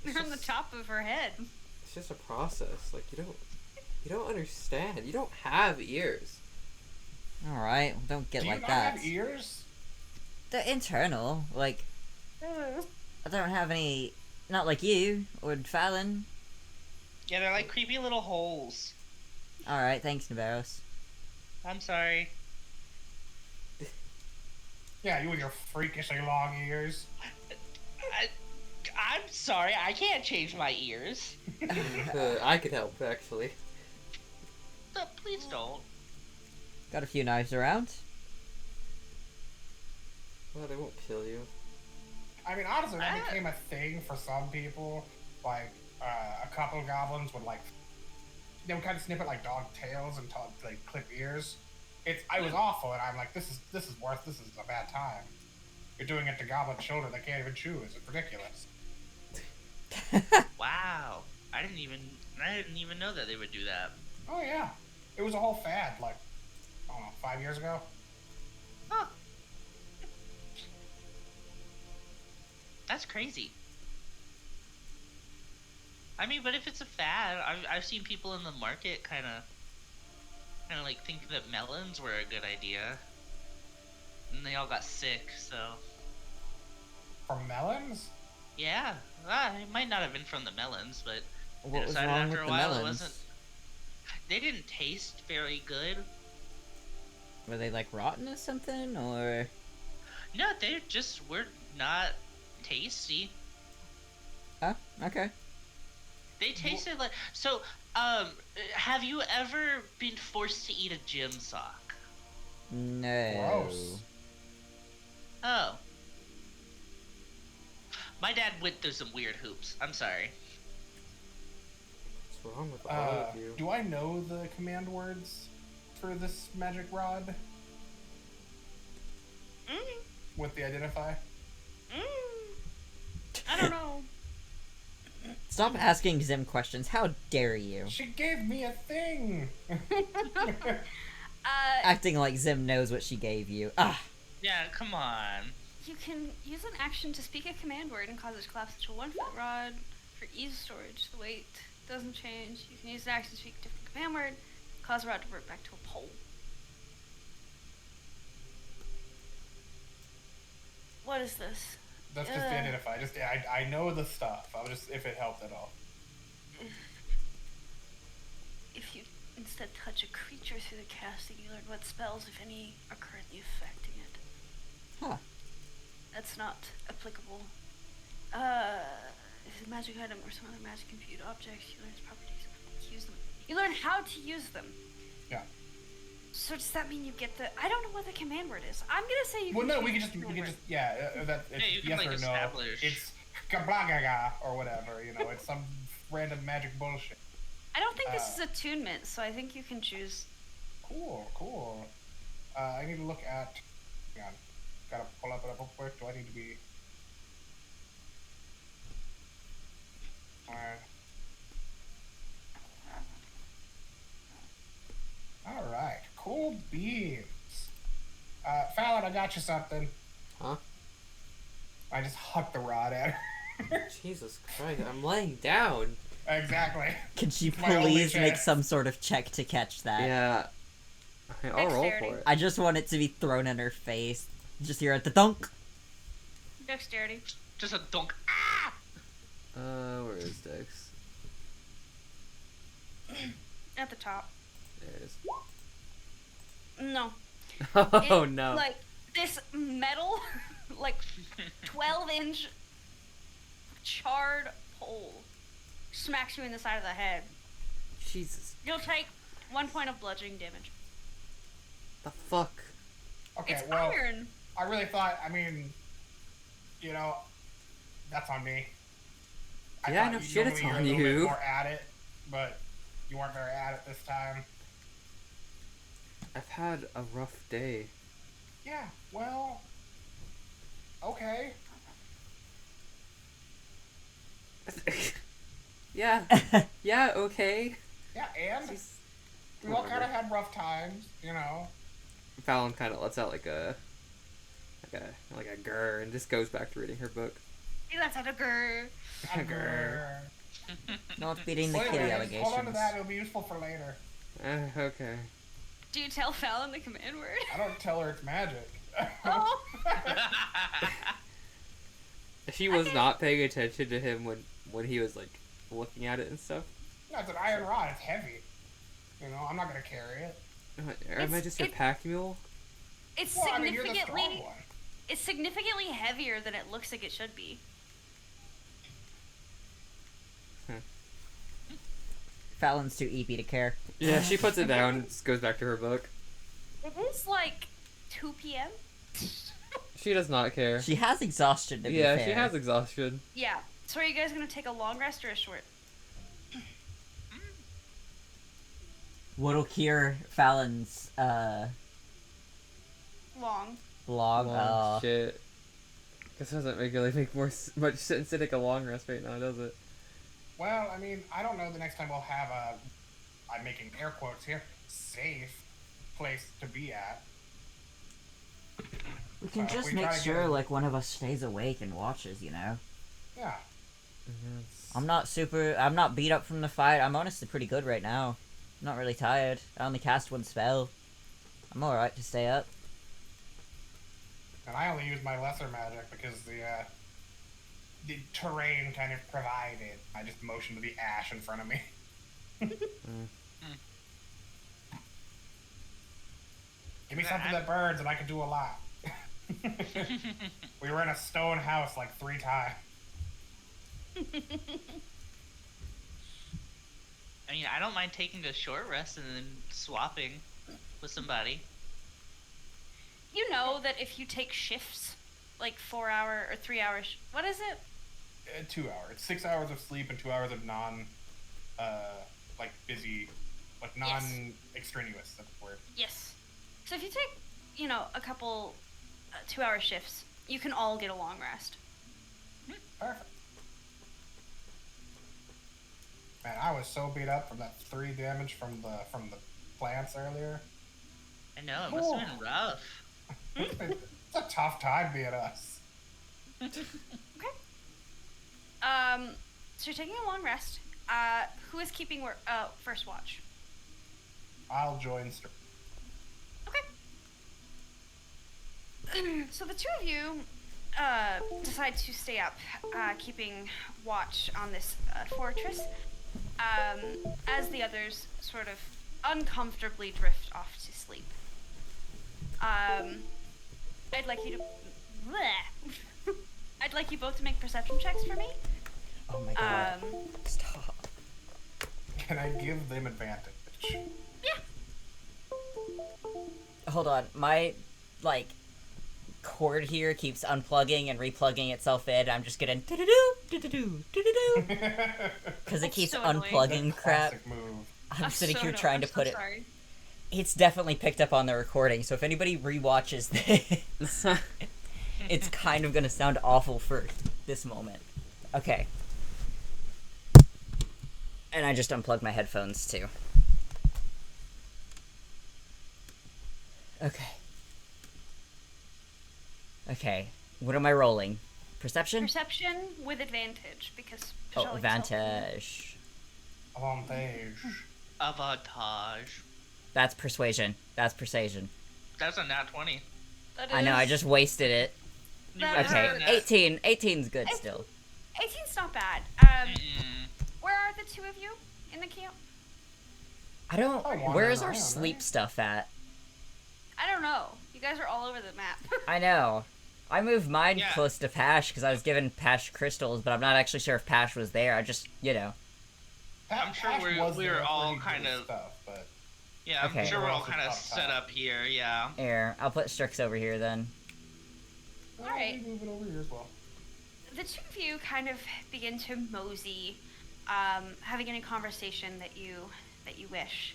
it's On the just- top of her head. it's just a process. Like you don't understand. You don't have ears. All right, well, don't get Do you like not that. have ears? They're internal. Like I don't have any. Not like you or Fallon. Yeah, they're like creepy little holes. All right, thanks, Navarros. I'm sorry. Yeah, you with your freakishly long ears. I'm sorry, I can't change my ears. I could help actually. Please don't. Got a few knives around. Well, they won't kill you. I mean, honestly, that became a thing for some people. Like, a couple of goblins would, like, they would kind of snip at, like, dog tails and, like, clip ears. I was awful, and I'm like, this is a bad time. You're doing it to goblin children that can't even choose. It's ridiculous. Wow. I didn't even know that they would do that. Oh, yeah. It was a whole fad, like, I don't know, 5 years ago? Huh. That's crazy. I mean, but if it's a fad, I've seen people in the market kind of like think that melons were a good idea, and they all got sick. So From melons? yeah, it might not have been from the melons, but What was decided wrong after with a the while melons? it wasn't. They didn't taste very good. Were they like rotten or something, or? No, they just were not tasty. Oh, okay. They tasted like so. Have you ever been forced to eat a gym sock? No. Gross. Oh. My dad went through some weird hoops. I'm sorry. What's wrong with all of you? Do I know the command words for this magic rod with the identify? I don't know. Stop asking Zim questions. How dare you? She gave me a thing. Acting like Zim knows what she gave you. Ah. Yeah, come on. You can use an action to speak a command word and cause it to collapse into one foot rod. For ease of storage, the weight doesn't change. You can use an action to speak a different command word, cause the rod to revert back to a pole. What is this? That's just the identify. I know the stuff. I was just if it helped at all. If you instead touch a creature through the casting, you learn what spells, if any, are currently affecting it. Huh. That's not applicable. If it's a magic item or some other magic imbued object, you learn its properties and use them. You learn how to use them. Yeah. So does that mean you get the? I don't know what the command word is. I'm gonna say you. Well, no, choose we the can command word. just yeah. That it's Yeah, you can, yes like, or no. establish. It's kablagaga or whatever. You know, it's some random magic bullshit. I don't think this is attunement, so I think you can choose. Cool. I need to look at. Hang on. Gotta pull up it up real quick. Do I need to be? All right. Cool beans. Fallon, I got you something. Huh? I just hucked the rod at her. Jesus Christ! I'm laying down. Exactly. Could you My only please make chance. some sort of check to catch that? Yeah. I'll roll Dexterity. for it. I just want it to be thrown in her face. Just hear it, the thunk. Dexterity. Just a dunk. Where is Dex? At the top. There it is. No. Oh It- no. Like this metal, like 12-inch charred pole smacks you in the side of the head. Jesus. You'll take 1 point of bludgeoning damage. The fuck? Okay, It's well, iron. I really thought. I mean, you know, that's on me. Yeah, thought no you- shit, it's normally you're on a little you. bit more at it, but you weren't very at it this time. I've had a rough day. Yeah. Well. Okay. Yeah. Yeah, okay. Yeah, and She's... we all kind of had rough times, you know. Fallon kind of lets out like a grr and just goes back to reading her book. He lets out a grr. Grr. Not beating the Well, kitty anyways, hold on to allegations. that. It'll be useful for later. Okay. Do you tell Fallon the command word? I don't tell her it's magic. Oh. She was Okay. not paying attention to him when he was like looking at it and stuff. No, it's an iron rod. It's heavy. You know, I'm not gonna carry it. Am I just your pack mule? It's Well, I mean, you're the strong significantly. one. It's significantly heavier than it looks like it should be. Fallon's too eepy to care. Yeah, she puts it down and just goes back to her book. It is like 2 p.m. She does not care. She has exhaustion, to be Yeah, fair. she has exhaustion. Yeah. So are you guys gonna take a long rest or a short? What'll cure Fallon's, Long. blog? Long shit. This doesn't really make much sense to take a long rest right now, does it? Well, I mean, I don't know. The next time we'll have a, I'm making air quotes here, safe place to be at. We can if just we make try to sure, get- like, one of us stays awake and watches, you know? Yeah. I'm not beat up from the fight. I'm honestly pretty good right now. I'm not really tired. I only cast one spell. I'm alright to stay up. And I only use my lesser magic because the terrain kind of provided. I just motioned to the ash in front of me. Give me something that burns and I can do a lot. We were in a stone house like 3 times. I mean, I don't mind taking a short rest and then swapping with somebody. You know that if you take shifts, like 4 hour or 3 hours, what is it? 2 hours. It's 6 hours of sleep and 2 hours of busy, like non-extraneous. That's the word. Yes. So if you take, a couple 2-hour shifts, you can all get a long rest. Perfect. Man, I was so beat up from that 3 damage from the plants earlier. I know, it must have been rough. It's a tough time being us. So you're taking a long rest. Who is keeping first watch? I'll join. Okay. So the two of you decide to stay up, keeping watch on this fortress, as the others sort of uncomfortably drift off to sleep. I'd like you to. Bleh. I'd like you both to make perception checks for me. Oh my god. Stop. Can I give them advantage? Yeah. Hold on. My, cord here keeps unplugging and replugging itself in. I'm just getting do-do-do, do-do-do, do-do-do. Because it That's keeps so annoying. unplugging crap. Classic move. I'm sitting so here no- trying I'm to so put it. sorry. It's definitely picked up on the recording, so if anybody rewatches this, it's kind of gonna sound awful for this moment. Okay. And I just unplugged my headphones too. Okay. Okay. What am I rolling? Perception? Perception with advantage because. Oh, Patrol advantage. Advantage. Avantage. That's persuasion. That's persuasion. That's a nat 20. That I know, I is- just wasted it. That Okay, hurts. 18. 18's good still. 18's not bad. Mm. Where are the two of you in the camp? I don't. I wander Where's our around, sleep right? stuff at? I don't know. You guys are all over the map. I know. I moved mine Yeah. close to Pash because I was given Pash crystals, but I'm not actually sure if Pash was there. I just, I'm sure Pash we're- was we're there, that's where all he did kind his of- stuff, but Yeah, I'm Okay. sure we're all Else is kind of up set top. up here. Yeah. Here, I'll put Strix over here then. Alright. We move it over here as well. The two of you kind of begin to mosey, having any conversation that you wish.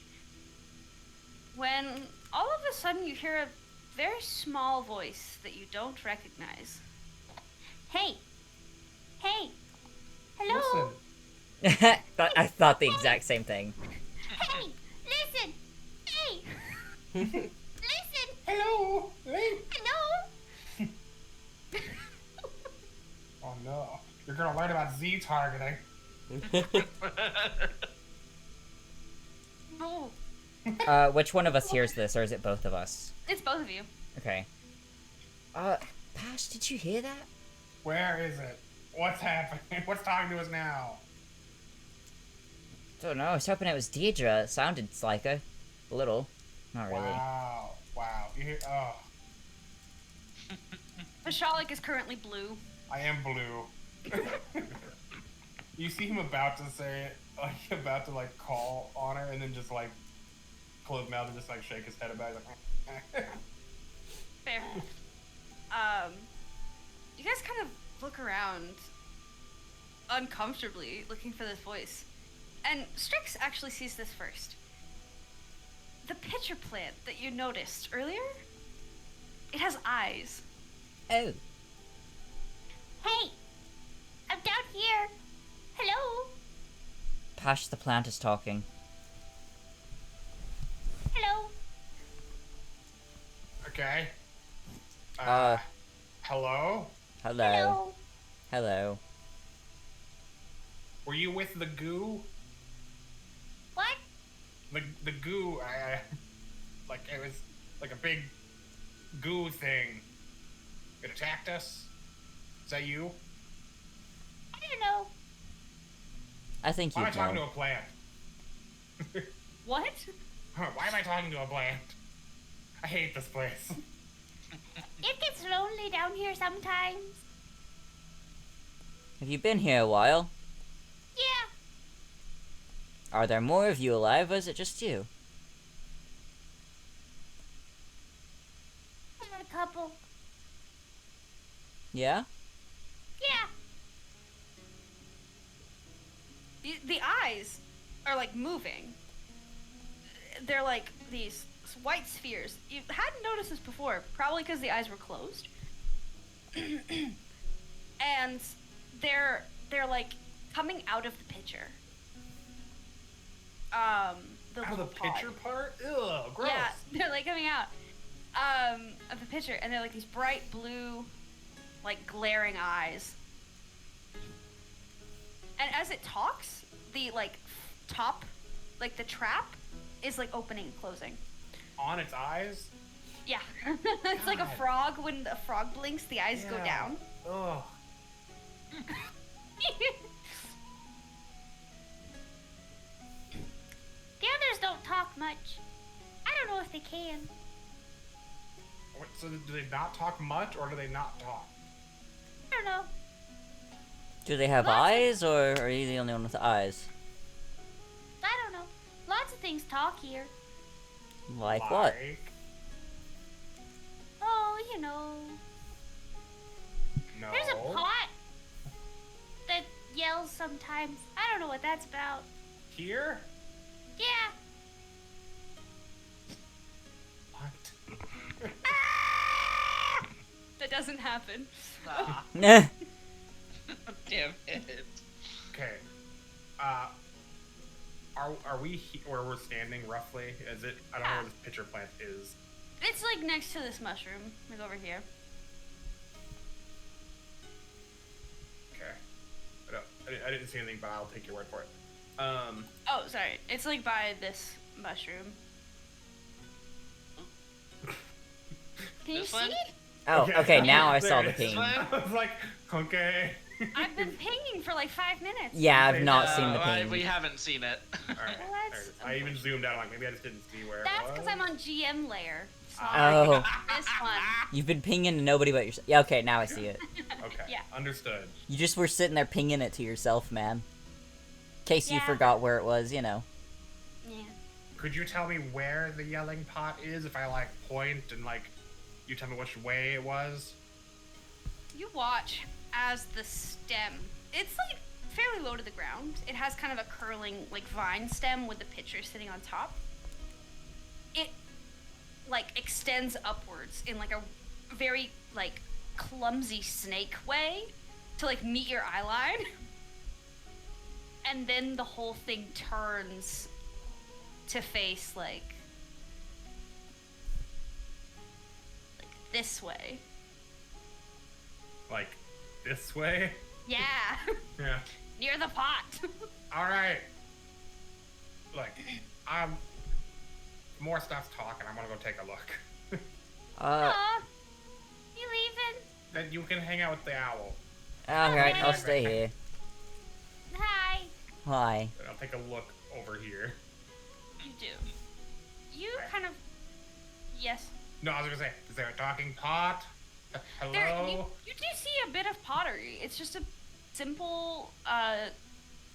When all of a sudden you hear a very small voice that you don't recognize. Hey! Hey! Hello! Listen, I thought the exact same thing. Hey! Listen! Hey! Listen! hello, Link. Hello! Oh no, you're gonna learn about Z targeting. Oh, Which one of us hears this, or is it both of us? it's both of you. Okay. Pash, did you hear that? Where is it? What's happening? What's talking to us now? Don't know. I was hoping it was Deidre. It sounded like her. A little. Not really. Wow, wow. You hear? Oh, Vashalik is currently blue. I am blue. You see him about to say it, like about to like call on her, and then just like close his mouth and just like shake his head about it, like. Fair. You guys kind of look around uncomfortably looking for this voice. And Strix actually sees this first. The pitcher plant that you noticed earlier, it has eyes. Oh. Hey! I'm down here! Hello! Pash the plant is talking. Hello! Okay. Uh. Hello? Hello. Hello. Were you with the goo? What? The goo, like it was like a big goo thing. It attacked us. Is that you? I don't know. I think Why you am I talking to know. a plant? What? Why am I talking to a plant? I hate this place. It gets lonely down here sometimes. Have you been here a while? Yeah. Are there more of you alive, or is it just you? A couple. Yeah? Yeah. The eyes are like moving. They're like these white spheres. You hadn't noticed this before, probably because the eyes were closed. And they're like coming out of the pitcher. The Out of little the pod. pitcher part? Ugh, gross. Yeah, they're like coming out of the pitcher, and they're like these bright blue, like glaring eyes. And as it talks, the like top, like the trap, is like opening and closing. On its eyes? Yeah, it's like a God. frog. When a frog blinks, the eyes go Yeah. down. Ugh. The others don't talk much. I don't know if they can. What, so do they not talk much, or do they not talk? I don't know. Do they have Lots of- eyes, or are you the only one with eyes? I don't know. Lots of things talk here. Like what? Oh, you know. No. There's a pot that yells sometimes. I don't know what that's about. Here? Yeah. What? That doesn't happen. Ah, Nah. damn it. Okay. Are we where we're standing roughly? Is it? I don't know where this pitcher plant is. It's like next to this mushroom, like over here. Okay. I didn't see anything, but I'll take your word for it. Oh, sorry. It's like by this mushroom. Can you This see? one? Oh, okay, now I There saw it the is. ping. I was like, okay. I've been pinging for like 5 minutes. Yeah, I've not seen the I- ping. we haven't seen it. All right. Well, There it that's is. I even zoomed out. I'm like, maybe I just didn't see where That's it was. because I'm on GM layer. Oh. This one. You've been pinging to nobody but yourself. Yeah, okay, now I see it. Okay. Yeah. Understood. You just were sitting there pinging it to yourself, man. In case you Yeah. forgot where it was, you know. Yeah. Could you tell me where the yelling pot is? If I like point and like, you tell me which way it was. You watch as the stem. It's like fairly low to the ground. It has kind of a curling like vine stem with the pitcher sitting on top. It like extends upwards in like a very like clumsy snake way to like meet your eye line. And then the whole thing turns to face like this way. Like, this way? Yeah. Yeah. Near the pot. Alright. Look, more stuff's talking. I'm gonna go take a look. Aw, you leaving? Then you can hang out with the owl. Alright, Okay. I'll stay here. Hi. Hi. And I'll take a look over here. You do. You kind of. Yes. No, I was gonna say, is there a talking pot? Hello? You do see a bit of pottery. It's just a simple,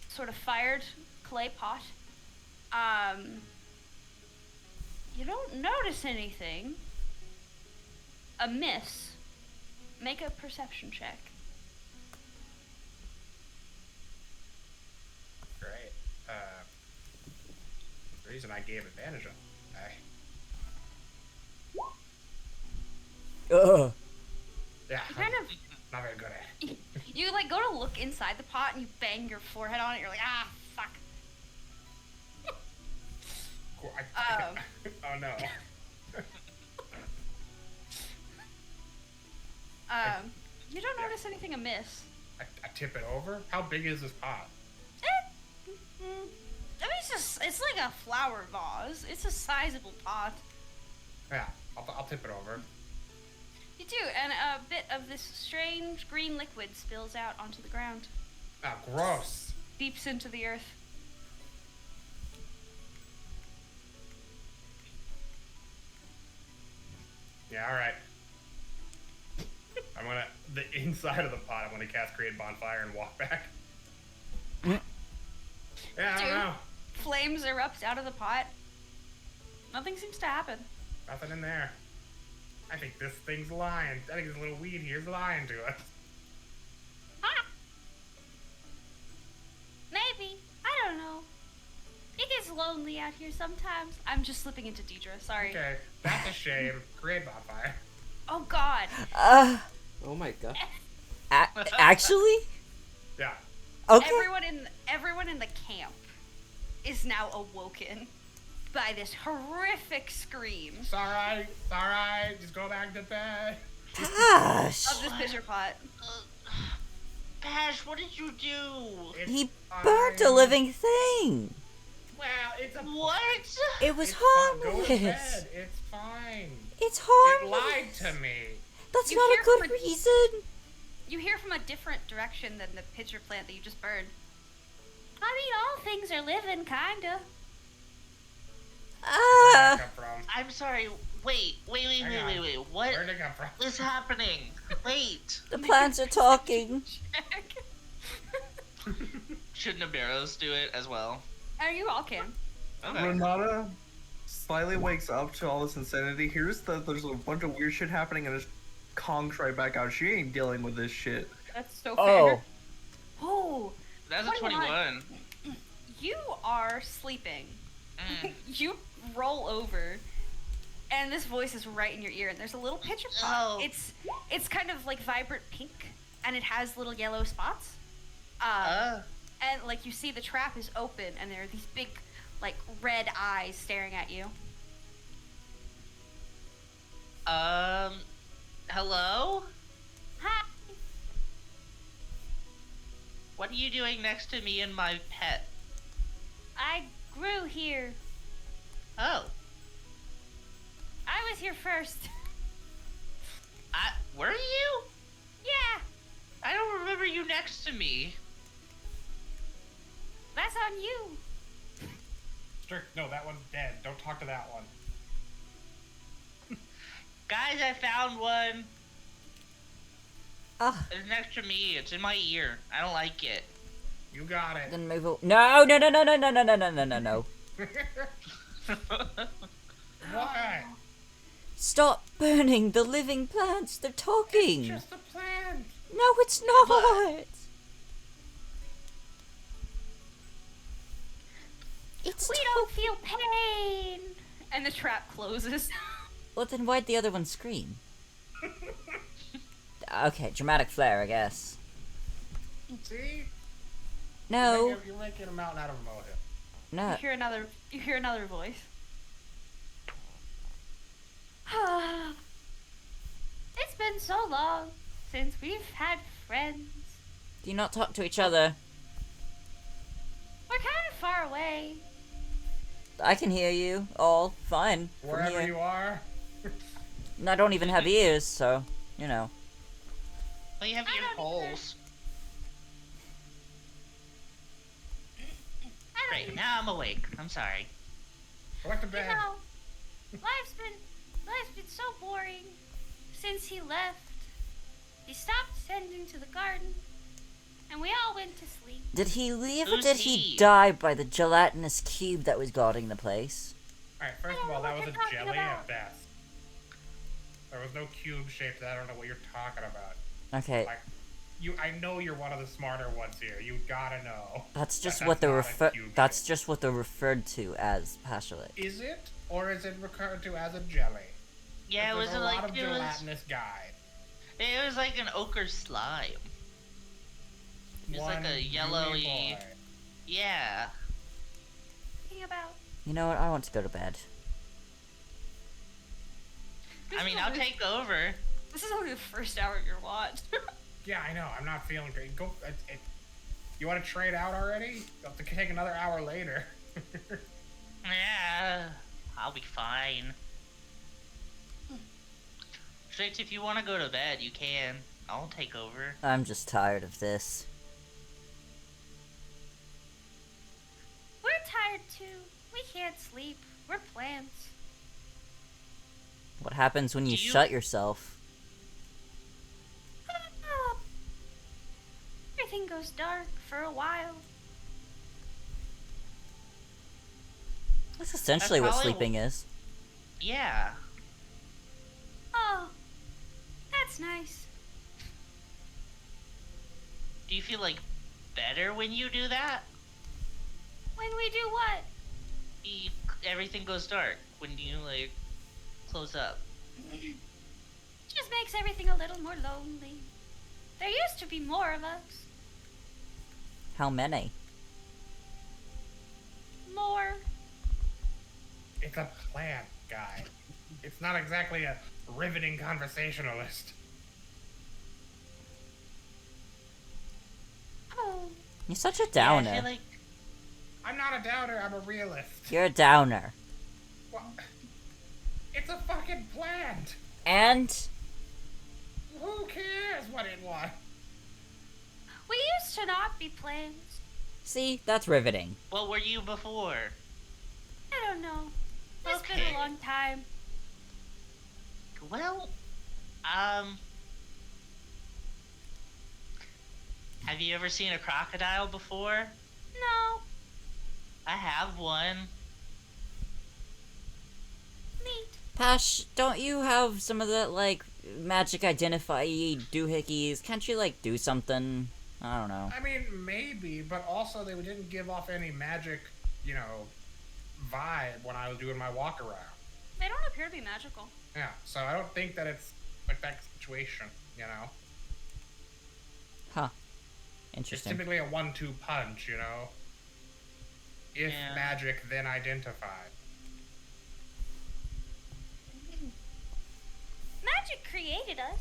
sort of fired clay pot. You don't notice anything amiss. Make a perception check. Great. The reason I gave advantage of Ugh. yeah, You kind of. not very good at it. You like go to look inside the pot and you bang your forehead on it. You're like, ah, fuck. Cool, Um. oh no. You don't notice anything amiss. I tip it over? How big is this pot? I mean, it's like a flower vase. It's a sizable pot. Yeah, I'll tip it over. You do, and a bit of this strange green liquid spills out onto the ground, Ah, gross. seeps into the earth. Yeah, alright. The inside of the pot, I'm gonna cast Create Bonfire and walk back. Yeah, I don't Dude. know. Flames erupt out of the pot. Nothing seems to happen. Nothing in there. I think this thing's lying. I think this little weed here's lying to us. Ah. Maybe. I don't know. It gets lonely out here sometimes. I'm just slipping into Deidre. Sorry. Okay, that's a shame. Create Bonfire. Oh God. Oh my god. Actually? Yeah. Okay. Everyone in the camp is now awoken by this horrific scream It's alright. Just go back to bed. Gosh. of this pitcher pot. Bash, what did you do? It's He fine. burnt a living thing. Well, it's a What? It was It's fine. Go to harmless. bed. It's fine. It's It harmless. lied to me. That's You not hear a good from a- reason. You hear from a different direction than the pitcher plant that you just burned. I mean, all things are living, kinda. Where'd Ah. it come from? I'm sorry. Wait. Hang on. What Where'd it come from? is happening? Wait. The plants are talking. Should Naberos do it as well? Oh, you all can. Okay. Renata slightly wakes up to all this insanity. Here's there's a bunch of weird shit happening and just conks right back out. She ain't dealing with this shit. That's so Oh. fair. Oh, That's a 21. you are sleeping. Mm. You roll over, and this voice is right in your ear. And there's a little pitcher pot. Oh. It's kind of like vibrant pink, and it has little yellow spots. And like you see, the trap is open, and there are these big, like red eyes staring at you. Hello? Hi. What are you doing next to me and my pet? I grew here. Oh. I was here first. Were you? Yeah, I don't remember you next to me. that's on you. Strict. No, that one's dead. Don't talk to that one. Guys, I found one. Ah, It's next to me. It's in my ear. I don't like it. You got it. then move. No, no, no, no, no, no, no, no, no, no, no, no. What? Stop burning the living plants. They're talking. Just a plant. No, it's not. It's We don't feel pain. And the trap closes. Well, then why'd the other one scream? Okay, dramatic flair, I guess. See? No, You're making a mountain out of a molehill. no. You hear another voice. It's been so long since we've had friends. Do you not talk to each other? We're kind of far away. I can hear you all fine from Wherever here. you are. And I don't even have ears, so you know. Well, you have I ear don't holes. I don't Great, now I'm awake. I'm sorry. Go back to You bed. know, life's been so boring since he left. He stopped tending to the garden, and we all went to sleep. Did he leave or Who's did he he? die by the gelatinous cube that was guarding the place? Alright, first I of don't all, know that what was a you're talking jelly about. at best. There was no cube shaped. I don't know what you're talking about. Okay, Like, I know you're one of the smarter ones here. You gotta know. that's just That's what they're not a cube that's shape. just what they're referred to as Paschalet. Is it, or is it referred to as a jelly? Yeah, it There's was a like lot of it was. gelatinous guy. It was like an ochre slime. It's like One a gooey yellowy- boy. Yeah. Thinking about. You know what? I want to go to bed. I mean, I'll take over. This is only the first hour of your watch. Yeah, I know. I'm not feeling great. Go. You want to trade out already? You'll have to take another hour later. Yeah, I'll be fine. Strix, if you want to go to bed, you can. I'll take over. I'm just tired of this. We're tired too. We can't sleep. We're plants. What happens when you Do you- shut yourself? Everything goes dark for a while. That's essentially what probably sleeping is. Yeah. Oh, that's nice. Do you feel like better when you do that? When we do what? You, everything goes dark when you like close up. Just makes everything a little more lonely. There used to be more of us. How many? More. It's a plant, guy. It's not exactly a riveting conversationalist. Oh, You're such a Yeah, downer. I feel like I'm not a doubter. I'm a realist. You're a downer. What? It's a fucking plant. And Who cares what it was? we used to not be plants. see, that's riveting. what were you before? I don't know. It's been Okay. a long time. Well, have you ever seen a crocodile before? No, I have one. neat. Pash, don't you have some of that, like, magic identify doohickeys? Can't you, like, do something? I don't know. I mean, maybe, but also they didn't give off any magic, vibe when I was doing my walk around. They don't appear to be magical. Yeah, so I don't think that it's like that situation, Huh. It's Interesting. typically a 1-2 punch, If Yeah. magic, then identified. Magic created us.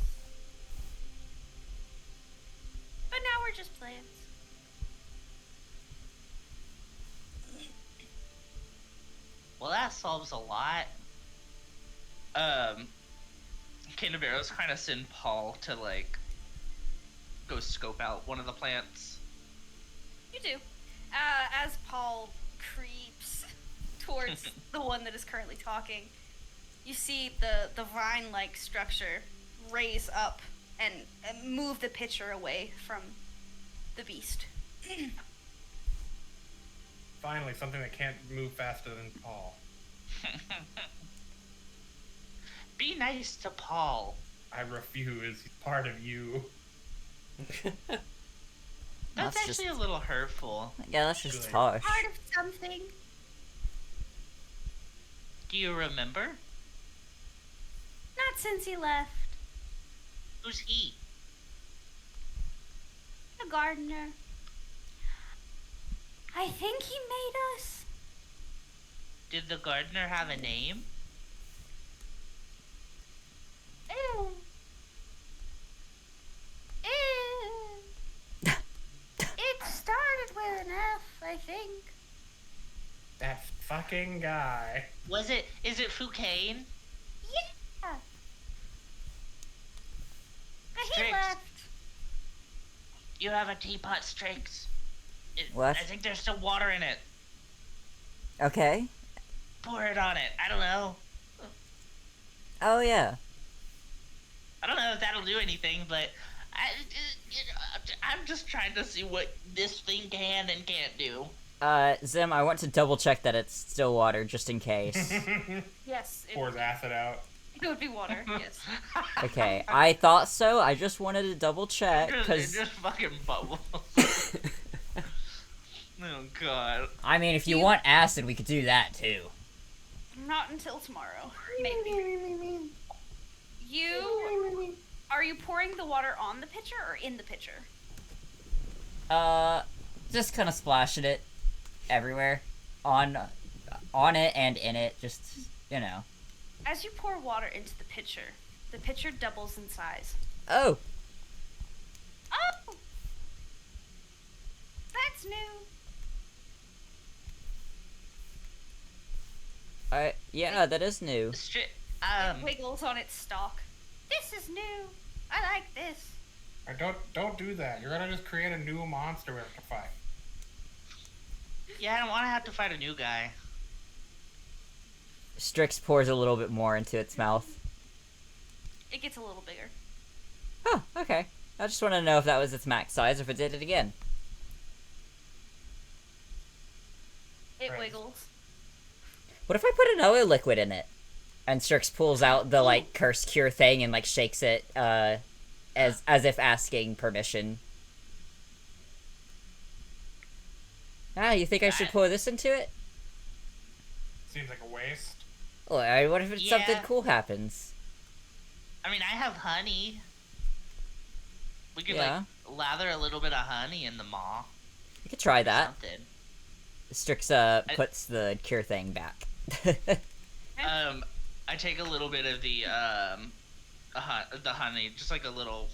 But now we're just plants. Well, that solves a lot. Canterbury's kind of send Paul to like go scope out one of the plants. You do. As Paul creeps towards the one that is currently talking, you see the vine-like structure raise up and move the pitcher away from the beast. Finally, something that can't move faster than Paul. Be nice to Paul. I refuse. He's part of you. That's That's actually just- a little hurtful. Yeah, that's just Good. harsh. Part of something. Do you remember? Not since he left. Who's he? A gardener. I think he made us. Did the gardener have a name? Ew. Ew. It started with an F, I think. That fucking guy. Is it Foucaine? Yeah. But he Strix. left. You have a teapot, Strix. What? I think there's still water in it. Okay. Pour it on it. I don't know. Oh yeah. I don't know if that'll do anything, but I'm just trying to see what this thing can and can't do. Zim, I want to double check that it's still water just in case. Yes, Pours acid out. it would be water, yes. Okay, I thought so. I just wanted to double check It because just fucking bubbles. Oh god. I mean, if you want acid, we could do that too. Not until tomorrow. Maybe. Are you pouring the water on the pitcher or in the pitcher? Just kind of splashing it everywhere, on it and in it. Just As you pour water into the pitcher doubles in size. Oh, Oh! That's new. yeah, that is new. It wiggles on its stalk. This is new. I like this. Don't do that. You're gonna just create a new monster we have to fight. Yeah, I don't want to have to fight a new guy. Strix pours a little bit more into its mouth. It gets a little bigger. Oh, okay. I just want to know if that was its max size or if it did it again. It Right. wiggles. What if I put another liquid in it? And Strix pulls out the curse cure thing and shakes it as if asking permission. You think I should pour this into it? Seems like a waste. Well, what if something Yeah. cool happens? I mean, I have honey. We could Yeah. lather a little bit of honey in the maw. You could try Or that. something. Strix puts the cure thing back. I take a little bit of the honey, just like a little,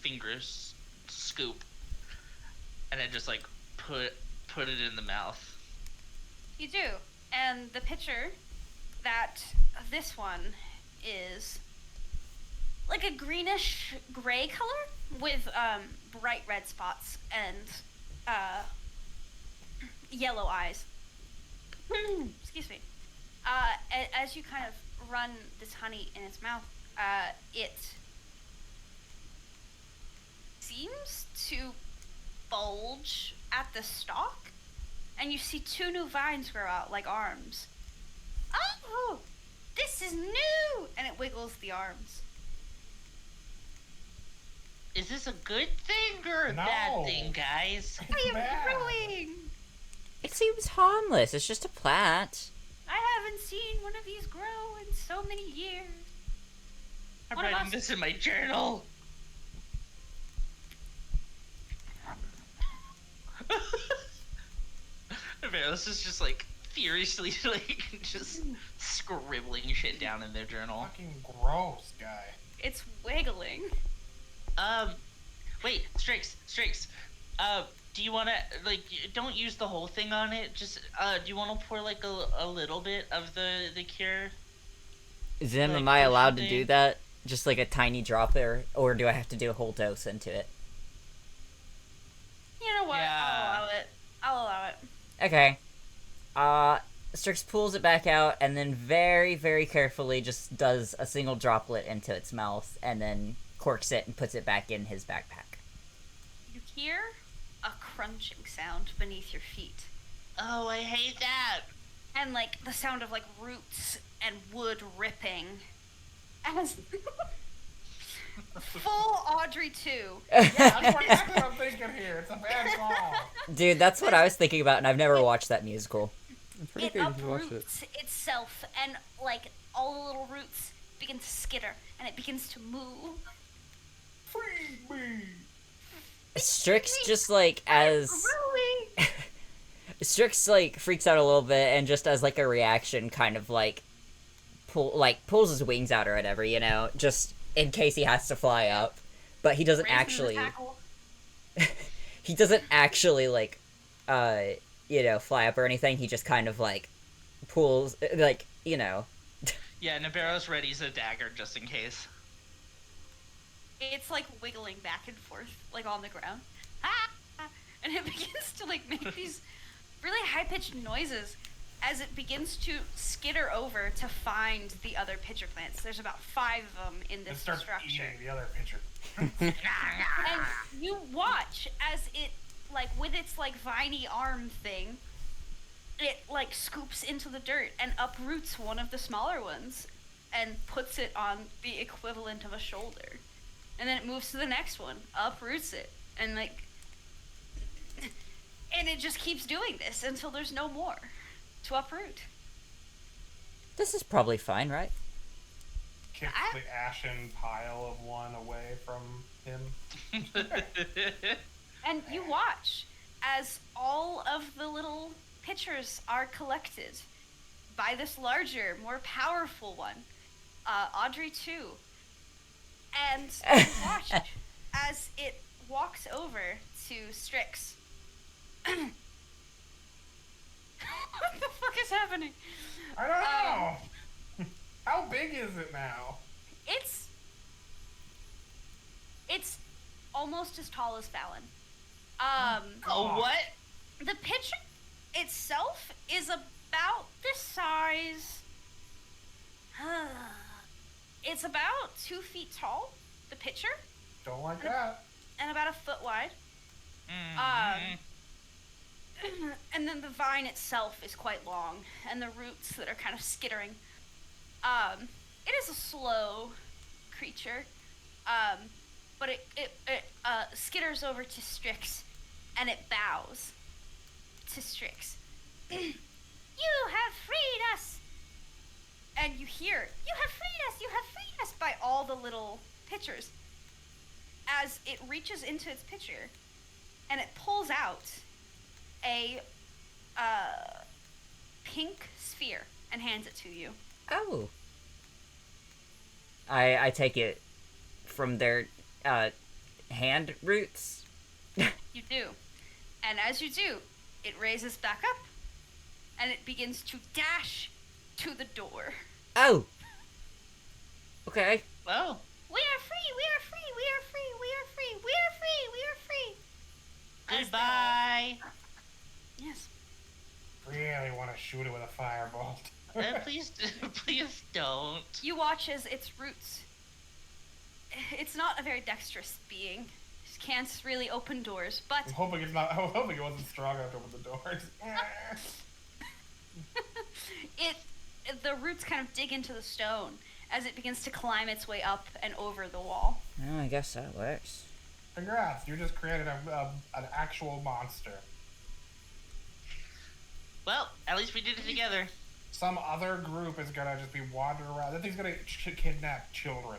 fingers scoop, and then just put it in the mouth. You do. And the pitcher, this one is like a greenish gray color with bright red spots and yellow eyes. Excuse me. As you kind of run this honey in its mouth, it seems to bulge at the stalk, and you see two new vines grow out like arms. Oh, this is new! And it wiggles the arms. Is this a good thing or a bad No. thing, guys? I am bad. growing! It seems harmless. It's just a plant. I haven't seen one of these grow in so many years. I'm What writing about- this in my journal. Varus is just furiously just scribbling shit down in their journal. Fucking gross, guy. It's wiggling. Wait, Strix, do you want to, don't use the whole thing on it, just, do you want to pour, a little bit of the cure? Zim, Like am I allowed to potion do thing? that? Just a tiny drop there? Or do I have to do a whole dose into it? You know what? Yeah. I'll allow it. Okay. Strix pulls it back out and then very, very carefully just does a single droplet into its mouth and then corks it and puts it back in his backpack. You hear a crunching sound beneath your feet. Oh, I hate that. And, like, the sound of, like, roots and wood ripping. As... full Audrey 2. Yeah, that's what I'm thinking here. It's a bad call. Dude, that's what I was thinking about, and I've never watched that musical. It's pretty It good if you watch it. uproots itself, and, like, all the little roots begin to skitter, and it begins to move. Free me. Strix just, like, as... Strix, like, freaks out a little bit, and just as, like, a reaction, kind of, like, pulls his wings out or whatever, you know, just in case he has to fly up. But he doesn't Raising the actually... tackle. He doesn't actually, like, you know, fly up or anything. He just kind of, like, pulls, like, you know. Yeah, Nabarro's ready's a dagger just in case. It's, like, wiggling back and forth, like, on the ground. Ah! And it begins to, like, make these really high-pitched noises as it begins to skitter over to find the other pitcher plants. There's about 5 of them in It this starts structure. eating the other pitcher. And you watch as it, like, with its, like, viney arm thing, it, like, scoops into the dirt and uproots one of the smaller ones and puts it on the equivalent of a shoulder. And then it moves to the next one, uproots it, and, like... And it just keeps doing this until there's no more to uproot. This is probably fine, right? Kicks the ashen pile of one away from him. And you watch as all of the little pitchers are collected by this larger, more powerful one, Audrey 2. And you watch as it walks over to Strix. What the fuck is happening? I don't know. How big is it now? It's almost as tall as Fallon. Oh, what? The pitcher itself is about this size. It's about 2 feet tall, the pitcher, Don't like that. and about a foot wide. Mm. And then the vine itself is quite long, and the roots that are kind of skittering. It is a slow creature, but it skitters over to Strix, and it bows to Strix. You have freed us! And you hear, you have freed us, by all the little pitchers. As it reaches into its pitcher, and it pulls out a pink sphere and hands it to you. Oh. I take it from their, hand roots? You do. And as you do, it raises back up, and it begins to dash to the door. Oh! Okay. Oh. We are free, we are free, we are free, we are free, we are free, we are free. As Goodbye. Yes. Really want to shoot it with a firebolt. Please don't. You watch as its roots. It's not a very dexterous being. It can't really open doors, but I'm hoping it wasn't strong enough to open the doors. the roots kind of dig into the stone as it begins to climb its way up and over the wall. Oh, I guess that works. Congrats, you just created an actual monster. Well, at least we did it together. Some other group is gonna just be wandering around. That thing's gonna kidnap children.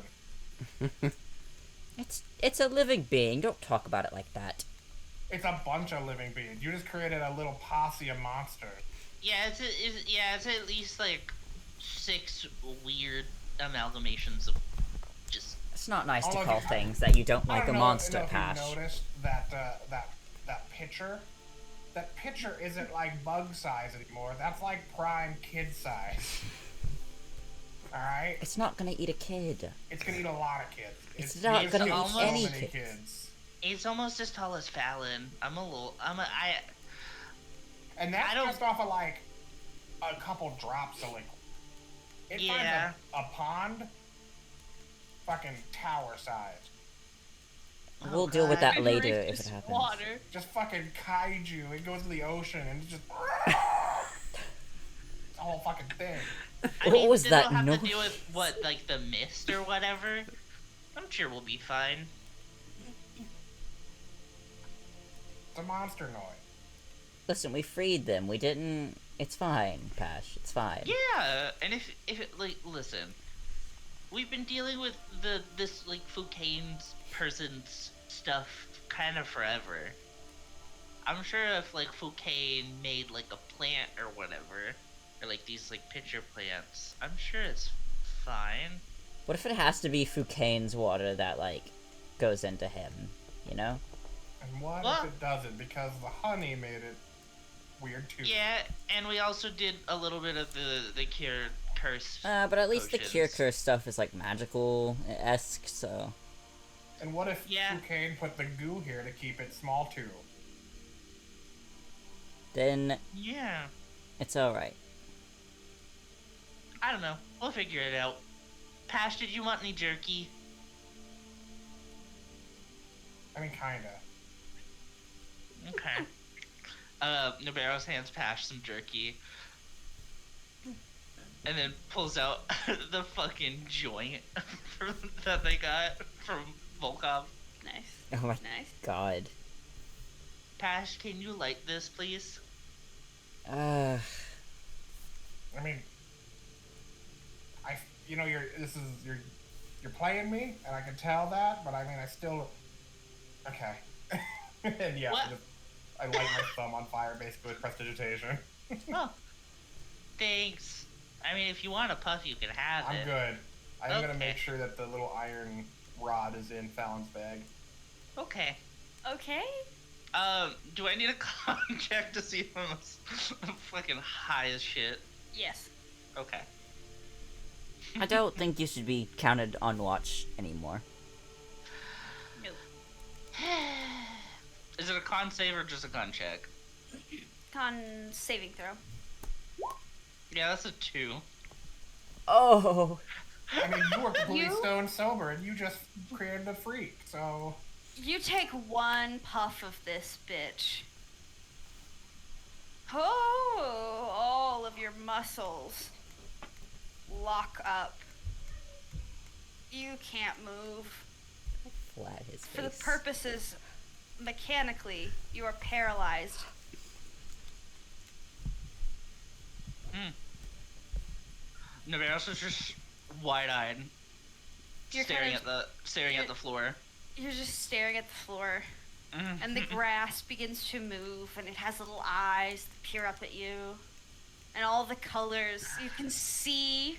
It's a living being. Don't talk about it like that. It's a bunch of living beings. You just created a little posse of monsters. Yeah, it's at least like 6 weird amalgamations of just. It's not nice I to don't know call if you- things that you don't I like don't a know monster if patch. you noticed that that picture? That picture isn't like bug size anymore. That's like prime kid size. Alright? It's not gonna eat a kid. It's gonna eat a lot of kids. It's not gonna killed eat so any many kids. It's almost as tall as Fallon. And that's I don't- just off of like a couple drops of liquid. It Yeah. finds a pond, fucking tower size. We'll deal with that And later drink if this it happens. Water. Just fucking kaiju. It goes to the ocean and it's just it's a whole fucking thing. I What mean, was this that will have noise? to do with what, like the mist or whatever. I'm sure we'll be fine. It's a monster noise. Listen, we freed them. We didn't. It's fine, Pash. It's fine. Yeah, and if it, like, listen, we've been dealing with this like Foucane's person's stuff kind of forever. I'm sure if like Foucaine made like a plant or whatever, or like these like pitcher plants, I'm sure it's fine. What if it has to be Foucane's water that, like, goes into him? You know? And what Well- if it doesn't? Because the honey made it weird too. Yeah, and we also did a little bit of the cure curse. But at least the cure Potions. curse stuff is, like, magical-esque, so... And what if Yeah. Foucaine put the goo here to keep it small too? Then Yeah, it's alright. I don't know. We'll figure it out. Pash, did you want any jerky? I mean, kinda. Okay. Nabarro's hands Pash some jerky. And then pulls out the fucking joint that they got from Volkov. Nice. Oh my Nice. god. Pash, can you light this, please? Uh... I mean, you're playing me, and I can tell that, but I mean, I still, okay. And yeah, What? I light my thumb on fire basically with prestidigitation. Oh. Thanks. I mean, if you want a puff, you can have I'm it. good. I'm gonna Okay. make sure that the little iron rod is in Fallon's bag. Okay. Okay. Do I need a con check to see if I'm fucking high as shit? Yes. Okay. I don't think you should be counted on watch anymore. Nope. Is it a con save or just a con check? Con saving throw. Yeah, that's a 2. Oh! I mean, you were completely You? stone sober, and you just created a freak, so... You take one puff of this bitch. Oh, all of your muscles lock up. You can't move. Flat his For the face. purposes, mechanically, you are paralyzed. Navarro's is just wide-eyed, You're staring kind of- at the floor. You're just staring at the floor, and the grass begins to move, and it has little eyes that peer up at you, and all the colors you can see,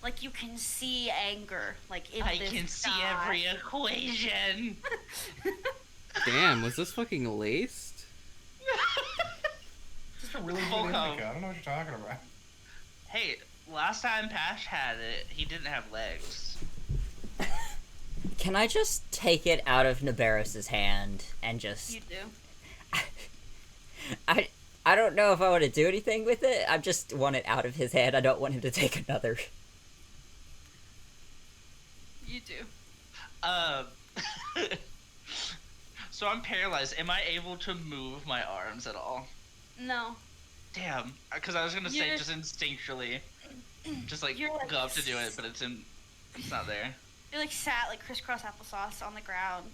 like you can see anger, like in I this can see sky. every equation. Damn, was this fucking laced? It's just a really good Volkov. indica. I don't know what you're talking about. Hey, last time Pash had it, he didn't have legs. Can I just take it out of Nabarros's hand and just... You do. I don't know if I want to do anything with it. I just want it out of his hand. I don't want him to take another. You do. So I'm paralyzed. Am I able to move my arms at all? No. Damn, because I was gonna say You're- just instinctually, just like You're like go up to do it, but it's not there. You're like sat like crisscross applesauce on the ground,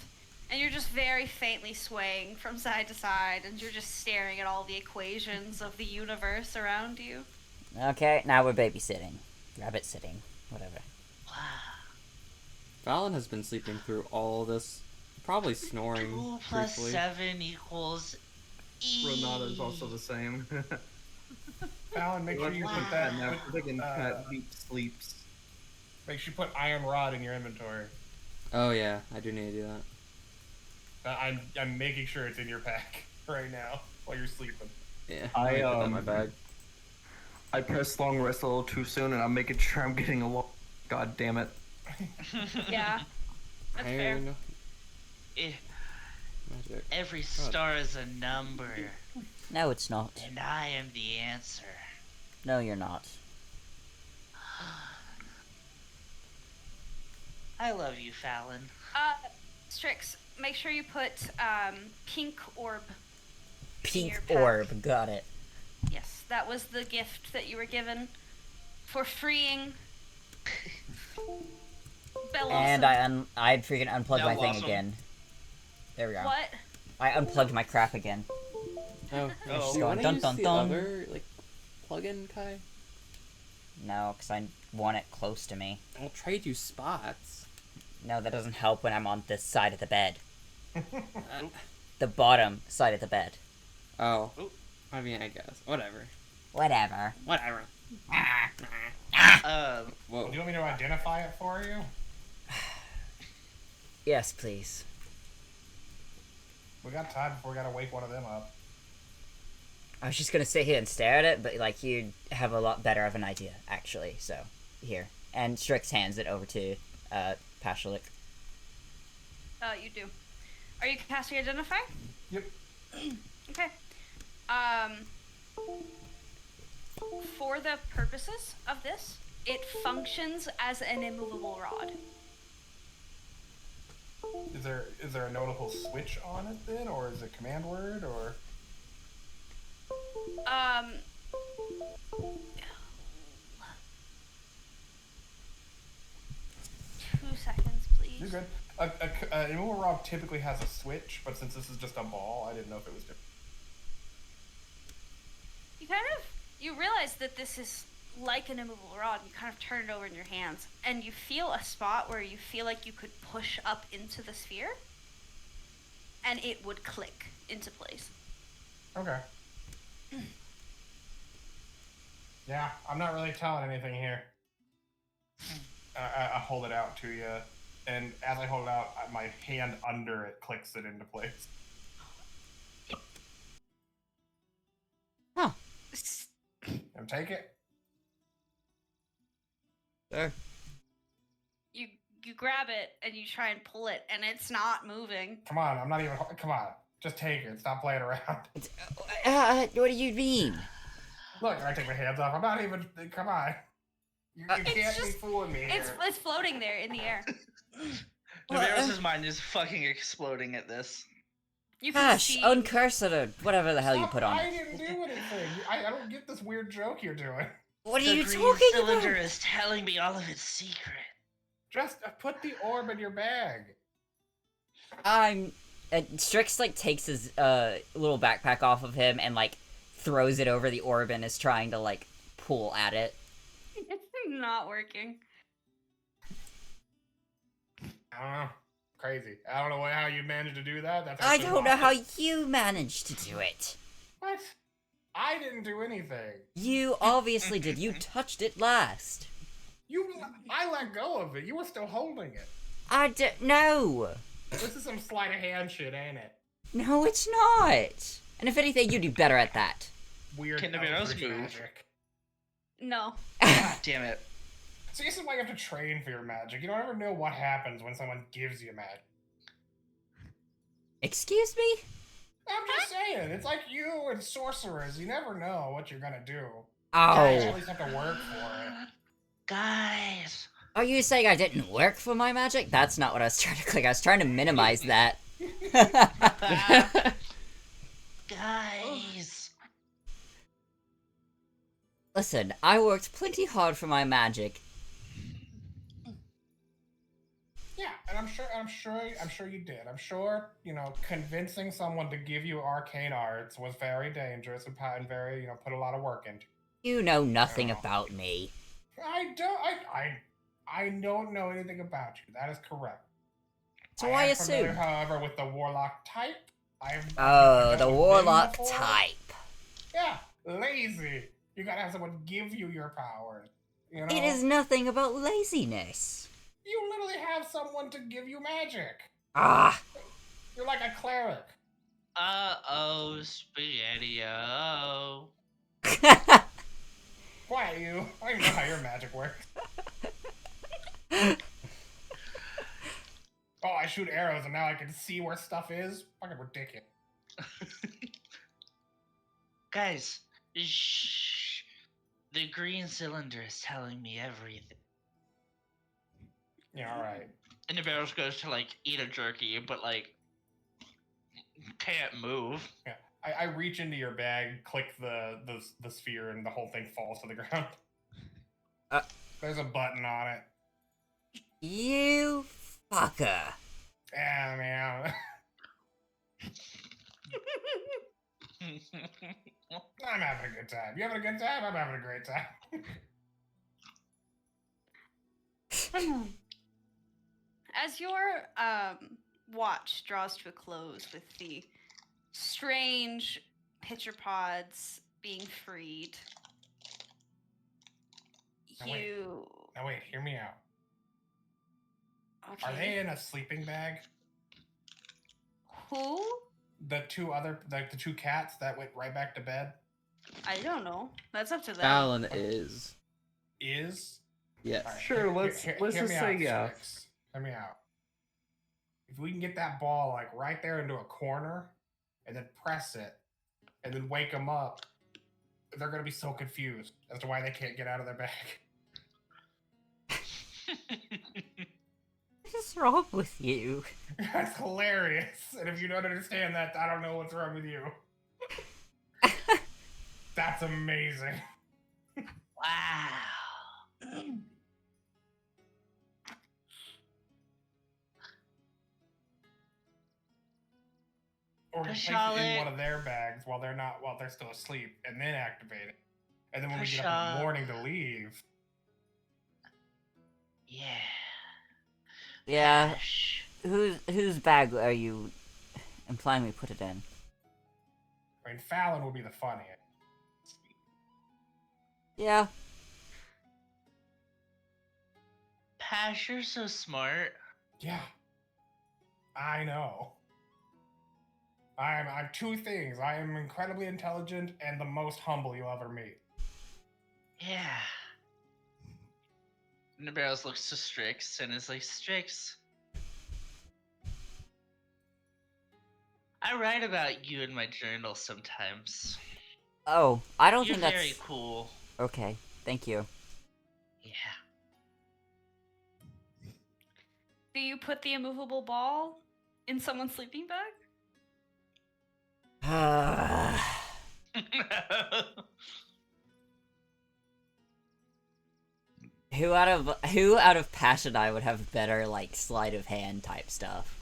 and you're just very faintly swaying from side to side, and you're just staring at all the equations of the universe around you. Okay, now we're babysitting. Rabbit sitting. Whatever. Fallon has been sleeping through all this, probably snoring 2 plus briefly. 7 equals E. Renata is also the same. Fallon, make sure you Watch put your that. cat now. Freaking uh, cat deep sleeps. Make sure you put iron rod in your inventory. Oh yeah, I do need to do that. I'm making sure it's in your pack right now while you're sleeping. Yeah, I, might put that in my bag. I pressed long rest a little too soon, and I'm making sure I'm getting a long. God damn it. Yeah, that's fair. Iron Eh, magic. Every star is a number, No, it's not. and I am the answer. No, you're not. I love you, Fallon. Strix, make sure you put pink orb. Pink your pack. orb, got it. Yes, that was the gift that you were given for freeing Bell And I freaking unplugged my thing Awesome. again. There we go. What? I unplugged my crap again. Oh, Oh. do you want to Dun, use dun, the dun. other like plug-in, Kai? No, because I want it close to me. I'll trade you spots. No, that doesn't help when I'm on this side of the bed. Uh, The bottom side of the bed. oh, Ooh. I mean, I guess whatever. Whatever. Whatever. Whoa. Do you want me to identify it for you? Yes, please. We got time before we gotta wake one of them up. I was just gonna sit here and stare at it, but like you'd have a lot better of an idea, actually. So, here. And Strix hands it over to Pashalik. You do. Are you casting Identify? Yep. Okay. For the purposes of this, it functions as an immovable rod. Is there a notable switch on it then, or is it command word, or? 2 seconds, please. You're good. An immovable rod typically has a switch, but since this is just a ball, I didn't know if it was different. You realize that this is like an immovable rod. You kind of turn it over in your hands, and you feel a spot where you feel like you could push up into the sphere, and it would click into place. Okay. Yeah, I'm not really telling anything here. I hold it out to you, and as I hold it out, my hand under it clicks it into place. Huh. And take it. Sure. You grab it and you try and pull it, and it's not moving. Come on, I'm not even. Come on, just take it. Stop playing around. What do you mean? Look, I take my hands off. I'm not even. Come on. You can't be fooling me here. It's floating there in the air. Navarro's mind is fucking exploding at this. You can Gosh, see. uncurse it or whatever the hell you Stop, put on I it. didn't do anything. I don't get this weird joke you're doing. What are The you green talking cylinder about? is telling me all of its secret. Just put the orb in your bag. Strix like takes his little backpack off of him and like throws it over the orb and is trying to like pull at it. It's not working. I don't know. Crazy. I don't know how you managed to do that. That's I actually don't know how awesome. you managed to do it. What? I didn't do anything. You obviously did. You touched it last. I let go of it. You were still holding it. No. This is some sleight of hand shit, ain't it? No, it's not. And if anything, you do better at that. Weird Can Navarro's Eldritch move? magic. No. God damn it. So this is why you have to train for your magic. You don't ever know what happens when someone gives you magic. Excuse me? I'm just saying, it's like you and sorcerers. You never know what you're gonna do. You Oh. at least have to work for it. Guys. Are you saying I didn't work for my magic? That's not what I was trying to click. I was trying to minimize that. Guys. Listen, I worked plenty hard for my magic. Yeah, and I'm sure you did. I'm sure, convincing someone to give you arcane arts was very dangerous and very, put a lot of work into. You know nothing Oh. about me. I don't know anything about you. That is correct. So I am familiar, assume. however, with the warlock type. Oh, I've the been warlock before. type. Yeah, lazy. You gotta have someone give you your powers. You know? It is nothing about laziness. You literally have someone to give you magic. Ah. You're like a cleric. Uh-oh, Spaghetti-O. Why you? I don't even know how your magic works. Oh, I shoot arrows and now I can see where stuff is? Fucking ridiculous. Guys, shh. The green cylinder is telling me everything. Yeah, all right. And the barrel goes to like eat a jerky, but like can't move. Yeah, I reach into your bag, click the sphere, and the whole thing falls to the ground. Uh. There's a button on it. You fucker. Yeah, man. I'm having a good time. You having a good time? I'm having a great time. As your watch draws to a close with the strange pitcher pods being freed, you. Now wait, hear me out. Okay. Are they in a sleeping bag? Who? The two cats that went right back to bed? I don't know. That's up to them. Fallon is. Is? Yes. All right, Sure, let's hear just me say out, yeah. Strix. Hear me out. If we can get that ball like right there into a corner, and then press it, and then wake them up, they're gonna be so confused as to why they can't get out of their bag. What's wrong with you? That's hilarious. And if you don't understand that, I don't know what's wrong with you. That's amazing. Wow. Or we place it in Charlotte. one of their bags while they're still asleep, and then activate it. And then when we get up in the Charlotte. morning to leave, Yeah. Yeah. Shh. Whose bag are you implying we put it in? I mean, Fallon will be the funniest. Yeah. Pash, you're so smart. Yeah, I know. I'm two things. I am incredibly intelligent and the most humble you'll ever meet. Yeah. Nabarros looks to Strix and is like, Strix, I write about you in my journal sometimes. Oh, I don't You're think that's very cool. okay. Thank you. Yeah. Do you put the immovable ball in someone's sleeping bag? Who out of Pash and I would have better like sleight of hand type stuff?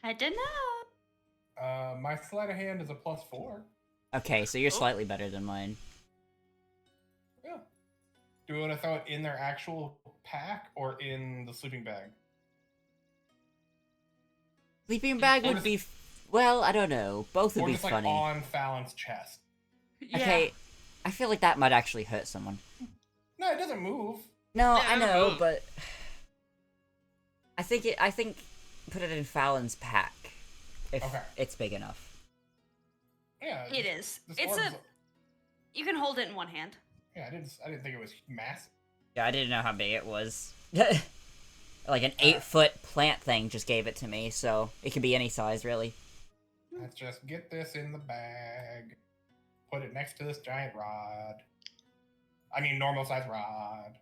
I don't know. My sleight of hand is a +4. Okay, so you're Oh. slightly better than mine. Yeah. Do we want to throw it in their actual pack or in the sleeping bag? Sleeping bag Or would just- be well, I don't know. Both would Or be just like funny. on Fallon's chest? Yeah. Okay, I feel like that might actually hurt someone. No, it doesn't move. No, Yeah, I know, move. but I think put it in Fallon's pack if Okay. it's big enough. Yeah. It is. this It's orb's- a. You can hold it in one hand. Yeah, I didn't think it was massive. Yeah, I didn't know how big it was. Like an 8-foot plant thing just gave it to me, so it could be any size really. Let's just get this in the bag. Put it next to this giant rod. I mean, normal size rod.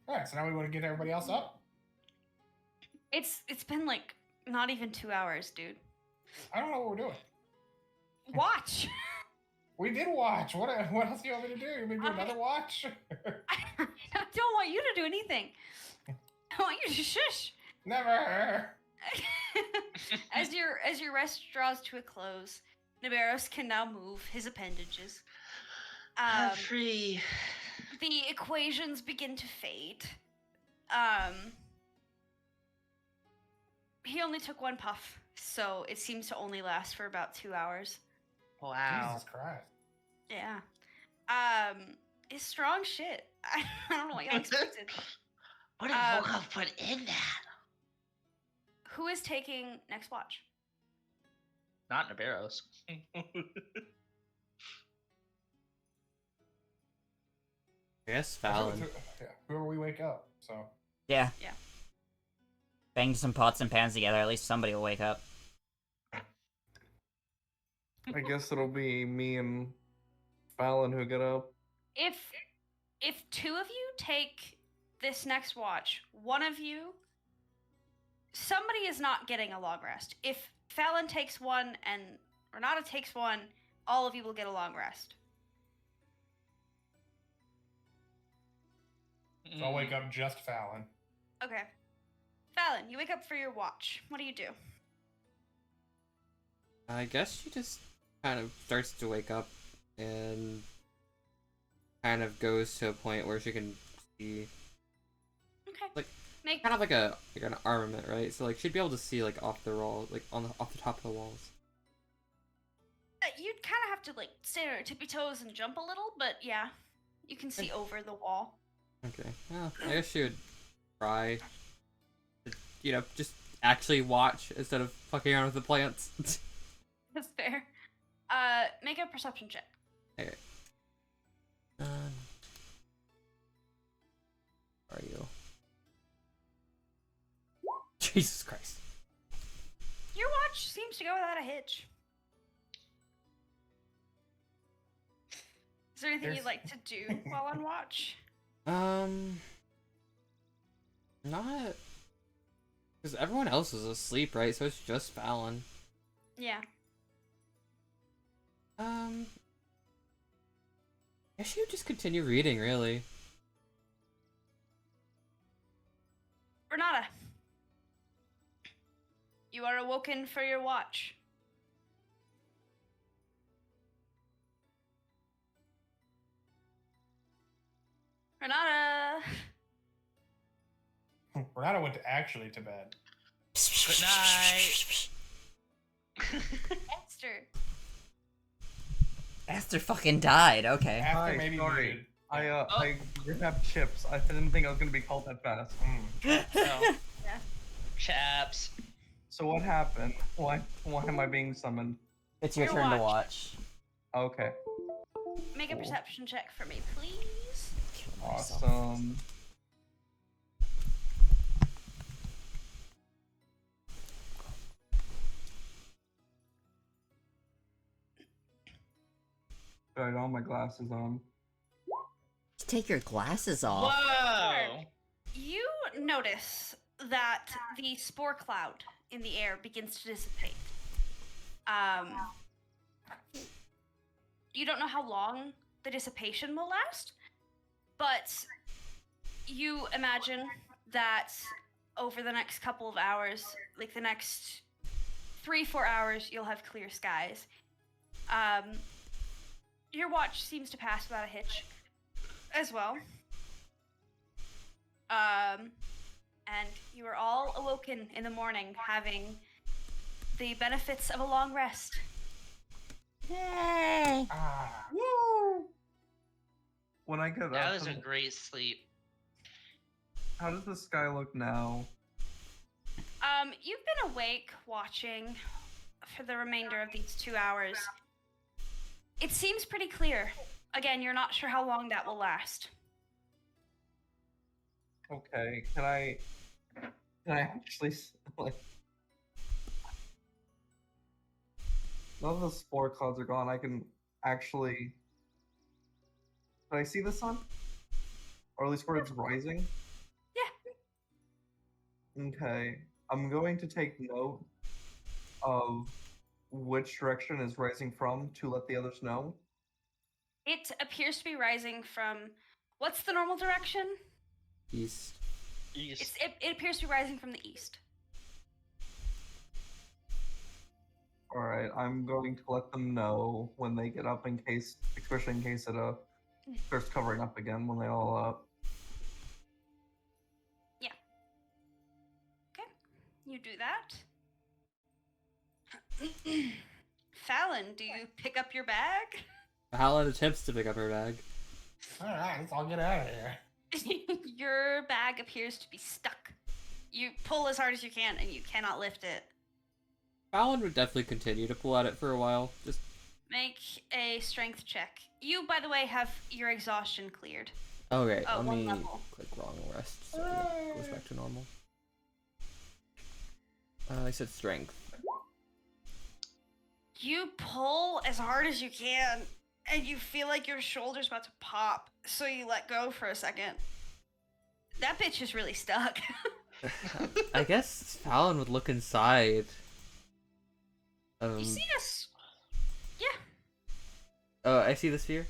Alright, so now we want to get everybody else up? It's been like not even 2 hours, dude. I don't know what we're doing. Watch. We did watch. What else do you want me to do? You want me to do another watch? I don't want you to do anything. I want you to shush. Never. As your rest draws to a close, Nabarros can now move his appendages. I'm free. The equations begin to fade. He only took one puff, so it seems to only last for about 2 hours. Wow. Jesus Christ. Yeah. It's strong shit. I don't know what y'all expected. What did Volkov put in that? Who is taking next watch? Not Nabarros. Yes, Fallon. Yeah, whoever we wake up. So Yeah. Yeah. Bang some pots and pans together, at least somebody will wake up. I guess it'll be me and Fallon who get up. If two of you take this next watch, one of you, somebody is not getting a long rest. If Fallon takes one and Renata takes one, all of you will get a long rest. So I'll wake up just Fallon. Okay. Fallon, you wake up for your watch. What do you do? I guess she just kind of starts to wake up and kind of goes to a point where she can see, Okay. like, Make kind of like an armament, right? So like she'd be able to see like off the wall, like off the top of the walls. you'd kind of have to like stand on your tippy toes and jump a little, but yeah, you can see over the wall. Okay. Well, I guess she would try to, just actually watch instead of fucking around with the plants. That's fair. Make a perception check. Okay. Where are you? Jesus Christ. Your watch seems to go without a hitch. Is there anything you'd like to do while on watch? Not. Because everyone else is asleep, right? So it's just Fallon. Yeah. I guess you would just continue reading, really. Renata, you are awoken for your watch. Renata! Renata went actually to bed. Good night. Esther! Esther fucking died. Okay. After Hi, maybe sorry. muted. I didn't have chips. I didn't think I was gonna be called that fast. No. Chaps. So what happened? Why am I being summoned? It's your Your turn to watch. watch. Okay. Make a Cool. perception check for me, please. Awesome. I got all my glasses on. Take your glasses off. Whoa. You notice that the spore cloud in the air begins to dissipate. You don't know how long the dissipation will last, but you imagine that over the next couple of hours, like the next 3-4 hours, you'll have clear skies. Your watch seems to pass without a hitch as well. And you are all awoken in the morning, having the benefits of a long rest. Yay! Ah. When I get That up, was a great sleep. how does the sky look now? You've been awake watching for the remainder of these 2 hours. It seems pretty clear. Again, you're not sure how long that will last. Okay, can I actually like? Now that the spore clouds are gone, I can actually. Can I see the sun? Or at least where it's rising? Yeah. Okay, I'm going to take note of which direction is rising from to let the others know. It appears to be rising from. What's the normal direction? East. It appears to be rising from the east. Alright, I'm going to let them know when they get up in case, especially in case it starts covering up again when they all up. You do that. Fallon, do you pick up your bag? Fallon attempts to pick up her bag. Alright, let's all get out of here. Your bag appears to be stuck. You pull as hard as you can, and you cannot lift it. Fallon would definitely continue to pull at it for a while. Just Make a strength check. You, by the way, have your exhaustion cleared. okay. Oh, Let one me level. click wrong rest. So it goes back to normal. I said strength. You pull as hard as you can, and you feel like your shoulder's about to pop, so you let go for a second. That bitch is really stuck. I guess Fallon would look inside. You see us? Yeah. Oh, I see the sphere.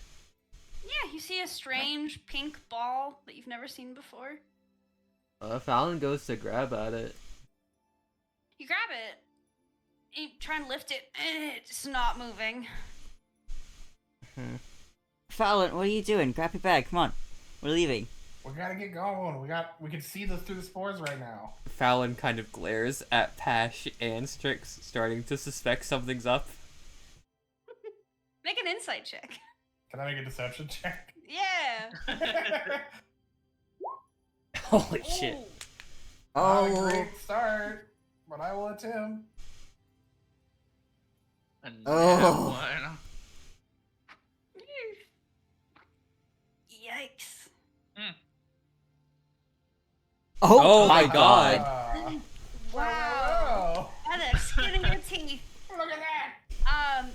Yeah, you see a strange pink ball that you've never seen before. Fallon goes to grab at it. You grab it, you try and lift it, and it's not moving. Fallon, what are you doing? Grab your bag. Come on. We're leaving. We gotta get going. We can see through the spores right now. Fallon kind of glares at Pash and Strix, starting to suspect something's up. Make an insight check. Can I make a deception check? Yeah. Holy shit. Ooh. Not a great start, but I will attempt. Oh. One. Yikes. Oh, Oh my my god. Wow. That is skin in your teeth. Look at that!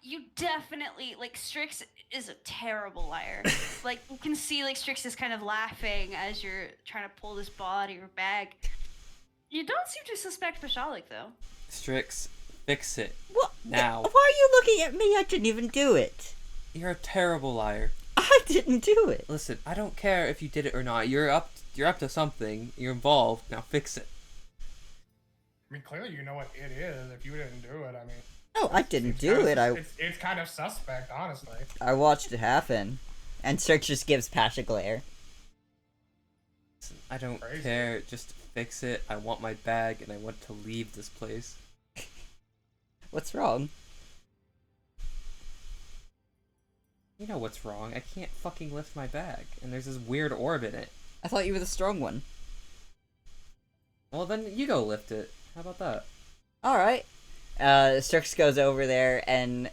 You definitely, like, Strix is a terrible liar. Like, you can see, like, Strix is kind of laughing as you're trying to pull this ball out of your bag. You don't seem to suspect Bashalik, though. Strix, fix it. What? Now. Why are you looking at me? I didn't even do it. You're a terrible liar. I didn't do it. Listen, I don't care if you did it or not. You're up to something. You're involved. Now fix it. I mean, clearly you know what it is. If you didn't do it, I mean... No, I didn't it's do kind it. of- It's kind of suspect, honestly. I watched it happen. And Strix just gives Pash a glare. Listen, I don't Crazy. care. Just fix it. I want my bag and I want to leave this place. What's wrong? You know what's wrong. I can't fucking lift my bag. And there's this weird orb in it. I thought you were the strong one. Well, then you go lift it. How about that? Alright. Strix goes over there and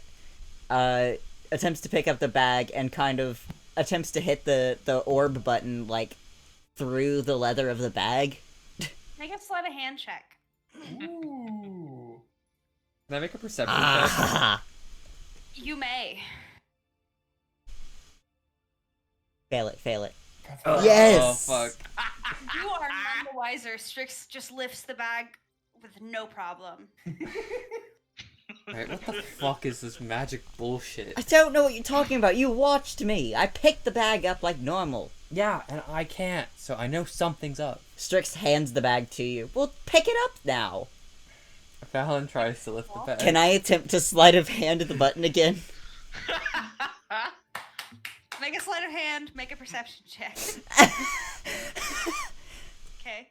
attempts to pick up the bag and kind of attempts to hit the orb button, like, through the leather of the bag. Make a sleight of hand check. Ooh. Can I make a perception check? Ah! You may. Fail it. That's Oh, Yes! Oh, fuck. You are none the wiser. Strix just lifts the bag with no problem. Alright, what the fuck is this magic bullshit? I don't know what you're talking about. You watched me. I picked the bag up like normal. Yeah, and I can't, so I know something's up. Strix hands the bag to you. Well, pick it up now. Fallon tries to lift the bag. Can I attempt to sleight of hand the button again? Make a sleight of hand. Make a perception check. Okay.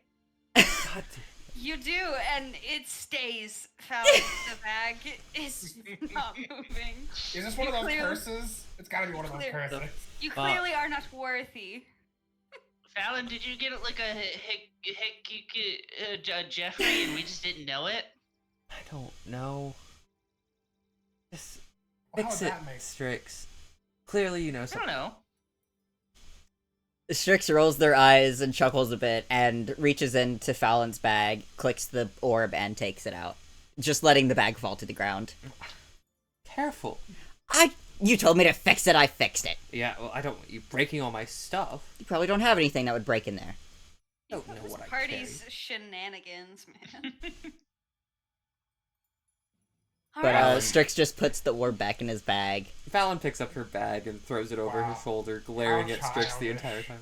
God damn. You do, and it stays found. The bag is not moving. Is this one of those Clearly- curses? It's gotta be one of those Clear- curses. You clearly are not worthy. Fallon, did you get like a Jeffrey and we just didn't know it? I don't know. Just Well, how fix would it, that make- Strix. Clearly you know I don't something. know. Strix rolls their eyes and chuckles a bit and reaches into Fallon's bag, clicks the orb, and takes it out. Just letting the bag fall to the ground. Careful. You told me to fix it, I fixed it. Yeah, well, I don't want you breaking all my stuff. You probably don't have anything that would break in there. I don't know This what I party's carry. shenanigans, man. But Alright. Strix just puts the orb back in his bag. Fallon picks up her bag and throws it over her Wow. shoulder, glaring How at Strix the childish. entire time.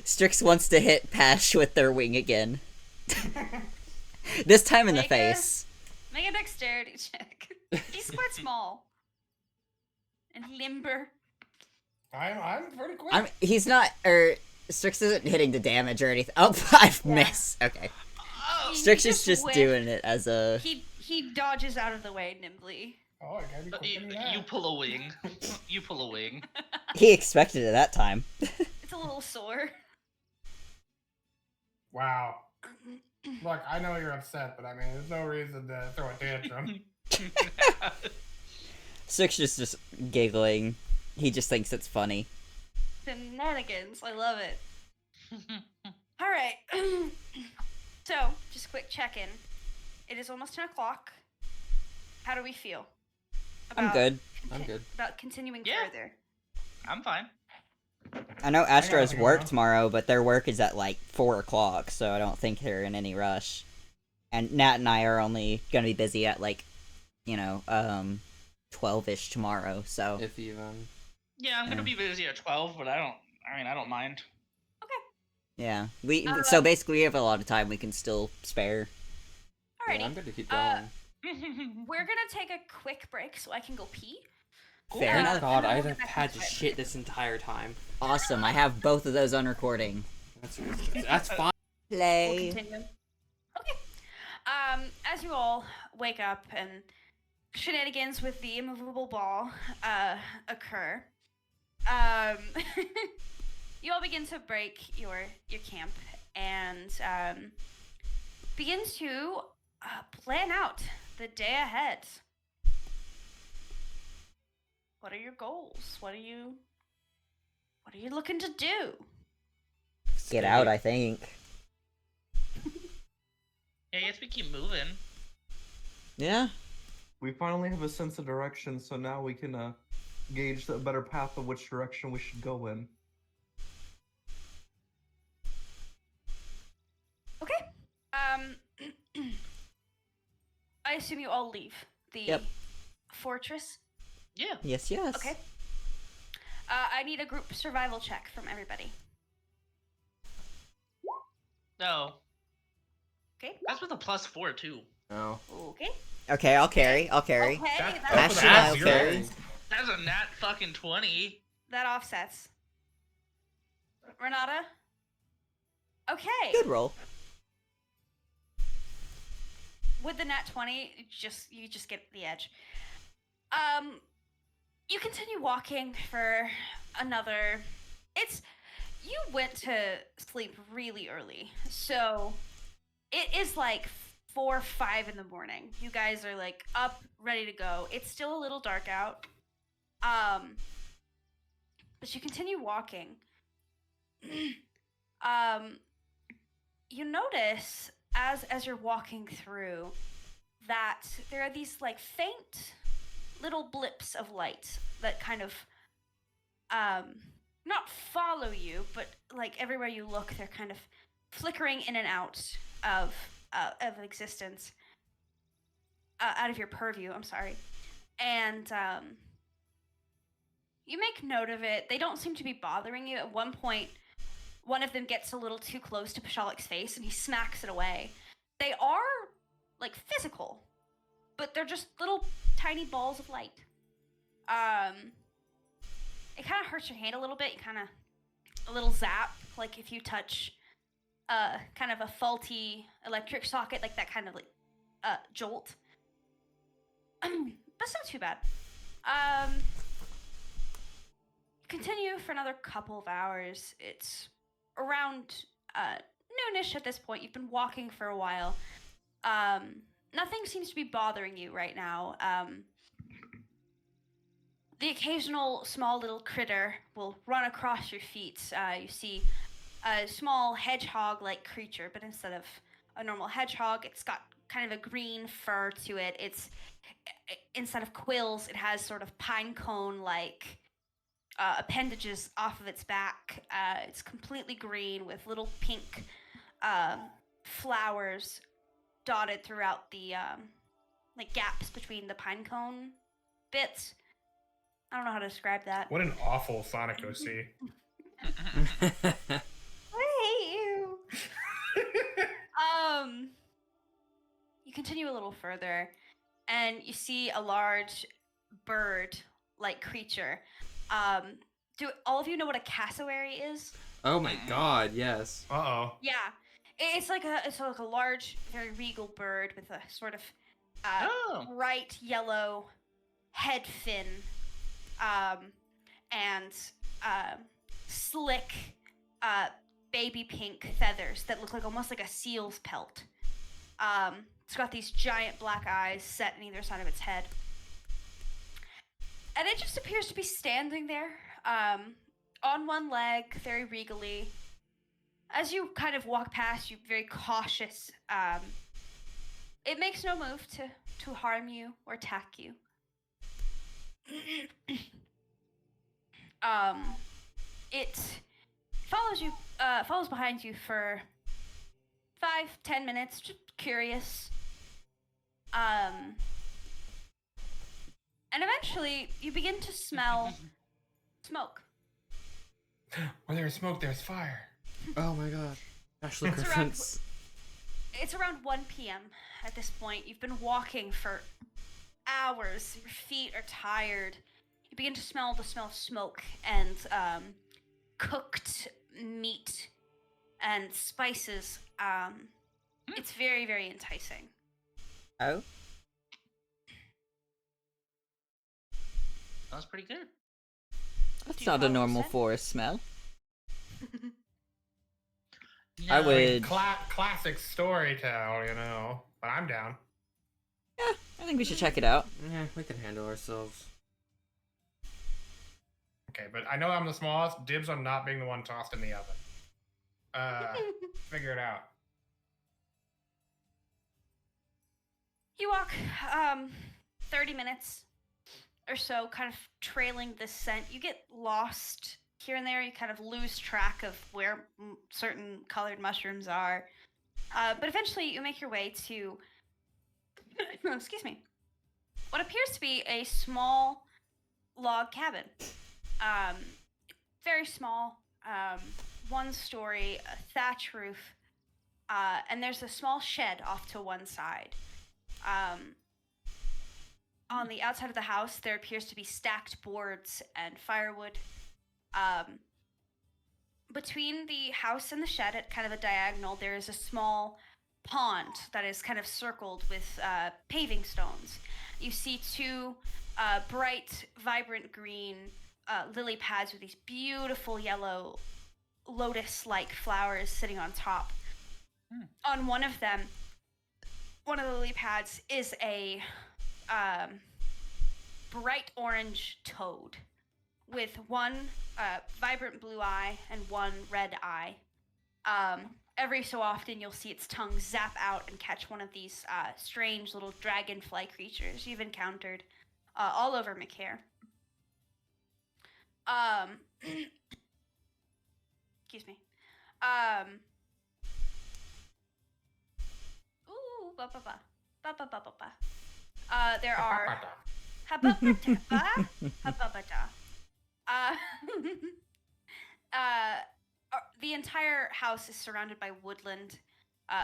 Strix wants to hit Pash with their wing again. This time in the Make a- face. Make a dexterity check. He's quite small. And limber. I'm pretty quick. He's not, Strix isn't hitting the damage or anything. Oh, I've missed. Okay. Oh, Strix is just just whiff. doing it as a... He dodges out of the way nimbly. Oh, I gotta be quicker you, than that. you pull a wing. You pull a wing. He expected it that time. It's a little sore. Wow. Look, I know you're upset, but I mean, there's no reason to throw a tantrum. Strix is just giggling. He just thinks it's funny. Shenanigans. I love it. Alright. So, just a quick check-in. It is almost 10 o'clock. How do we feel? I'm good. I'm good. About continuing Yeah. further. I'm fine. I know Astra has nothing work wrong. tomorrow, but their work is at like 4 o'clock, so I don't think they're in any rush. And Nat and I are only gonna be busy at like, 12-ish tomorrow. So If even. Yeah, I'm gonna Yeah. be busy at 12, but I don't mind. yeah, we Uh, so basically we have a lot of time we can still spare. Alrighty. Yeah, I'm good to keep going. We're gonna take a quick break so I can go pee. Fair Thank enough. God, and I we'll have get back had to into it. shit this entire time. Awesome. I have both of those on recording. That's fine. We'll Play. continue. Okay. As you all wake up and shenanigans with the immovable ball occur, you all begin to break your camp and begin to plan out the day ahead. What are your goals? What are you looking to do? Get out, I think. Yeah, I guess we keep moving. Yeah. We finally have a sense of direction, so now we can gauge a better path of which direction we should go in. Okay. I assume you all leave the Yep. fortress. Yeah. Yes, yes. Okay. I need a group survival check from everybody. No. Okay. That's with a +4 too. No. Okay. Okay, I'll carry. I'll carry. Okay. That's That, with Ashley, a I'll zero. carry. That's a nat fucking 20. that offsets. Renata. Okay. Good roll. With the nat 20, you just get the edge. You continue walking for another. You went to sleep really early, so it is like 4 or 5 in the morning. You guys are like up, ready to go. It's still a little dark out. But you continue walking. You notice as you're walking through that there are these like faint little blips of light that kind of not follow you, but like everywhere you look they're kind of flickering in and out of existence, out of your purview, I'm sorry. And you make note of it. They don't seem to be bothering you. At one point one of them gets a little too close to Pashalik's face and he smacks it away. They are like physical, but they're just little tiny balls of light. It kind of hurts your hand a little bit. You kind of a little zap, like if you touch kind of a faulty electric socket, like that kind of like jolt. But it's not too bad. Continue for another couple of hours. It's around noonish at this point. You've been walking for a while. Nothing seems to be bothering you right now. The occasional small little critter will run across your feet. You see a small hedgehog-like creature, but instead of a normal hedgehog, it's got kind of a green fur to it. Instead of quills, it has sort of pine cone-like appendages off of its back. It's completely green with little pink flowers dotted throughout the like gaps between the pine cone bits. I don't know how to describe that. What an awful Sonic OC. I hate you. You continue a little further, and you see a large bird-like creature. Do all of you know what a cassowary is? Oh my God, yes. Uh-oh. Yeah, it's like a large, very regal bird with a sort of bright yellow head fin, and slick baby pink feathers that look like almost like a seal's pelt. It's got these giant black eyes set in either side of its head. And it just appears to be standing there, on one leg, very regally. As you kind of walk past, you're very cautious, it makes no move to harm you or attack you. It follows behind you for 5-10 minutes, just curious. And eventually you begin to smell smoke. Where there's smoke, there's fire. Oh my god. Ashley It's around- reference. It's around 1 p.m. at this point. You've been walking for hours. Your feet are tired. You begin to smell the smell of smoke and cooked meat and spices. It's very, very enticing. Oh? That was pretty good. That's Do you not a follow normal scent? forest smell. No, I would. Classic storytell, But I'm down. Yeah, I think we should check it out. Yeah, we can handle ourselves. Okay, but I know I'm the smallest. Dibs on not being the one tossed in the oven. Figure it out. You walk 30 minutes or so, kind of trailing this scent. You get lost here and there. You kind of lose track of where certain colored mushrooms are. But eventually you make your way to, excuse me, what appears to be a small log cabin. Very small, one story, a thatch roof, and there's a small shed off to one side. On the outside of the house, there appears to be stacked boards and firewood. Between the house and the shed, at kind of a diagonal, there is a small pond that is kind of circled with paving stones. You see two bright, vibrant green lily pads with these beautiful yellow lotus-like flowers sitting on top. On one of them, one of the lily pads is a bright orange toad with one vibrant blue eye and one red eye. Every so often you'll see its tongue zap out and catch one of these strange little dragonfly creatures you've encountered all over Machair. Excuse me. Ooh, ba ba ba. Ba ba ba ba ba. There are hababata, hababata. The entire house is surrounded by woodland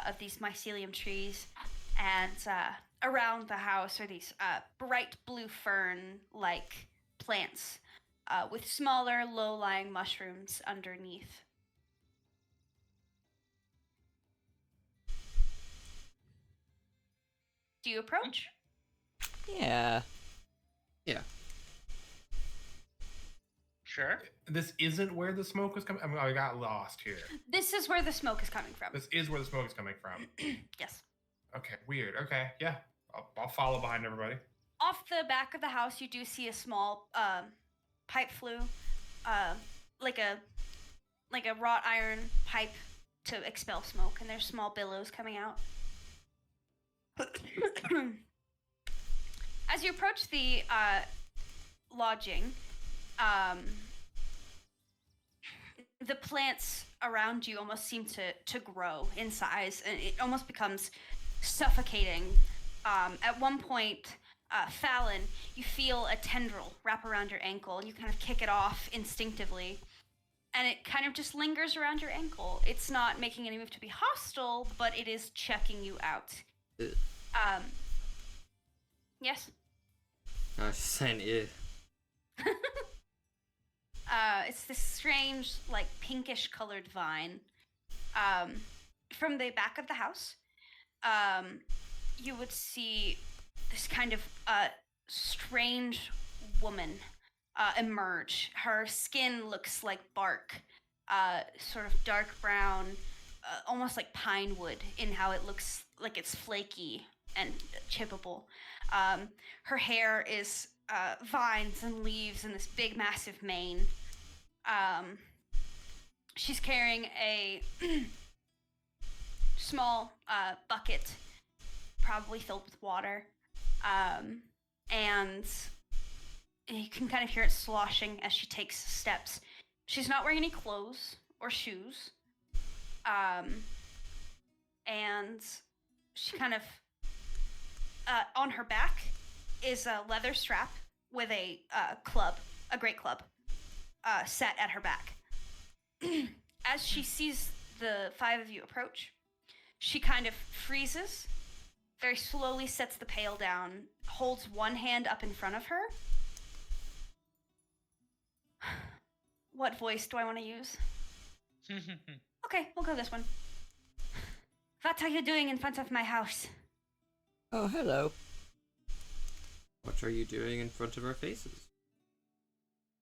of these mycelium trees, and around the house are these bright blue fern-like plants with smaller, low-lying mushrooms underneath. Do you approach? Yeah. Yeah. Sure. This isn't where the smoke was coming. I got lost here. This is where the smoke is coming from. This is where the smoke is coming from. Yes. Okay, weird. Okay, yeah. I'll follow behind everybody. Off the back of the house, you do see a small pipe flue, like a wrought iron pipe to expel smoke, and there's small billows coming out. As you approach the lodging, the plants around you almost seem to grow in size, and it almost becomes suffocating. At one point, Fallon, you feel a tendril wrap around your ankle, and you kind of kick it off instinctively, and it kind of just lingers around your ankle. It's not making any move to be hostile, but it is checking you out. Yes? I was just saying, ew. It's this strange, like, pinkish colored vine. From the back of the house, you would see this kind of strange woman emerge. Her skin looks like bark, sort of dark brown, almost like pine wood in how it looks like it's flaky and chippable. Her hair is vines and leaves and this big, massive mane. She's carrying a small bucket probably filled with water. And you can kind of hear it sloshing as she takes steps. She's not wearing any clothes or shoes. And she kind of, on her back is a leather strap with a club, a great club, set at her back. As she sees the 5 of you approach, she kind of freezes, very slowly sets the pail down, holds one hand up in front of her. What voice do I want to use? Okay, we'll go this one. What are you doing in front of my house? Oh, hello. What are you doing in front of our faces?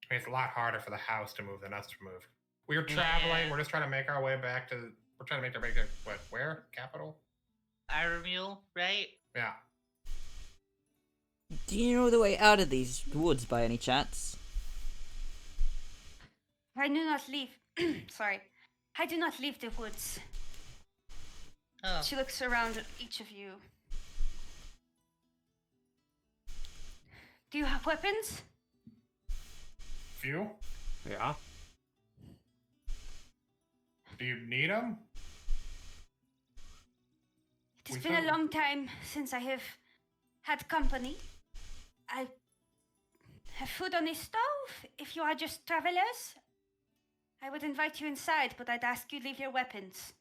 I mean, it's a lot harder for the house to move than us to move. We're traveling. Yeah. We're just trying to make our way back to. We're trying to make our way to what? Where? Capital? Iramule, right? Yeah. Do you know the way out of these woods by any chance? I do not leave. Sorry. I do not leave the woods. Oh. She looks around at each of you. Do you have weapons? Few? Yeah. Do you need them? It's We been a thought- long time since I have had company. I have food on the stove. If you are just travelers, I would invite you inside, but I'd ask you leave your weapons.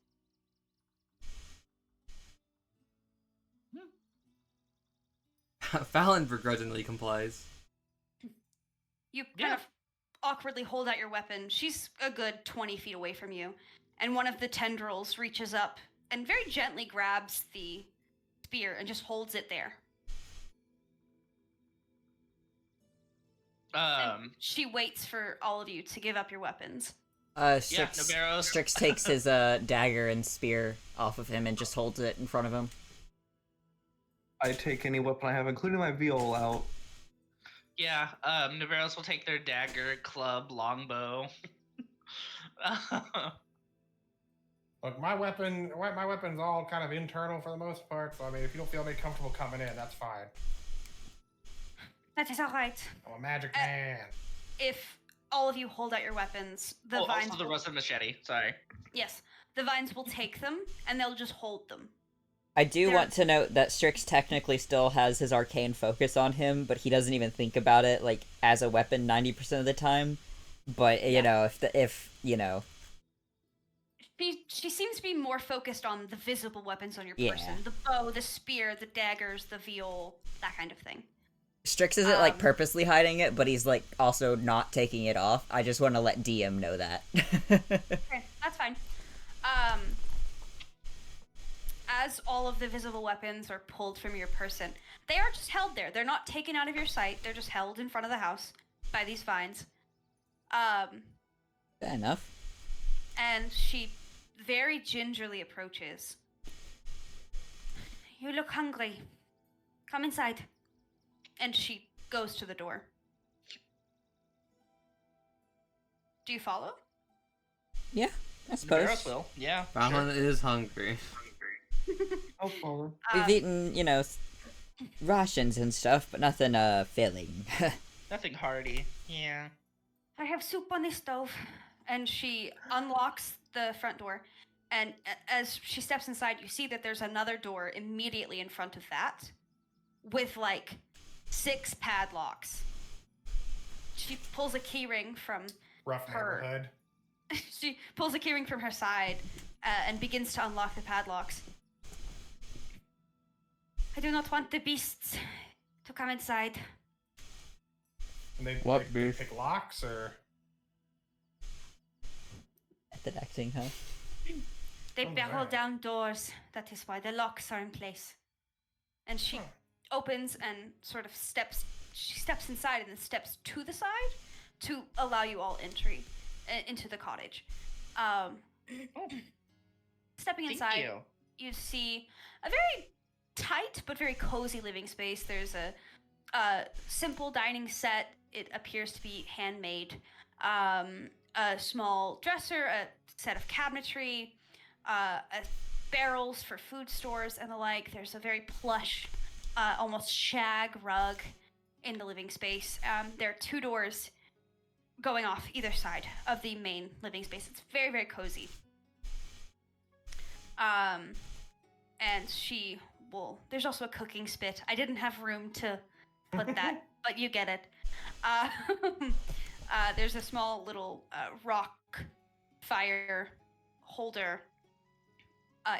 Fallon begrudgingly complies. You kind Yeah. of awkwardly hold out your weapon. She's a good 20 feet away from you, and one of the tendrils reaches up and very gently grabs the spear and just holds it there. She waits for all of you to give up your weapons. Strix, Navarro. Strix takes his dagger and spear off of him and just holds it in front of him. I take any weapon I have, including my viol, out. Yeah, Navarros will take their dagger, club, longbow. Look, my weapon's all kind of internal for the most part. So I mean, if you don't feel very comfortable coming in, that's fine. That is all right. I'm a magic man. If all of you hold out your weapons, the Oh, vines also the will- rusted machete. Sorry. Yes, the vines will take them, and they'll just hold them. I do There- want to note that Strix technically still has his arcane focus on him, but he doesn't even think about it like as a weapon 90% of the time. But you Yeah. know, if you know, She seems to be more focused on the visible weapons on your Yeah. person. The bow, the spear, the daggers, the viol, that kind of thing. Strix isn't like Um, purposely hiding it, but he's like also not taking it off. I just want to let DM know that. Okay, that's fine. As all of the visible weapons are pulled from your person, they are just held there. They're not taken out of your sight. They're just held in front of the house by these vines. Fair enough. And she very gingerly approaches. You look hungry. Come inside. And she goes to the door. Do you follow? Yeah, I suppose. Navarros will. Yeah. Fallon is hungry. I'll follow. We've eaten, you know, rations and stuff, but nothing filling. Nothing hearty. Yeah. I have soup on the stove. And she unlocks the front door. And as she steps inside, you see that there's another door immediately in front of that with like 6 padlocks. She pulls a keyring from Rough her. neighborhood. She pulls a keyring from her side and begins to unlock the padlocks. I do not want the beasts to come inside. And they What pick, beef? pick locks or Method acting, huh? They Oh, barrel right. down doors. That is why the locks are in place. And she opens and sort of steps. She steps inside and then steps to the side to allow you all entry into the cottage. Stepping Thank inside, you. you see a very tight but very cozy living space. There's a simple dining set. It appears to be handmade. A small dresser, a set of cabinetry, a barrels for food stores and the like. There's a very plush, almost shag rug in the living space. There are 2 doors going off either side of the main living space. It's very, very cozy. And she will. There's also a cooking spit. I didn't have room to put that, but you get it. There's a small little rock fire holder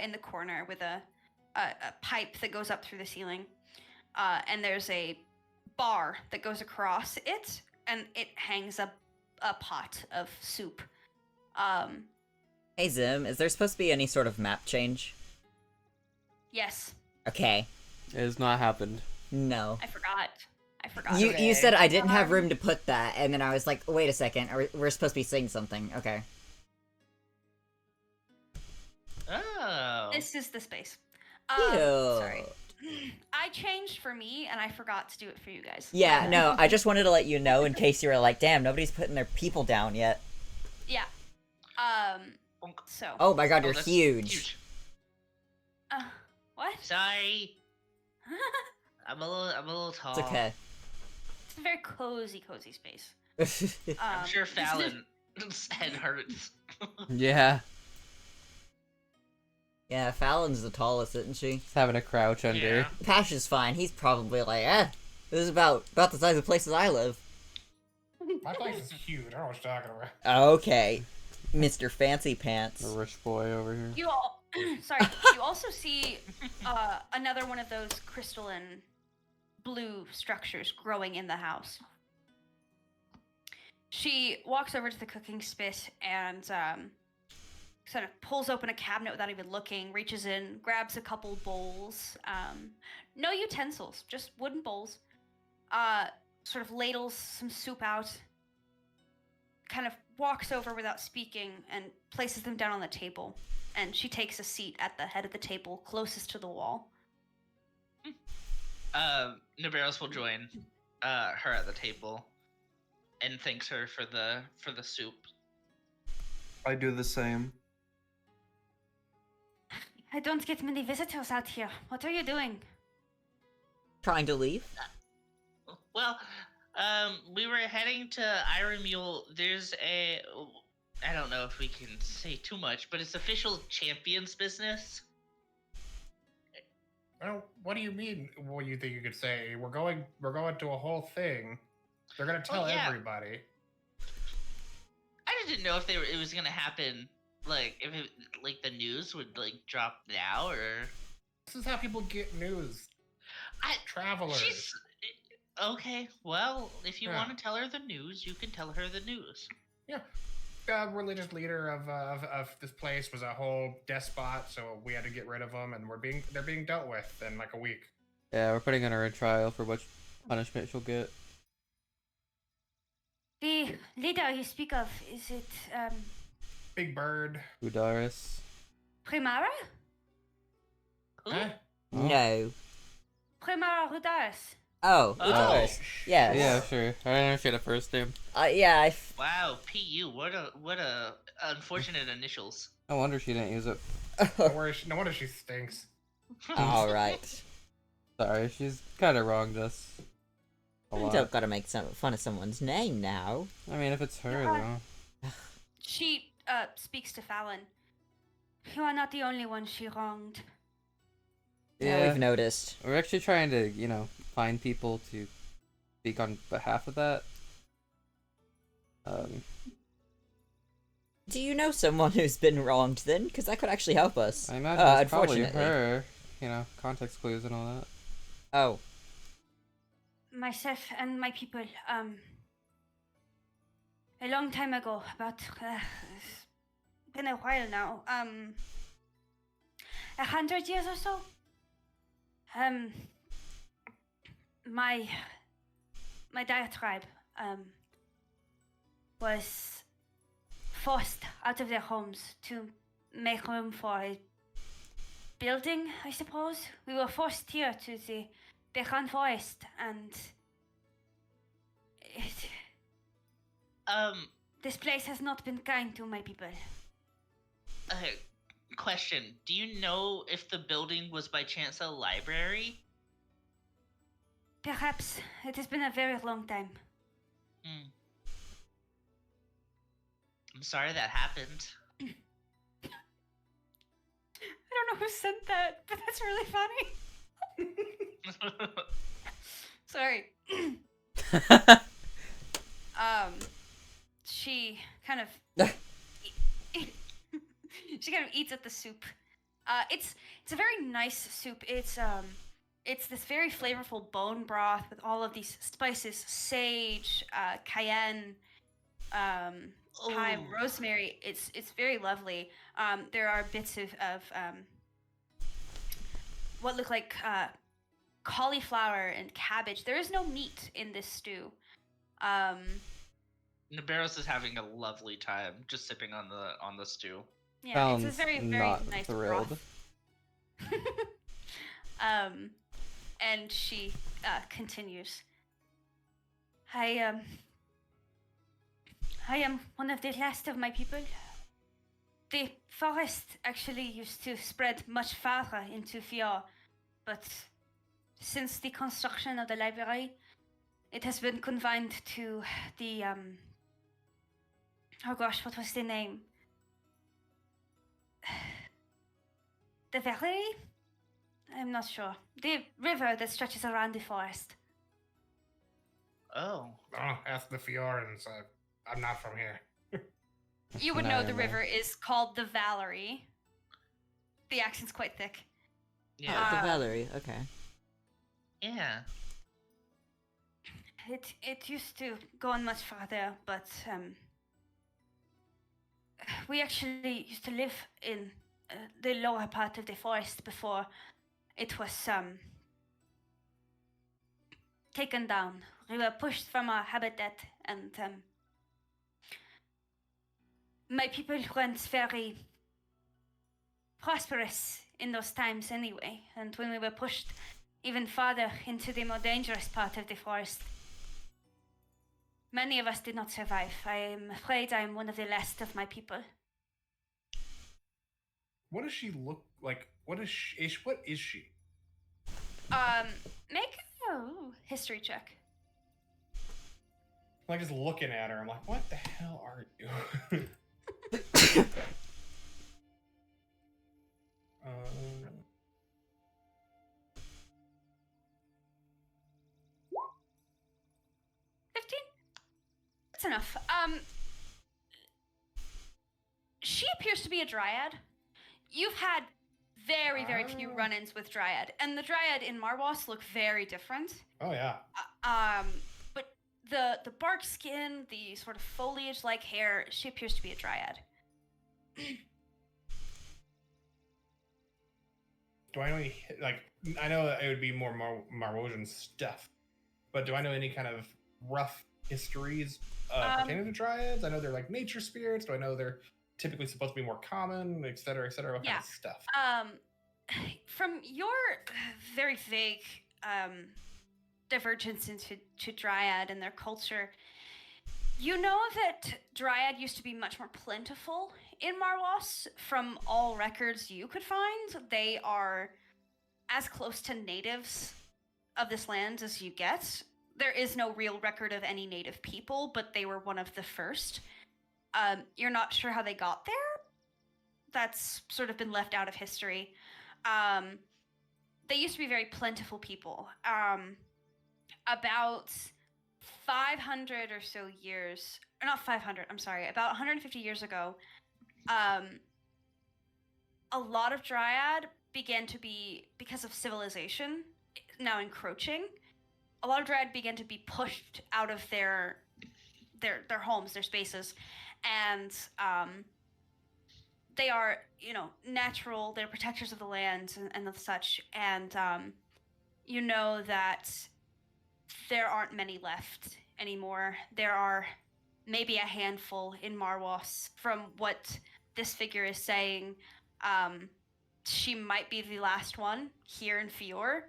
in the corner with a pipe that goes up through the ceiling. And there's a bar that goes across it, and it hangs a pot of soup. Hey Zim, is there supposed to be any sort of map change? Yes, Okay. It has not happened. No. I forgot. You said I didn't have room to put that, and then I was like, wait a second, we're supposed to be saying something. Okay. Oh. This is the space. Cute. Sorry. I changed for me, and I forgot to do it for you guys. Yeah, no, I just wanted to let you know in case you were like, damn, nobody's putting their people down yet. Yeah. So. Oh my god, you're that's huge. What? Sorry. I'm a little tall. It's okay. It's a very cozy space. I'm sure Fallon's head hurts. Yeah. Yeah, Fallon's the tallest, isn't she? He's having a crouch under. Yeah. Pash is fine. He's probably like, this is about the size of places I live. My place is huge. I don't know what you're talking about. Okay. Mr. Fancy Pants. A rich boy over here. You all, sorry. You also see another one of those crystalline blue structures growing in the house. She walks over to the cooking spit and sort of pulls open a cabinet without even looking, reaches in, grabs a couple bowls. No utensils, just wooden bowls. Sort of ladles some soup out. Kind of walks over without speaking and places them down on the table. And she takes a seat at the head of the table, closest to the wall. Naberos will join her at the table and thanks her for the soup. I do the same. I don't get many visitors out here. What are you doing? Trying to leave? Well, we were heading to Iron Mule. There's I don't know if we can say too much, but it's official champions business. Well, what do you mean? What do you think you could say? We're going to a whole thing. They're gonna tell everybody. I just didn't know if it was gonna happen. Like if it, like the news would like drop now, or This is how people get news. Travelers. Okay, well, if you Yeah. want to tell her the news, you can tell her the news. Yeah. Religious leader of this place was a whole despot, so we had to get rid of them, and they're being dealt with in like a week. Yeah, we're putting her in trial for what punishment she'll get. The leader you speak of, is it, Big Bird. Udaris. Primara? Who? Huh? No. Primara Rudaris. Oh, Oh. Udaris. Yes. Yeah, sure. I don't know if she had a first name. Yeah, Wow, PU, what a unfortunate initials. No wonder she didn't use it. No wonder she stinks. Alright. Sorry, she's kind of wronged us. A I lot. don't gotta make fun of someone's name now. I mean, if it's her, though. She, speaks to Fallon. You are not the only one she wronged. Yeah, we've noticed. We're actually trying to, find people to speak on behalf of that. Do you know someone who's been wronged then? Because that could actually help us. I imagine it's probably unfortunately. her. Context clues and all that. Oh. Myself and my people, a long time ago, about, it's been a while now, 100 years or so, my diatribe, was forced out of their homes to make room for a building, I suppose. We were forced here to the Bekan Forest, and this place has not been kind to my people. Question: do you know if the building was by chance a library? Perhaps. It has been a very long time. Hmm. I'm sorry that happened. I don't know who sent that, but that's really funny. Sorry. She kind of she kind of eats at the soup. It's a very nice soup. It's this very flavorful bone broth with all of these spices: sage, cayenne, thyme, Oh. rosemary. It's very lovely. There are bits of what look like cauliflower and cabbage. There is no meat in this stew. Nabarros is having a lovely time just sipping on the stew. Yeah, it's a Sounds very not nice thrilled. broth. And she continues. I am one of the last of my people. The forest actually used to spread much farther into Fior, but since the construction of the library, it has been confined to the oh gosh, what was the name? The valley? I'm not sure. The river that stretches around the forest. Oh. Oh, ask the Fiorans. I'm not from here. You would No, know the no. river is called the Valerie. The accent's quite thick. Yeah. The Valerie, okay. Yeah. It used to go on much farther, but we actually used to live in the lower part of the forest before it was taken down. We were pushed from our habitat, and my people weren't very prosperous in those times anyway. And when we were pushed even farther into the more dangerous part of the forest, many of us did not survive. I am afraid I am one of the last of my people. What does she look like? What is she? What is she? Make a history check. Like just looking at her, I'm like, what the hell are you? 15? That's enough. She appears to be a dryad. You've had very few run-ins with dryad, and the dryad in Marwas look very different. Oh yeah. But the bark skin, the sort of foliage-like hair, she appears to be a dryad. Do I know any, like, I know that it would be more Marwosian stuff, but do I know any kind of rough histories pertaining to dryads? I know they're like nature spirits. Do I know they're typically supposed to be more common, et cetera, what kind of stuff? From your very vague divergence into dryad and their culture, you know that dryad used to be much more plentiful in Marwas. From all records you could find, they are as close to natives of this land as you get. There is no real record of any native people, but they were one of the first. You're not sure how they got there? That's sort of been left out of history. They used to be very plentiful people. About 500 or so years, or not 500, I'm sorry, about 150 years ago, a lot of dryad began to be, because of civilization now encroaching, a lot of dryad began to be pushed out of their homes, their spaces, and they are, natural, they're protectors of the land and of such, and you know that there aren't many left anymore. There are maybe a handful in Marwas. From what this figure is saying, she might be the last one here in Fior.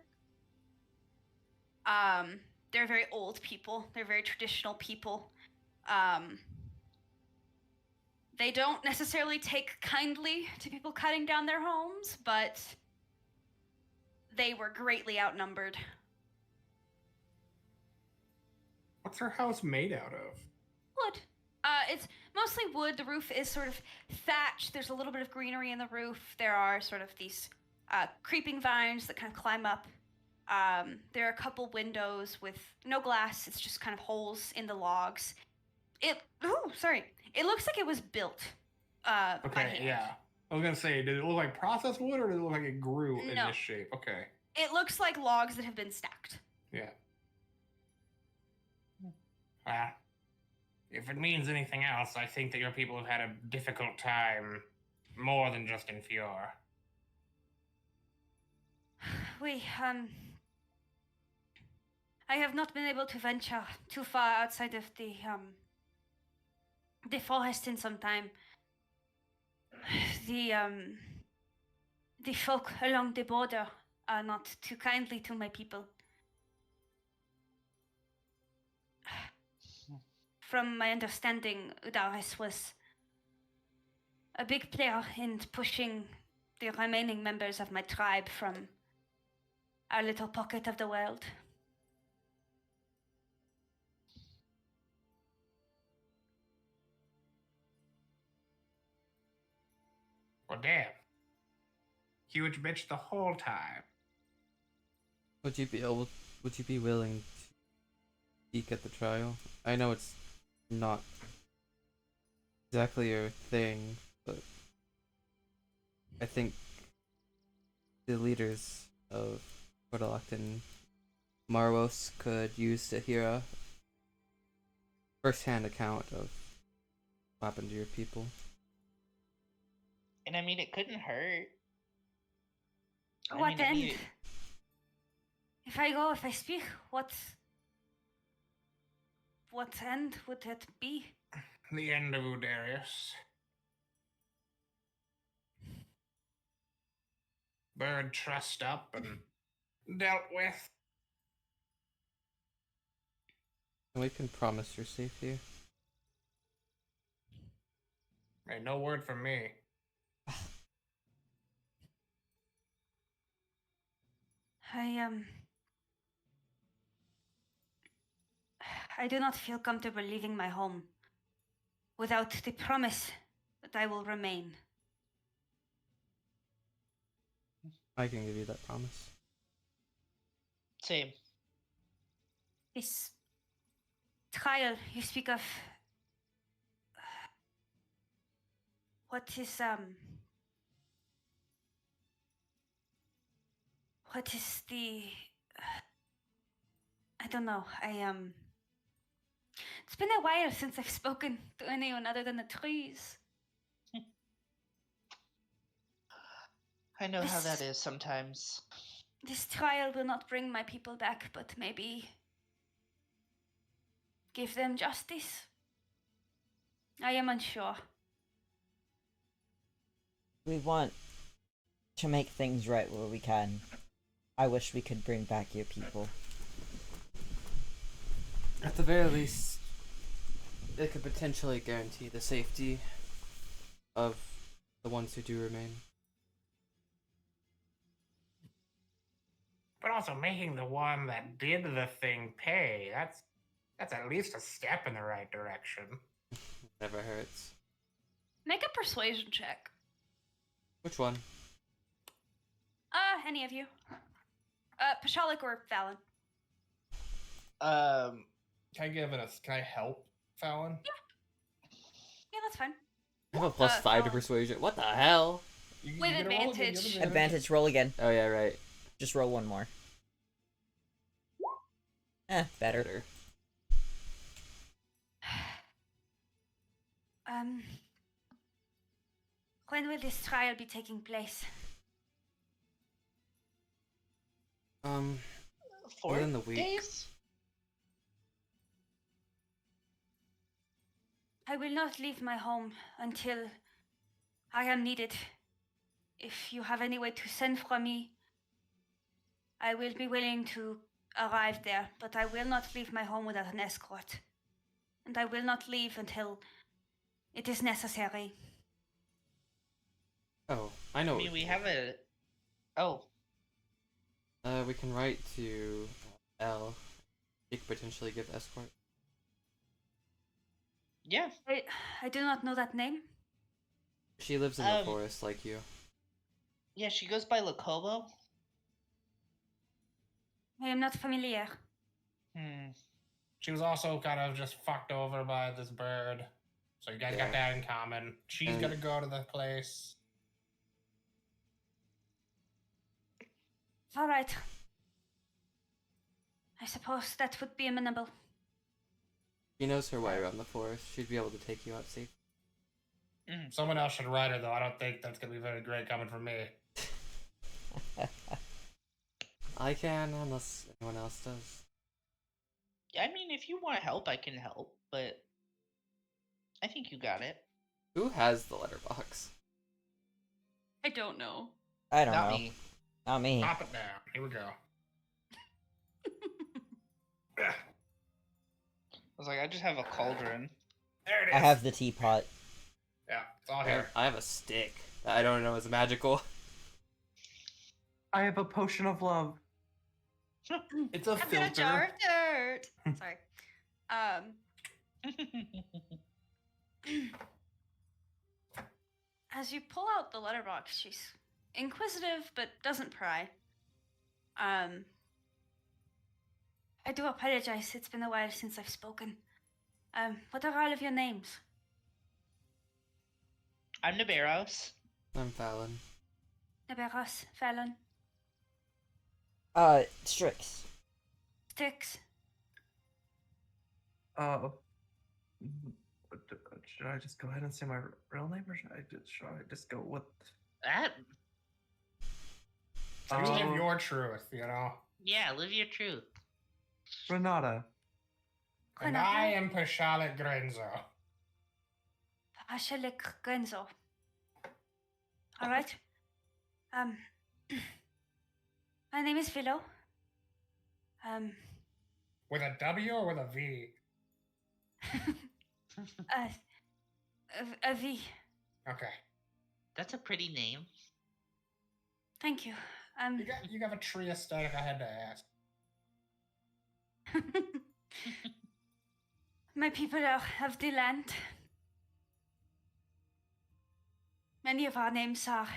They're very old people. They're very traditional people. They don't necessarily take kindly to people cutting down their homes, but they were greatly outnumbered. What's her house made out of? Wood. It's mostly wood. The roof is sort of thatched. There's a little bit of greenery in the roof. There are sort of these creeping vines that kind of climb up. There are a couple windows with no glass. It's just kind of holes in the logs. It looks like it was built by Okay, hand. yeah. I was gonna say, did it look like processed wood, or did it look like it grew in No. this shape? Okay, It looks like logs that have been stacked. yeah. If it means anything else, I think that your people have had a difficult time, more than just in Fior. I have not been able to venture too far outside of the forest in some time. The folk along the border are not too kindly to my people. From my understanding, Udaris was a big player in pushing the remaining members of my tribe from our little pocket of the world. Well, damn. Huge bitch the whole time. Would you be willing to speak at the trial? I know it's not exactly your thing, but I think the leaders of Portaloct and Marwos could use to hear a first-hand account of what happened to your people. And I mean, it couldn't hurt. What end? If I speak, what end would it be? The end of Udarius. Bird trussed up and dealt with. And we can promise your safety. Ain't no word from me. I do not feel comfortable leaving my home without the promise that I will remain. I can give you that promise. Same. This trial you speak of, what is the, I don't know, it's been a while since I've spoken to anyone other than the trees. I know how that is sometimes. This trial will not bring my people back, but maybe give them justice. I am unsure. We want to make things right where we can. I wish we could bring back your people. At the very least, it could potentially guarantee the safety of the ones who do remain. But also making the one that did the thing pay, that's at least a step in the right direction. Never hurts. Make a persuasion check. Which one? Any of you. Pashalik or Fallon. Can I help Fallon? Yeah, that's fine. I have a plus 5 to Fallon. persuasion. What the hell? You With get a roll, you get advantage. Advantage, roll again. Oh yeah, right. Just roll one more. Better. Better. When will this trial be taking place? Within the week. Days? I will not leave my home until I am needed. If you have any way to send for me, I will be willing to arrive there, but I will not leave my home without an escort. And I will not leave until it is necessary. Oh, I know. I what mean, we we can have a. Oh, do. We can write to L. He could potentially give escort. yeah. I do not know that name. She lives in the forest like you. Yeah, she goes by Locobo. I am not familiar. She was also kind of just fucked over by this bird. So you guys Yeah. got that in common. She's And- gonna go to the place. All right. I suppose that would be amenable. She knows her way around the forest. She'd be able to take you out safe. Someone else should write her, though. I don't think that's gonna be very great coming from me. I can, unless anyone else does. I mean, if you want to help, I can help, but I think you got it. Who has the letterbox? I don't know. I don't Not know. me. Not me. Pop it down. Here we go. I was like, I just have a cauldron. There it is. I have the teapot. Yeah, it's all here. I have a stick that I don't know is magical. I have a potion of love. It's a I've got a filter. jar of dirt. Sorry. As you pull out the letterbox, she's inquisitive but doesn't pry. I do apologize. It's been a while since I've spoken. What are all of your names? I'm Naberos. I'm Fallon. Naberos, Fallon, Strix. Styx. Should I just go ahead and say my real name, or should I just go with? That? So you live your truth, you know? Yeah, live your truth. Renata. And I am Pashalik Grenzo. Pashelik Genzo. All right. My name is Philo. With a W or with a V? A V. Okay. That's a pretty name. Thank you. You got a tree aesthetic, I had to ask. My people are of the land. Many of our names are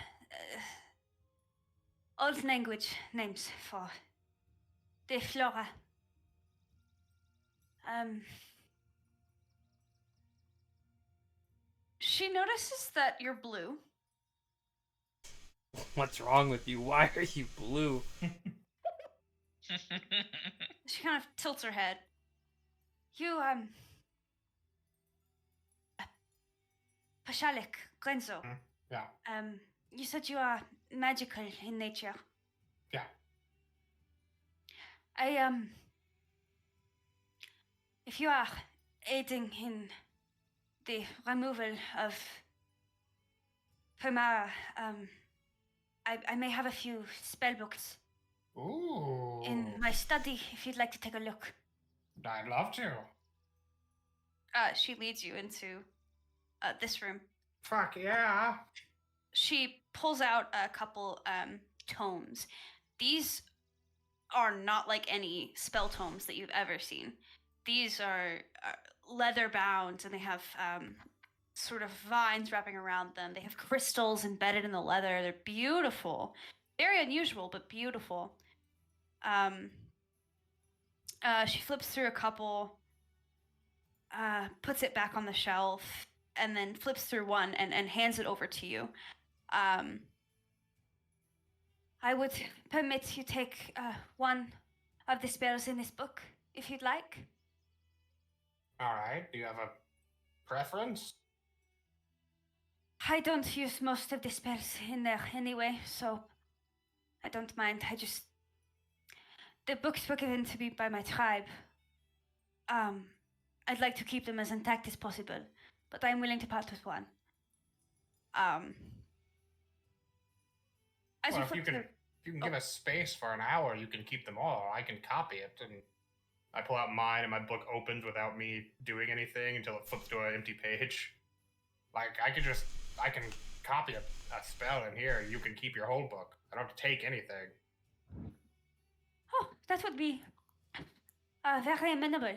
old language names for the flora. She notices that you're blue. What's wrong with you? Why are you blue? She kind of tilts her head. You, Pashalik, Grenzo. Yeah. You said you are magical in nature. Yeah. If you are aiding in the removal of Primara, I may have a few spell books Ooh. in my study if you'd like to take a look. I'd love to. She leads you into this room. Fuck yeah. She pulls out a couple tomes. These are not like any spell tomes that you've ever seen. These are leather bound, and they have sort of vines wrapping around them. They have crystals embedded in the leather. They're beautiful. Very unusual, but beautiful. She flips through a couple, puts it back on the shelf, and then flips through one and hands it over to you. I would permit you take one of the spells in this book, if you'd like. All right. Do you have a preference? I don't use most of the spells in there anyway, so I don't mind. The books were given to me by my tribe. I'd like to keep them as intact as possible, but I'm willing to part with one. As Well, you if you flip can, through, you can give us space for an hour, you can keep them all. I can copy it, and I pull out mine, and my book opens without me doing anything until it flips to an empty page. Like, I can copy a spell in here, and you can keep your whole book. I don't have to take anything. Oh, that would be very amenable.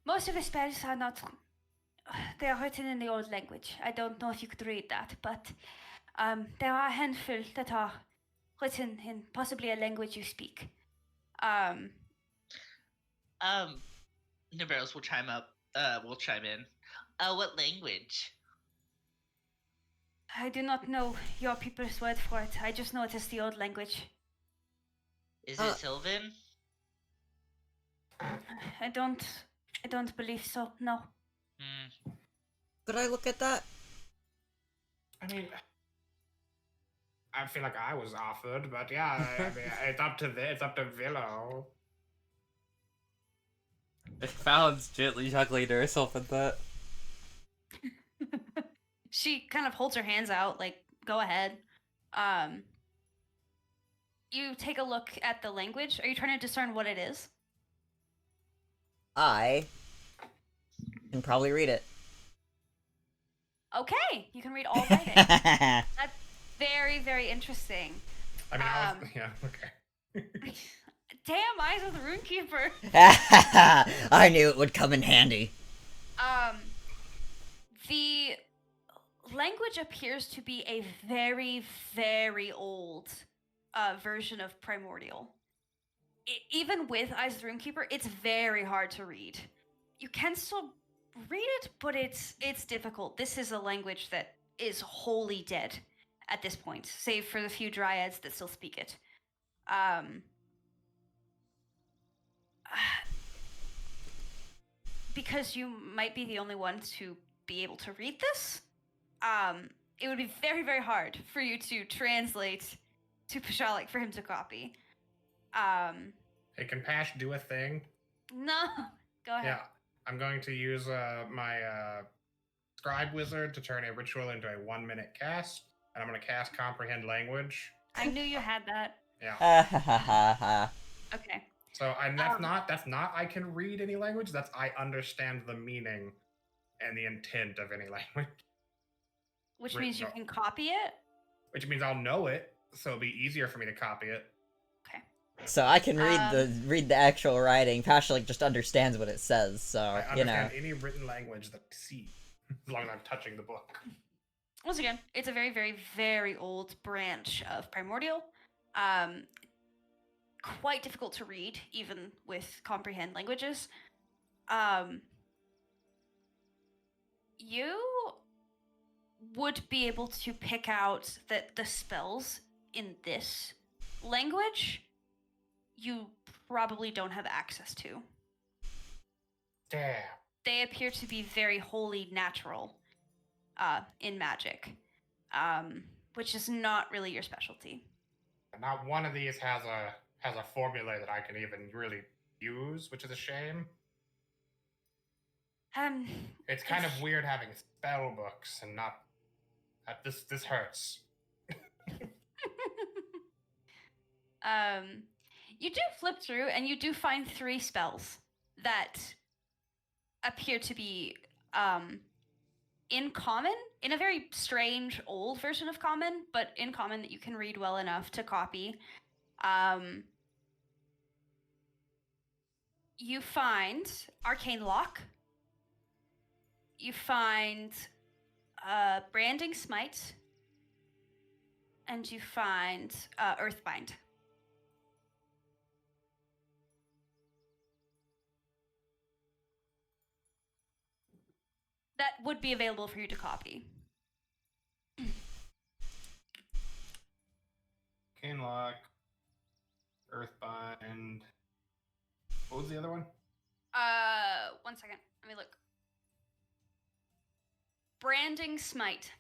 Most of the spells are not. They are written in the old language. I don't know if you could read that, but there are a handful that are written in possibly a language you speak. Nibiros will chime up. Will chime in. What language? I do not know your people's word for it. I just know it is the old language. Is it Sylvan? I don't believe so. No. Could I look at that? I mean, I feel like I was offered, but yeah, I mean, it's up to Willow. Fallon's gently chuckling to herself at that. She kind of holds her hands out, like, go ahead. You take a look at the language. Are you trying to discern what it is? I can probably read it. Okay, you can read all writing. That's very, very interesting. I mean, yeah, okay. Damn, Eyes of the Runekeeper. I knew it would come in handy. The language appears to be a very, very old version of Primordial. Even with Eyes of the Runekeeper, it's very hard to read. You can still read it, but it's difficult. This is a language that is wholly dead at this point, save for the few dryads that still speak it. Because you might be the only one to be able to read this, it would be very, very hard for you to translate to Pashalik for him to copy. Hey, can Pash do a thing? No, go ahead. Yeah, I'm going to use my Scribe Wizard to turn a ritual into a 1-minute cast, and I'm going to cast Comprehend Language. I knew you had that. Yeah. Okay. So that's not I can read any language. That's I understand the meaning and the intent of any language. Which means you can copy it? Which means I'll know it, so it'll be easier for me to copy it. Okay. So I can read the actual writing. Pashalik just understands what it says, so I understand any written language that I see, as long as I'm touching the book. Once again, it's a very, very, very old branch of Primordial. Quite difficult to read, even with comprehend languages. You would be able to pick out that the spells in this language you probably don't have access to. Damn. They appear to be very wholly natural in magic, which is not really your specialty. Not one of these has a formula that I can even really use, which is a shame. It's kind of weird having spell books and not. This hurts. You do flip through and you do find 3 spells that appear to be in common, in a very strange old version of common, but in common that you can read well enough to copy. You find Arcane Lock. You find Branding Smite. And you find Earthbind. That would be available for you to copy. Canlock, Earthbind. What was the other one? 1 second. Let me look. Branding Smite.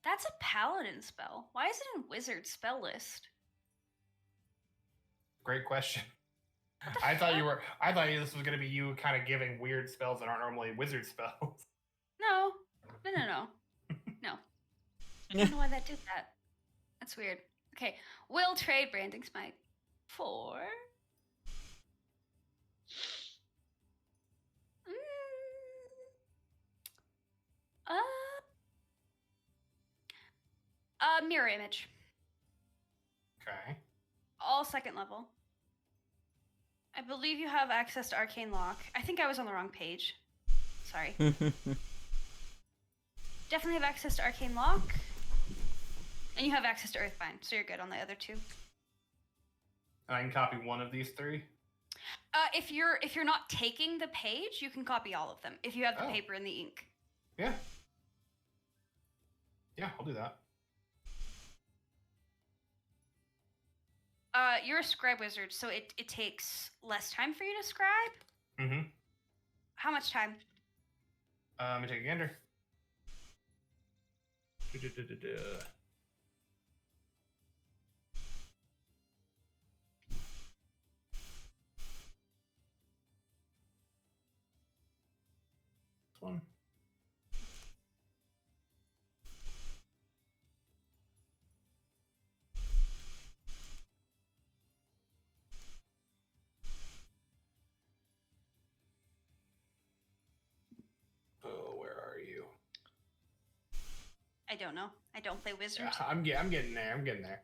That's a paladin spell. Why is it in wizard spell list? Great question. I thought this was gonna be you kind of giving weird spells that aren't normally wizard spells. No. No. I don't know why that did that. That's weird. Okay, we'll trade Branding Smite for mirror image. Okay. All second level. I believe you have access to Arcane Lock. I think I was on the wrong page. Sorry. Definitely have access to Arcane Lock. And you have access to Earthbind, so you're good on the other two. And I can copy one of these 3? If you're not taking the page, you can copy all of them. If you have the Oh. paper and the ink. Yeah. Yeah, I'll do that. You're a scribe wizard, so it takes less time for you to scribe. Mm-hmm. How much time? Let me take a gander. Du-du-du-du-du. This one. Oh, where are you? I don't know. I don't play wizard. Yeah, I'm getting there. I'm getting there.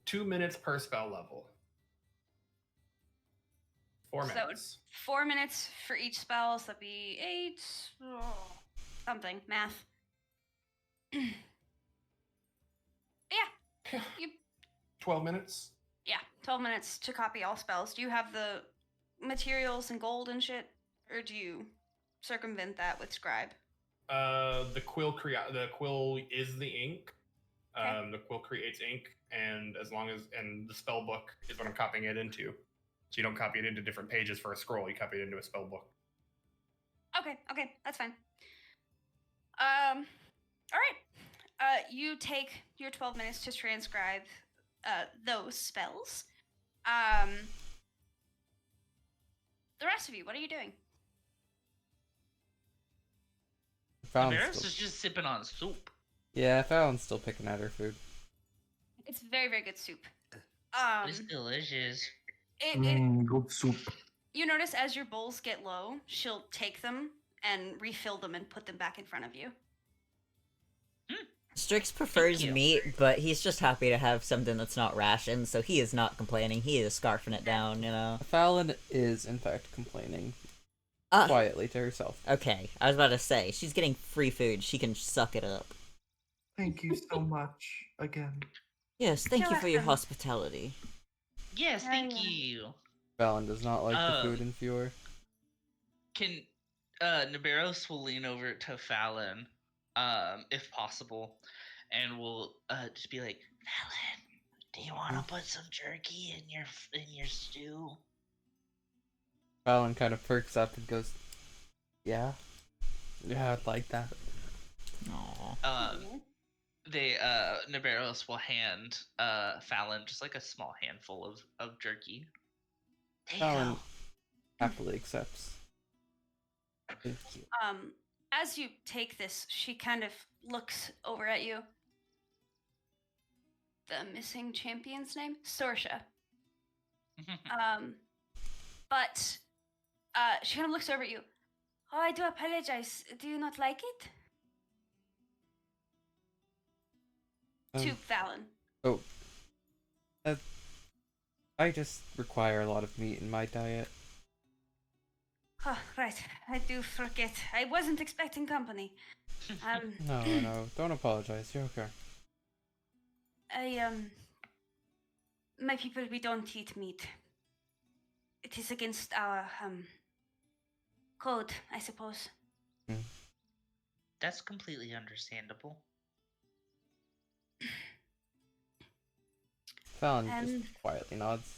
2 minutes per spell level. 4 So- minutes. 4 minutes for each spell, so that'd be 8. Something. Math. Yeah. Yeah. You 12 minutes. Yeah, 12 minutes to copy all spells. Do you have the materials and gold and shit? Or do you circumvent that with scribe? The quill is the ink. Okay. The quill creates ink, and the spell book is what I'm copying it into. So you don't copy it into different pages for a scroll. You copy it into a spell book. Okay, that's fine. All right. You take your 12 minutes to transcribe those spells. The rest of you, what are you doing? Fallon's Damaris still, is just sipping on soup. yeah, Fallon's still picking at her food. It's very, very good soup. It's delicious. Good soup. You notice as your bowls get low, she'll take them and refill them and put them back in front of you. Strix prefers Thank you. meat, but he's just happy to have something that's not rationed, so he is not complaining. He is scarfing it down, you know. Fallon is, in fact, complaining Ah, quietly to herself. okay. I was about to say, she's getting free food. She can suck it up. Thank you so much again. Yes, thank You're you for your welcome. hospitality. Yes, Oh, thank yeah. you. Fallon does not like the food in Fjord. Can Naberos will lean over to Fallon, if possible, and will just be like, Fallon, do you want to put some jerky in your stew? Fallon kind of perks up and goes, yeah, I'd like that. Aww. Naberos will hand Fallon just like a small handful of jerky. There you Fallon go. happily accepts. Thank you. As you take this, she kind of looks over at you. The missing champion's name? Sorsha. But she kind of looks over at you. Oh, I do apologize. Do you not like it? To Um, Fallon. Oh. I just require a lot of meat in my diet. Oh, right. I do forget. I wasn't expecting company. No, don't apologize. You're okay. My people, we don't eat meat. It is against our, code, I suppose. That's completely understandable. Fallon just quietly nods.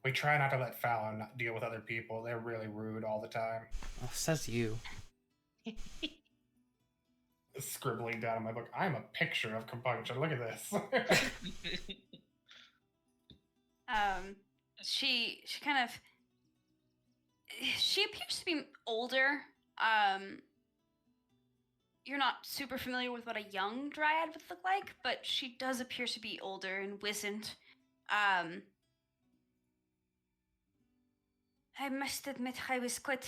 We try not to let Fallon deal with other people. They're really rude all the time. Oh, says you. Scribbling down in my book, I'm a picture of compunction. Look at this. She kind of, she appears to be older. You're not super familiar with what a young dryad would look like, but she does appear to be older and wizened. I must admit I was quite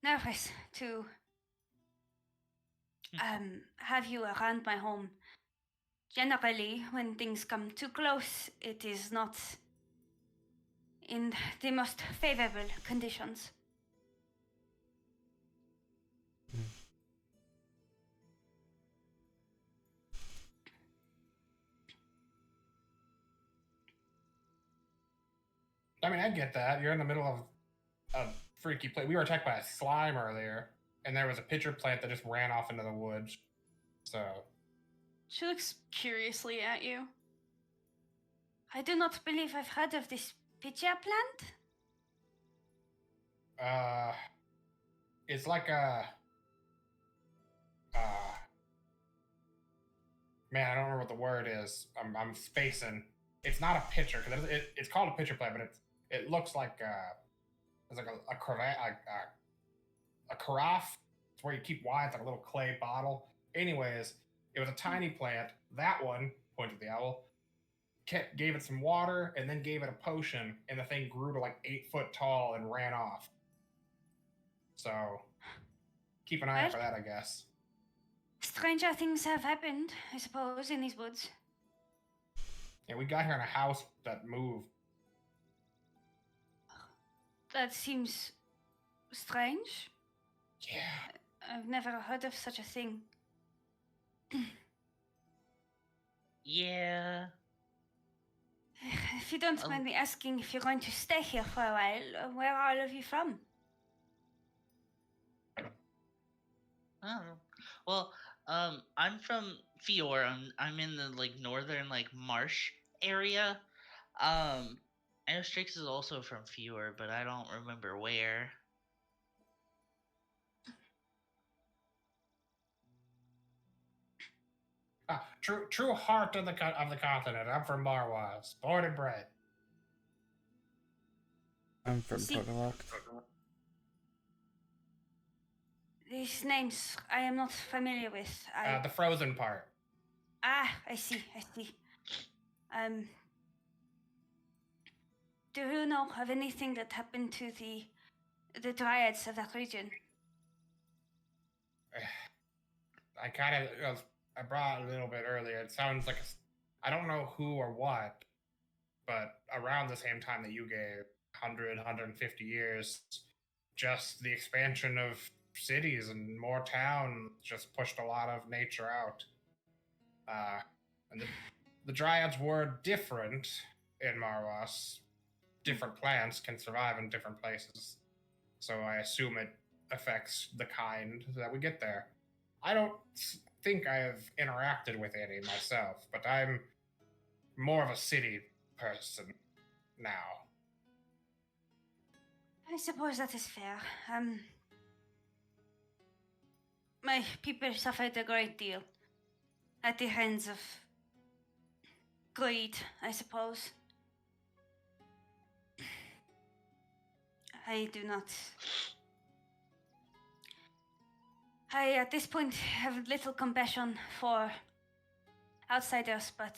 nervous to have you around my home. Generally, when things come too close, it is not in the most favorable conditions. I mean, I get that. You're in the middle of a freaky place. We were attacked by a slime earlier, and there was a pitcher plant that just ran off into the woods. So, She looks curiously at you. I do not believe I've heard of this pitcher plant. it's like a, man, I don't remember what the word is. I'm spacing. It's not a pitcher because it's called a pitcher plant, but it looks like it's like a carafe. It's where you keep wine. It's like a little clay bottle. Anyways, it was a tiny plant. That one, pointed the owl, gave it some water and then gave it a potion, and the thing grew to like 8 foot tall and ran off. So keep an eye out for that, I guess. Stranger things have happened, I suppose, in these woods. Yeah, we got here in a house that moved. That seems strange. Yeah. I've never heard of such a thing. Yeah. If you don't mind me asking if you're going to stay here for a while, where are all of you from? Oh. Well, I'm from Fior. I'm in the like northern like marsh area. I know Strix is also from Fior, but I don't remember where. True heart of the continent. I'm from Marwaz, born and bred. I'm from See- Togolok. These names I am not familiar with. The frozen part. I see. Do you know of anything that happened to the dryads of that region? I brought it a little bit earlier. It sounds like I don't know who or what, but around the same time that you gave, 100, 150 years, just the expansion of cities and more town just pushed a lot of nature out. And the dryads were different in Marwas. Different plants can survive in different places. So I assume it affects the kind that we get there. I don't think I have interacted with any myself, but I'm more of a city person now. I suppose that is fair. My people suffered a great deal at the hands of greed, I suppose. I at this point have little compassion for outsiders, but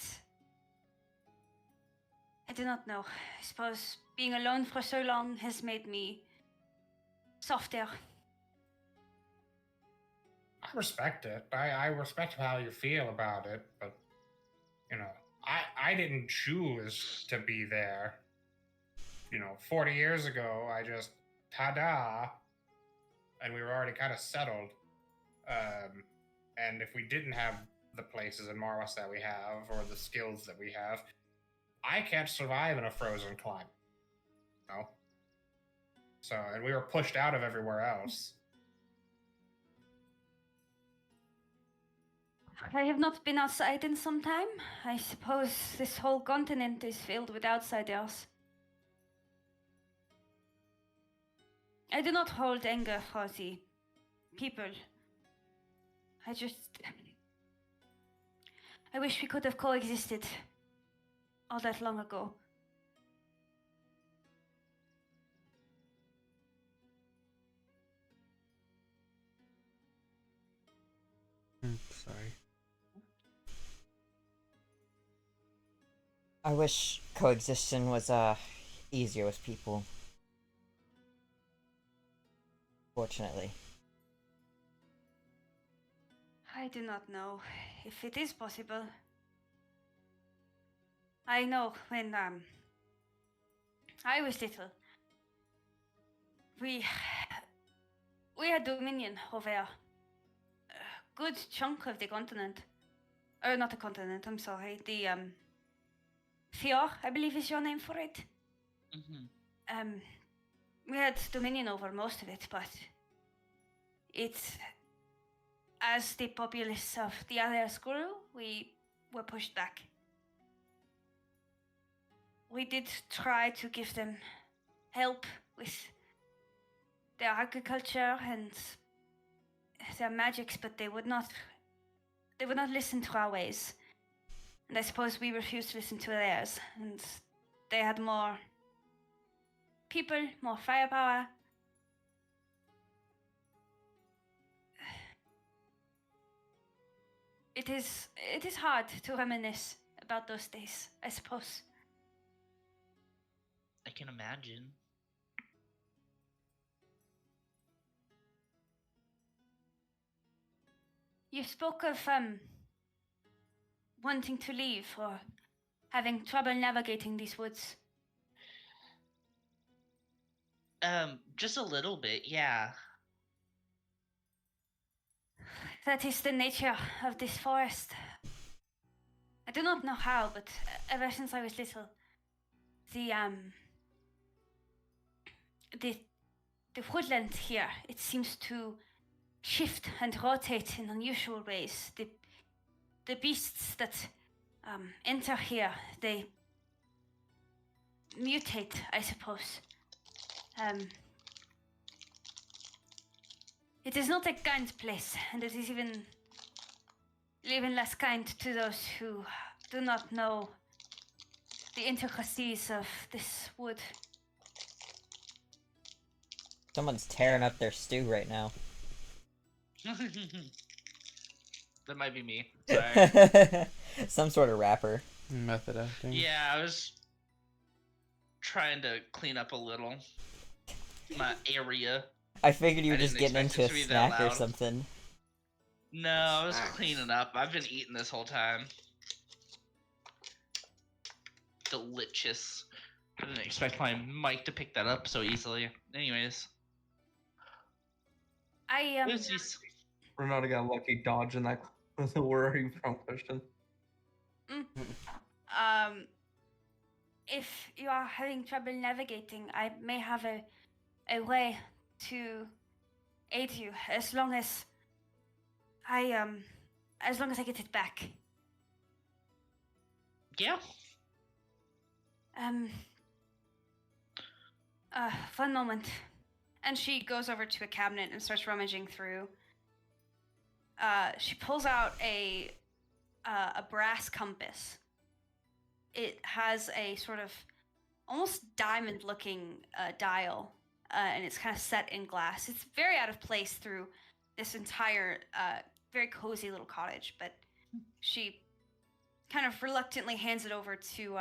I do not know. I suppose being alone for so long has made me softer. I respect it. I respect how you feel about it, but, I didn't choose to be there. 40 years ago, I just, ta-da, and we were already kind of settled. And if we didn't have the places in Marwas that we have, or the skills that we have, I can't survive in a frozen climate. So, and we were pushed out of everywhere else. I have not been outside in some time. I suppose this whole continent is filled with outsiders. I do not hold anger for the people. I wish we could have coexisted all that long ago. Sorry. I wish coexisting was easier with people. Fortunately. I do not know if it is possible. I know when I was little, we had dominion over a good chunk of the continent. Or not the continent, I'm sorry. The Fjord, I believe is your name for it. Mm-hmm. We had dominion over most of it, but it, as the populace of the others grew, we were pushed back. We did try to give them help with their agriculture and their magics, but they would not listen to our ways. And I suppose we refused to listen to theirs, and they had more people, more firepower. It is hard to reminisce about those days, I suppose. I can imagine. You spoke of wanting to leave or having trouble navigating these woods. Just a little bit, yeah. That is the nature of this forest. I do not know how, but ever since I was little, the woodland here, it seems to shift and rotate in unusual ways. The beasts that enter here, they mutate, I suppose. It is not a kind place, and it is even less kind to those who do not know the intricacies of this wood. Someone's tearing up their stew right now. That might be me. Sorry. Some sort of rapper. Method acting. Yeah, I was trying to clean up a little my area. I figured you I were just didn't getting expect into a it to be that snack or loud. something. No, I was cleaning up. I've been eating this whole time. Delicious. I didn't expect my mic to pick that up so easily. Anyways. Oopsies. Renata got lucky dodging that where are you from question. If you are having trouble navigating, I may have a way to aid you as long as I get it back. Yeah. 1 moment. And she goes over to a cabinet and starts rummaging through. She pulls out a brass compass. It has a sort of almost diamond-looking dial, and it's kind of set in glass. It's very out of place through this entire very cozy little cottage, but she kind of reluctantly hands it over to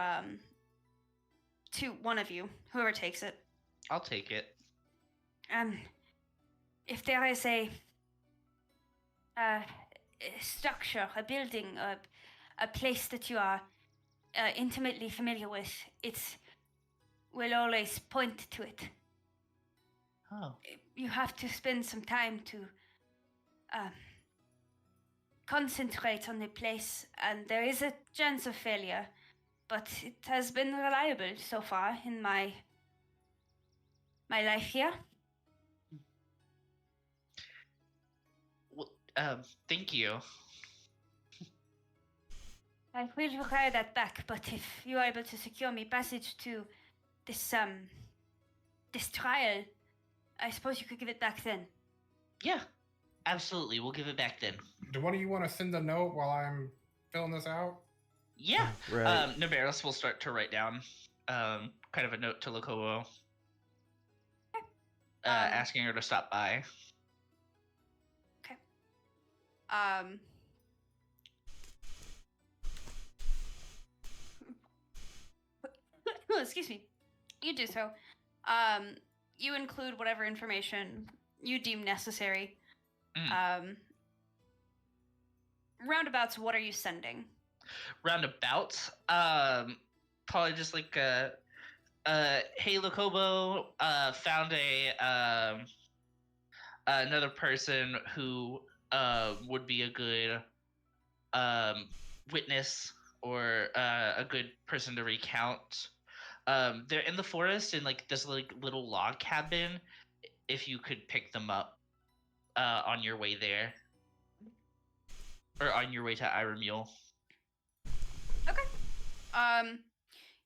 one of you, whoever takes it. I'll take it. If there is a structure, a building, a place that you are intimately familiar with, it will always point to it. Oh. You have to spend some time to concentrate on the place, and there is a chance of failure, but it has been reliable so far in my life here. Well, thank you. I will require that back, but if you are able to secure me passage to this trial, I suppose you could give it back then. Yeah, absolutely. We'll give it back then. Do one of you want to send a note while I'm filling this out? Yeah. Right. Nabaris will start to write down kind of a note to Lokowo. Asking her to stop by. Okay. Excuse me. You do so. You include whatever information you deem necessary. Mm. Roundabouts, what are you sending? Roundabouts. Probably just like hey Lokobo, found another person who would be a good witness or a good person to recount. They're in the forest in like this like little log cabin. If you could pick them up on your way there, or on your way to Iramule. Okay.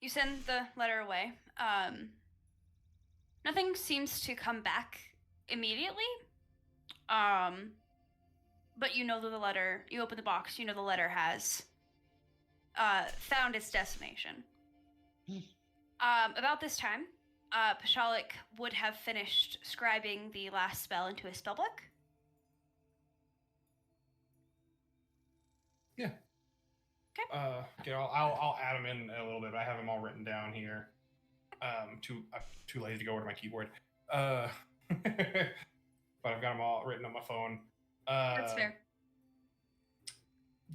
You send the letter away. Nothing seems to come back immediately. But you know that the letter, you open the box, you know the letter has found its destination. About this time, Pashalik would have finished scribing the last spell into his spellbook. Yeah. Okay. I'll add them in a little bit. I have them all written down here. Too lazy to go over to my keyboard. But I've got them all written on my phone. That's fair.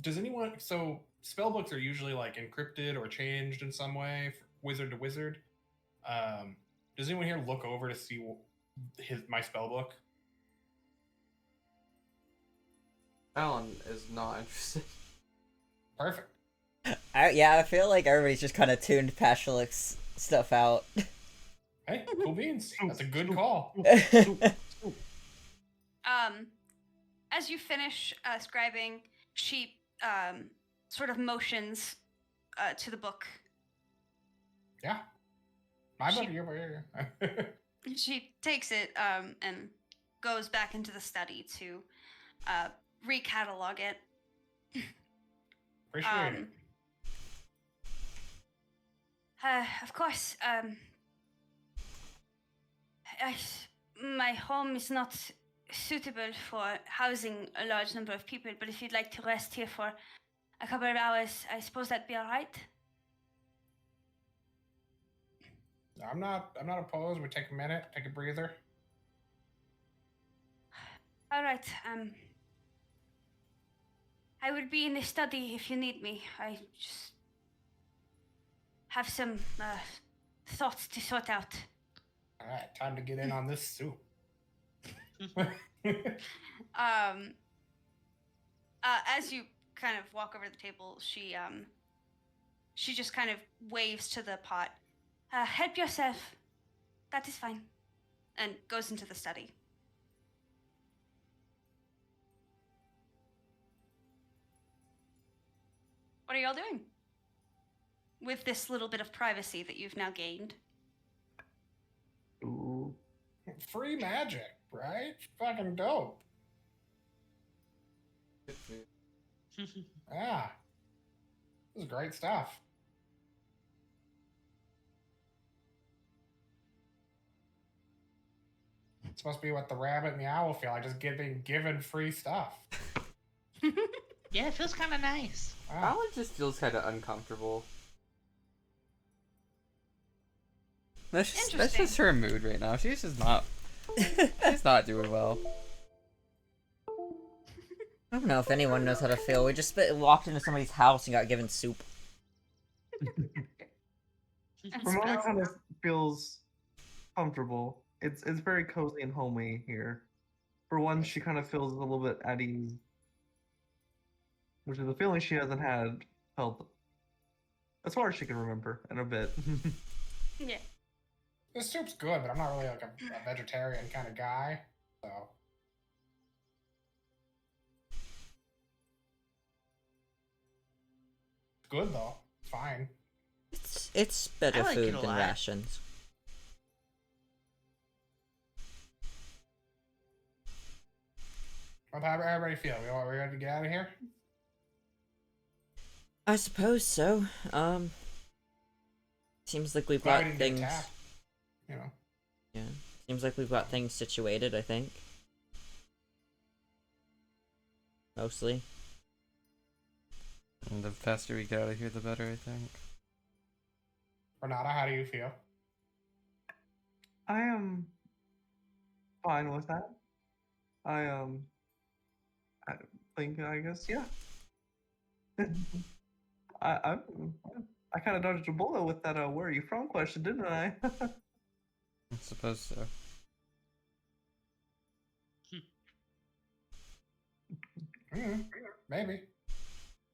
Does anyone? So spellbooks are usually like encrypted or changed in some way, wizard to wizard. Does anyone here look over to see my spellbook? Alan is not interested. Perfect. I feel like everybody's just kind of tuned Pashalik's stuff out. Hey, cool beans. That's a good call. As you finish scribing, she sort of motions to the book. Yeah. My book. Yeah. She takes it and goes back into the study to recatalog it. Appreciate it. Of course, my home is not suitable for housing a large number of people, but if you'd like to rest here for a couple of hours, I suppose that'd be all right. I'm not opposed. We take a minute, take a breather. All right. I will be in the study if you need me. I just have some thoughts to sort out. All right, time to get in on this soup. As you kind of walk over to the table, she just kind of waves to the pot. Help yourself. That is fine. And goes into the study. What are y'all doing with this little bit of privacy that you've now gained? Ooh. Free magic, right? Fucking dope. Yeah. This is great stuff. It's supposed to be what the rabbit and the owl feel like, just getting given free stuff. Yeah, it feels kind of nice. Wow. Alan just feels kind of uncomfortable. That's just her mood right now. She's just not. She's not doing well. I don't know if anyone knows how to feel. We just walked into somebody's house and got given soup. Ramona kind of feels comfortable. It's very cozy and homey here. For one, she kind of feels a little bit at ease, which is a feeling she hasn't felt as far as she can remember in a bit. Yeah. This soup's good, but I'm not really like a vegetarian kind of guy, so. Good though. Fine. It's better I like food it a than lot. rations. How everybody feel? We ready to get out of here? I suppose so. Seems like we've Glad got we didn't things. get attacked, you know. Yeah. Seems like we've got things situated, I think. Mostly. And the faster we get out of here, the better, I think. Renata, how do you feel? I am fine with that. I think, I guess, yeah. I I kind of dodged a bullet with that where are you from question, didn't I? I suppose so. Maybe.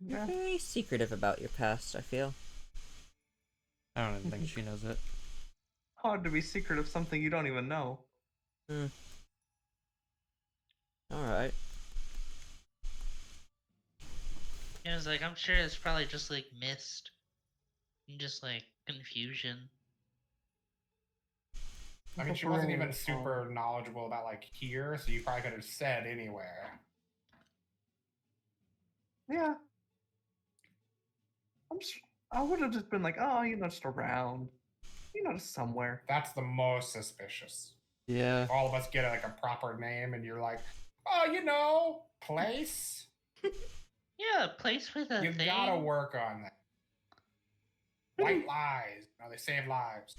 You're Yeah. very secretive about your past, I feel. I don't even think she knows it. Hard to be secret of something you don't even know. Alright. Yeah, it's like I'm sure it's probably just like mist, and just like confusion. I mean, she wasn't even super knowledgeable about like here, so you probably could have said anywhere. Yeah. I would have just been like, oh, just around. Just somewhere. That's the most suspicious. Yeah. If all of us get like a proper name, and you're like, place. Yeah, a place with a You thing. gotta work on that. White lies. No, they save lives.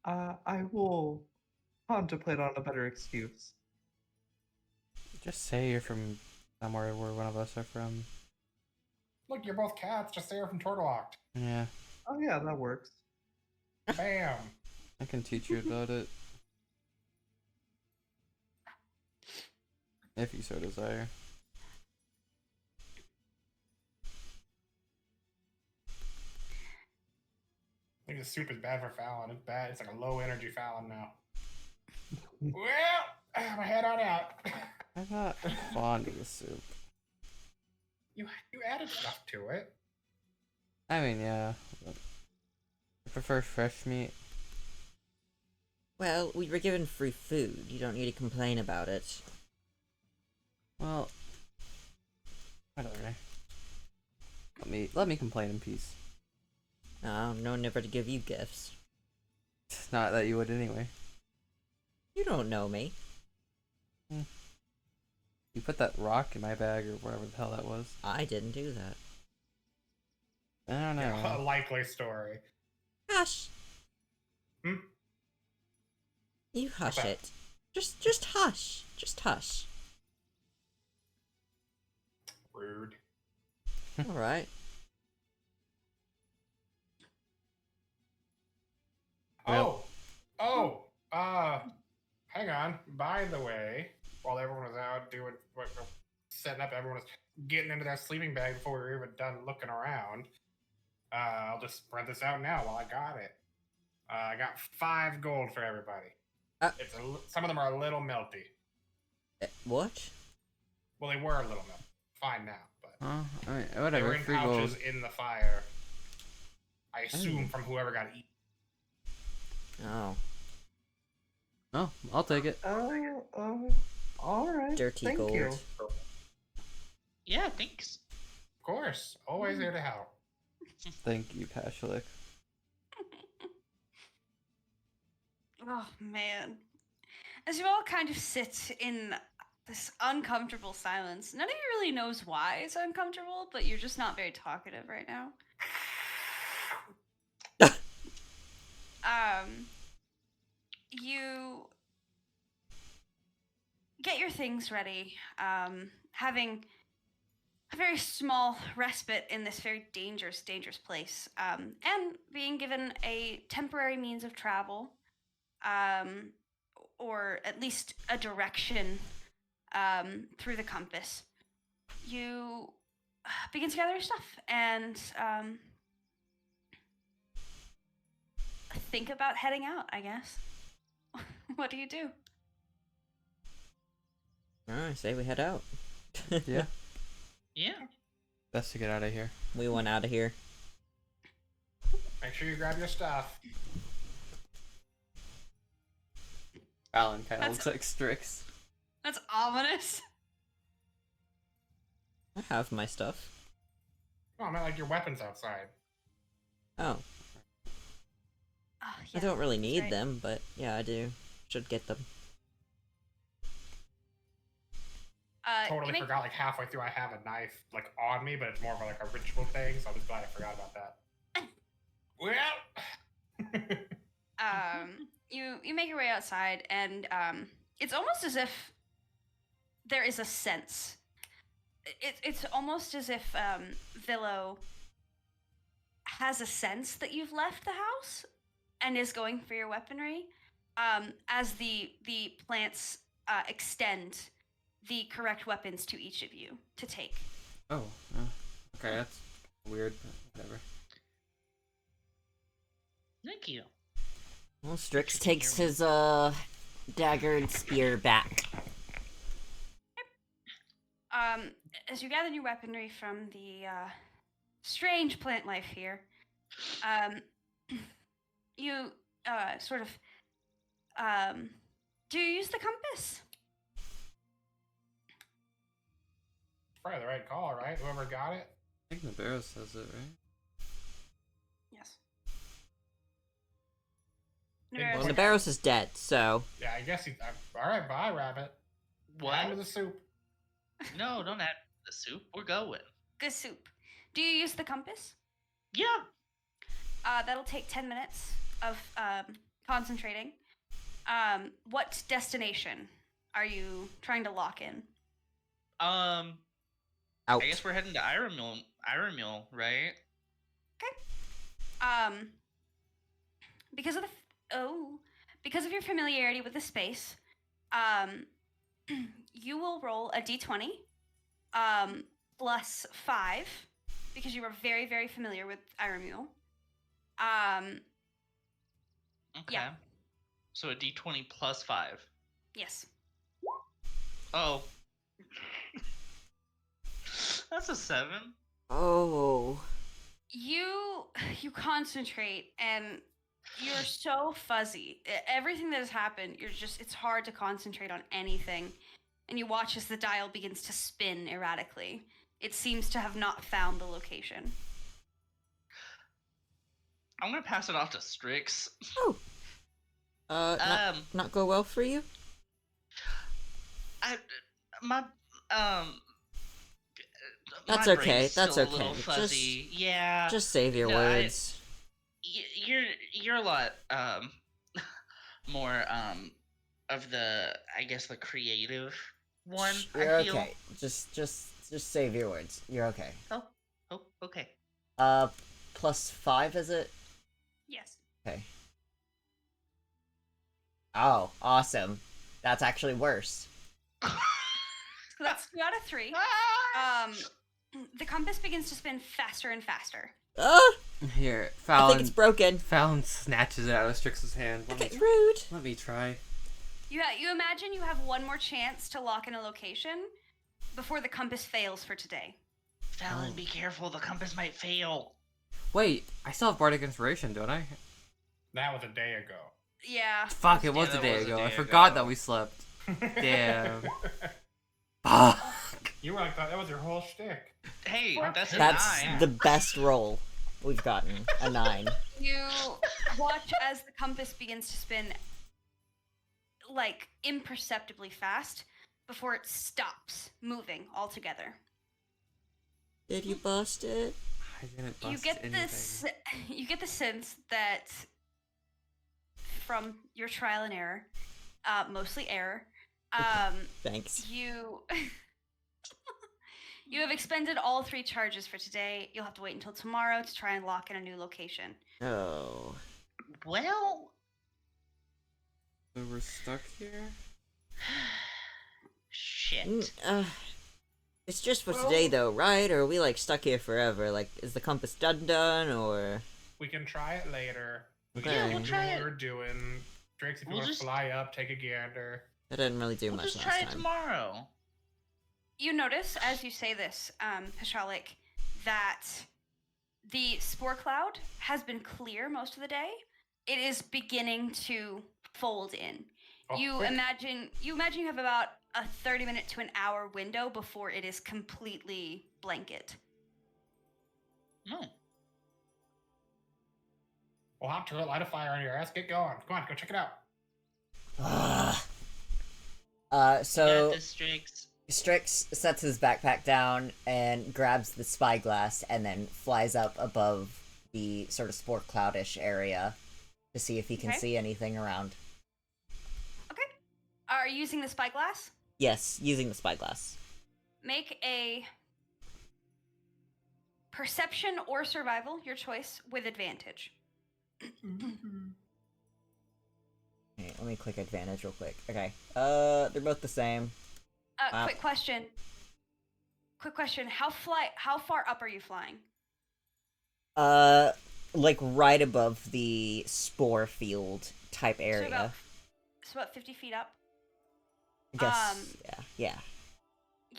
I will contemplate on a better excuse. Just say you're from somewhere where one of us are from. Look, you're both cats. Just say you're from Tortolocked. Yeah. Oh yeah, that works. Bam. I can teach you about it. If you so desire. I think the soup is bad for Fallon. It's bad. It's like a low energy Fallon now. Well, my head on out. I'm not fond of the soup. You added stuff to it. I mean, yeah. I prefer fresh meat. Well, we were given free food. You don't need to complain about it. Well, whatever. Let me complain in peace. Oh, no, never to give you gifts. Not that you would anyway. You don't know me. You put that rock in my bag or whatever the hell that was. I didn't do that. I don't know. Yeah, a likely story. Hush. Hmm? You hush Okay. it. Just hush. Just hush. Rude. Alright. Well- Hang on. By the way, while everyone was out doing setting up, everyone was getting into their sleeping bag before we were even done looking around. I'll just spread this out now while I got it. I got 5 gold for everybody. Some of them are a little melty. What? Well, they were a little melty. Fine now, but Huh? I mean, they were whatever. in Free pouches gold. in the fire. I assume from whoever got eaten. Oh. Oh, I'll take it. All right. Dirty Thank gold. you. Yeah, thanks. Of course, always there to help. Thank you, Pashlik. Oh man. As you all kind of sit in this uncomfortable silence, none of you really knows why it's uncomfortable, but you're just not very talkative right now. You get your things ready, having a very small respite in this very dangerous place, and being given a temporary means of travel, or at least a direction through the compass. You begin to gather your stuff and think about heading out, I guess. What do you do? I say we head out. Yeah. Yeah. Best to get out of here. We went out of here. Make sure you grab your stuff. Alan kind of That's- looks like Strix. That's ominous. I have my stuff. Oh, I meant like your weapons outside. Oh. Oh, I yeah, don't really that's need right. them, but yeah, I do. Should get them. Totally you make- forgot like halfway through I have a knife like on me, but it's more of like a ritual thing, so I'm just glad I forgot about that. Well, you make your way outside, and it's almost as if there is a sense. It's almost as if Villo has a sense that you've left the house and is going for your weaponry, as the plants extend the correct weapons to each of you to take. Oh, okay, that's weird, but whatever. Thank you. Well, Strix takes his dagger and spear back. As you gather your weaponry from the strange plant life here, you sort of do you use the compass? Probably the right call, right? Whoever got it. I think the barrow says it, right? Yes. Well, Navarros is dead, so... Yeah, I guess he. All right, bye, rabbit. Add to What? the soup. No, don't add the soup. We're going. Good soup. Do you use the compass? Yeah. That'll take 10 minutes of concentrating. What destination are you trying to lock in? Out. I guess we're heading to Ironmill, right? Because of because of your familiarity with the space, you will roll a d20 plus 5 because you are very, very familiar with Ironmill. Okay. Yeah. So a d20 plus 5. Yes. Oh. That's a 7. Oh. You concentrate and you're so fuzzy. Everything that has happened, it's hard to concentrate on anything. And you watch as the dial begins to spin erratically. It seems to have not found the location. I'm gonna pass it off to Strix. Oh. Not go well for you? That's my okay, brain's that's still okay. A little fuzzy. Yeah. Just save your words. You're a lot more of the, I guess, the creative one. You're I feel. okay. Just save your words. You're okay. Oh, okay. Plus 5, is it? Yes. Okay. Oh, awesome. That's actually worse. So that's 2 out of 3. The compass begins to spin faster and faster. Here, I Fallon. think it's broken. Fallon snatches it out of Strix's hand. Okay, rude. Let me try. You imagine you have one more chance to lock in a location before the compass fails for today. Fallon, be careful. The compass might fail. Wait, I still have Bardic Inspiration, don't I? That was a day ago. Yeah. Fuck, it was that a day was a ago. I day forgot ago. that we slept. Damn. Fuck. You were like that was your whole shtick. Hey, that's a That's 9. the best roll we've gotten. A 9. You watch as the compass begins to spin, like, imperceptibly fast before it stops moving altogether. Did you bust it? I didn't bust You get anything. you get the sense that from your trial and error, mostly error, Thanks. you you have expended all 3 charges for today. You'll have to wait until tomorrow to try and lock in a new location. Oh. Well, So we're stuck here? shit. It's just for today, though, right? Or are we, like, stuck here forever? Like, is the compass done, or... We can try it later. We Okay. can Yeah, we'll do try what it. we're doing. Drake's, if you We'll want just- to fly up, take a gander. That didn't really do We'll much just last try time. it tomorrow. You notice as you say this, Pashalik, that the spore cloud has been clear most of the day. It is beginning to fold in. Oh, you quick. imagine you have about a 30-minute to an hour window before it is completely blanket. No. We'll hop to it, light a fire on your ass, get going. Come on, go check it out. So... Got this, Strix. Strix sets his backpack down and grabs the spyglass and then flies up above the sort of spore cloudish area to see if he can Okay. see anything around. Okay. Are you using the spyglass? Yes, using the spyglass. Make a perception or survival, your choice, with advantage. Okay, let me click advantage real quick. Okay. They're both the same. Quick question. How far up are you flying? Like right above the spore field type area. So about 50 feet up. I guess. Yeah.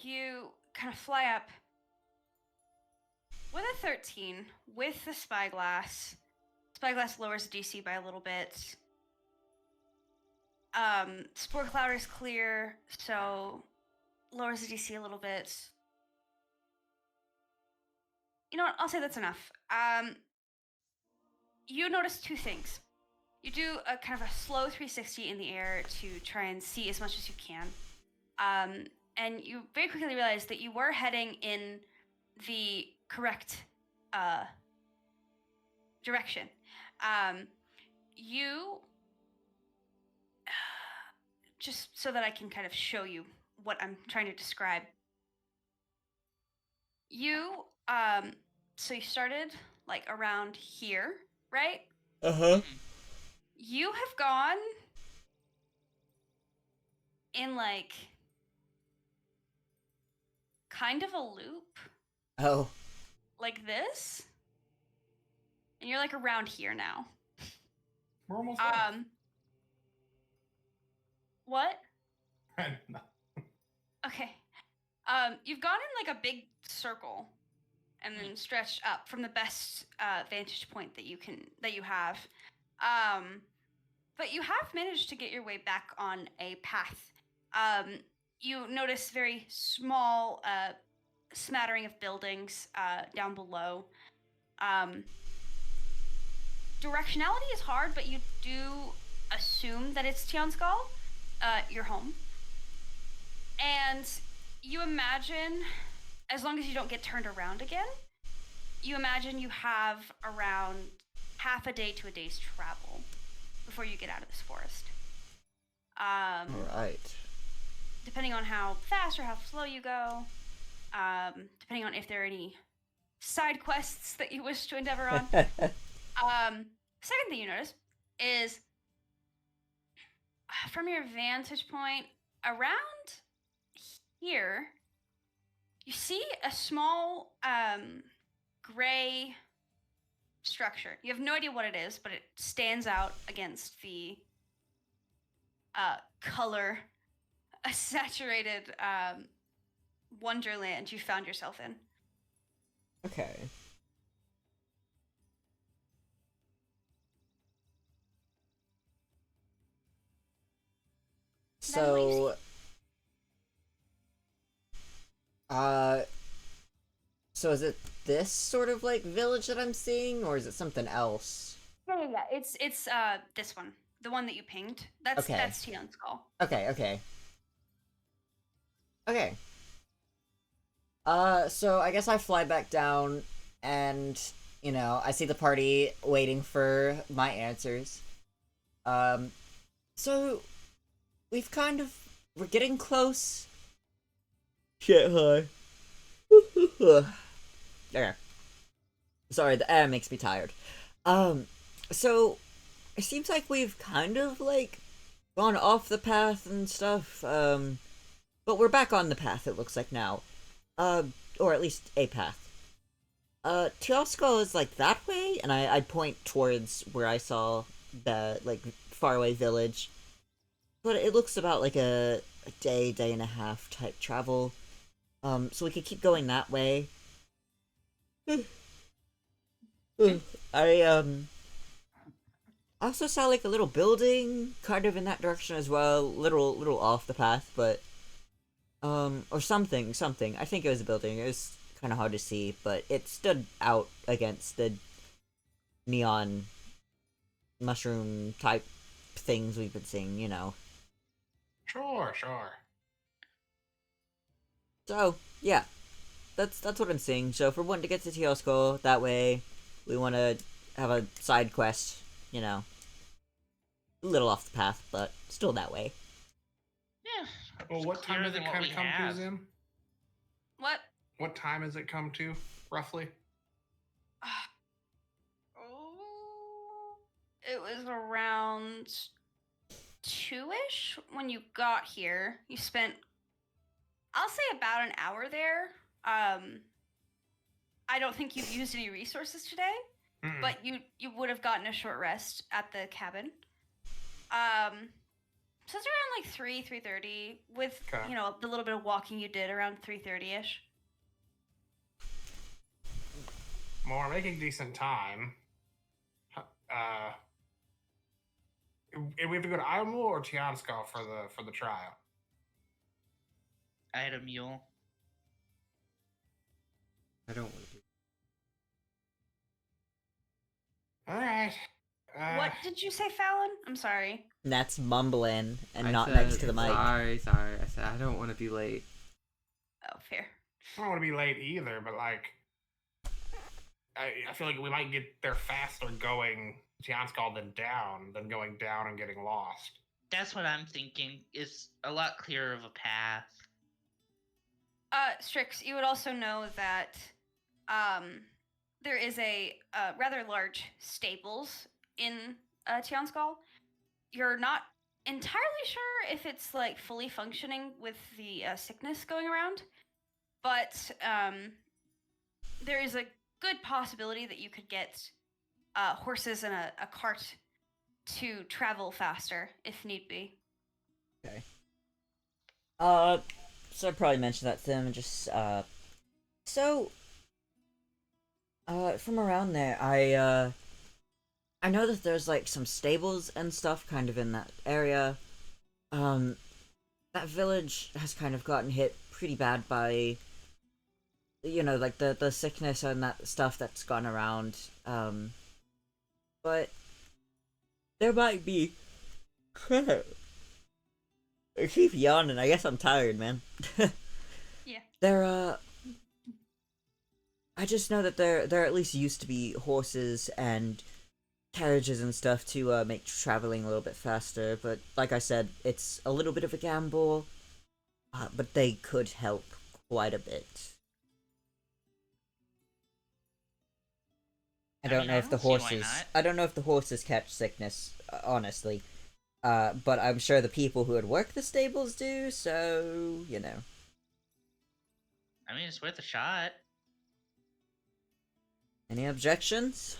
You kind of fly up with a 13 with the spyglass. Spyglass lowers the DC by a little bit. Spore cloud is clear, so lowers the DC a little bit. You know what? I'll say that's enough. You notice two things. You do a kind of a slow 360 in the air to try and see as much as you can. And you very quickly realize that you were heading in the correct direction. You, just so that I can kind of show you what I'm trying to describe. You, so you started like around here, right? Uh-huh. You have gone in like kind of a loop, Oh. like this, and you're like around here now. We're almost there. What? No. Okay. You've gone in like a big circle and then stretched up from the best vantage point that you have. But you have managed to get your way back on a path. You notice very small smattering of buildings down below. Directionality is hard, but you do assume that it's Tianskal, your home. And you imagine, as long as you don't get turned around again, you imagine you have around half a day to a day's travel before you get out of this forest. Right. Depending on how fast or how slow you go, depending on if there are any side quests that you wish to endeavor on. Second thing you notice is from your vantage point around here, you see a small gray structure. You have no idea what it is, but it stands out against the color saturated wonderland you found yourself in. Okay. That's what you So, so is it this sort of like village that I'm seeing, or is it something else? Yeah. It's this one, the one that you pinged. That's Tion's call. Okay. So I guess I fly back down, and I see the party waiting for my answers. So we're getting close. Shit, hi. Okay. Sorry, the air makes me tired. So it seems like we've kind of like gone off the path and stuff. But we're back on the path, it looks like now. Or at least a path. Tiosko is like that way, and I'd point towards where I saw the like faraway village. But it looks about like a day and a half type travel. So we could keep going that way. I also saw like a little building kind of in that direction as well, little off the path, but or something. I think it was a building. It was kind of hard to see, but it stood out against the neon mushroom type things we've been seeing, Sure. So, yeah. That's what I'm seeing. So if we're wanting to get to Teosko, that way we want to have a side quest, a little off the path, but still that way. Well, what time clearer does than it what kind we of come to, have. Zim? What? What time has it come to, roughly? Oh, it was around 2-ish when you got here. You spent, I'll say, about an hour there. I don't think you've used any resources today, Mm-mm. but you would have gotten a short rest at the cabin. So it's around like 3:30 with, Okay. you know, the little bit of walking you did around 3:30ish. Well, we're making decent time. We have to go to Isle or Tiansko for the trial. I had a mule. I don't want to do. All right. What did you say, Fallon? I'm sorry. That's mumbling and I not said, next to the mic. Sorry. I said I don't want to be late. Oh, fair. I don't want to be late either, but like, I feel like we might get there faster going Tianskal than going down and getting lost. That's what I'm thinking. Is a lot clearer of a path. Strix, you would also know that there is a rather large stables in Tianskal. You're not entirely sure if it's like fully functioning with the sickness going around, but there is a good possibility that you could get horses and a cart to travel faster if need be. Okay. So I probably mentioned that to them and just, from around there, I know that there's, like, some stables and stuff kind of in that area. That village has kind of gotten hit pretty bad by, you know, like, the sickness and that stuff that's gone around. But there might be... I keep yawning. I guess I'm tired, man. Yeah. I just know that there at least used to be horses and carriages and stuff to make traveling a little bit faster, but like I said, it's a little bit of a gamble, but they could help quite a bit. I don't know if the don't see why horses. not. I don't know if the horses catch sickness, honestly. But I'm sure the people who would work the stables do, so, you know. I mean, it's worth a shot. Any objections?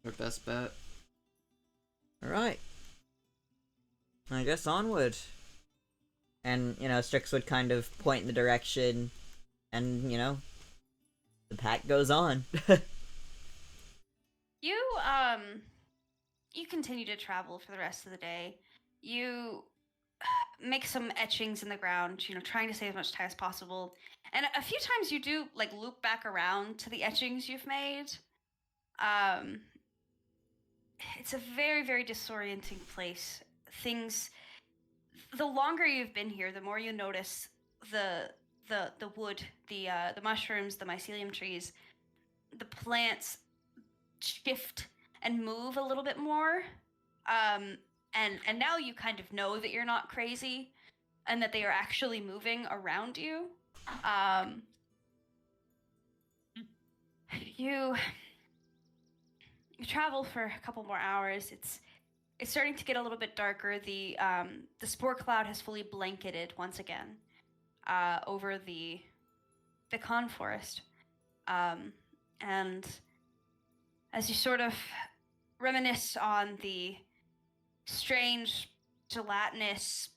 Our best bet. Alright. I guess onward. And, you know, Strix would kind of point in the direction, and, you know, the pack goes on. You continue to travel for the rest of the day. You make some etchings in the ground, you know, trying to save as much time as possible. And a few times you do, like, loop back around to the etchings you've made. It's a very, very disorienting place. The longer you've been here, the more you notice the wood, the mushrooms, the mycelium trees, the plants shift and move a little bit more. And now you kind of know that you're not crazy and that they are actually moving around you. You travel for a couple more hours. It's starting to get a little bit darker. The spore cloud has fully blanketed once again over the con forest. And as you sort of reminisce on the strange, gelatinous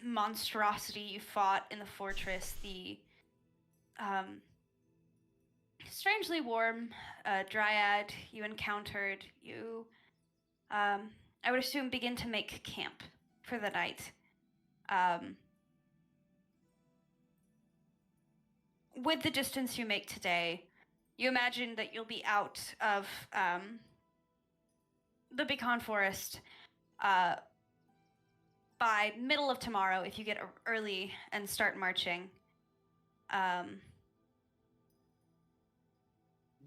monstrosity you fought in the fortress, the strangely warm dryad you encountered, you, I would assume, begin to make camp for the night. With the distance you make today, you imagine that you'll be out of the Beacon Forest by middle of tomorrow if you get early and start marching.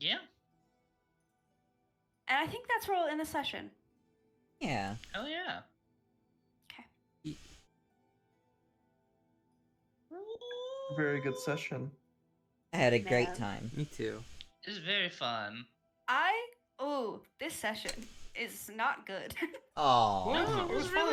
Yeah. And I think that's where we'll end the session. Yeah. Hell yeah. Okay. Very good session. I had a great Man. time. Me too. It was very fun. This session is not good. Aww. Well, No, it was really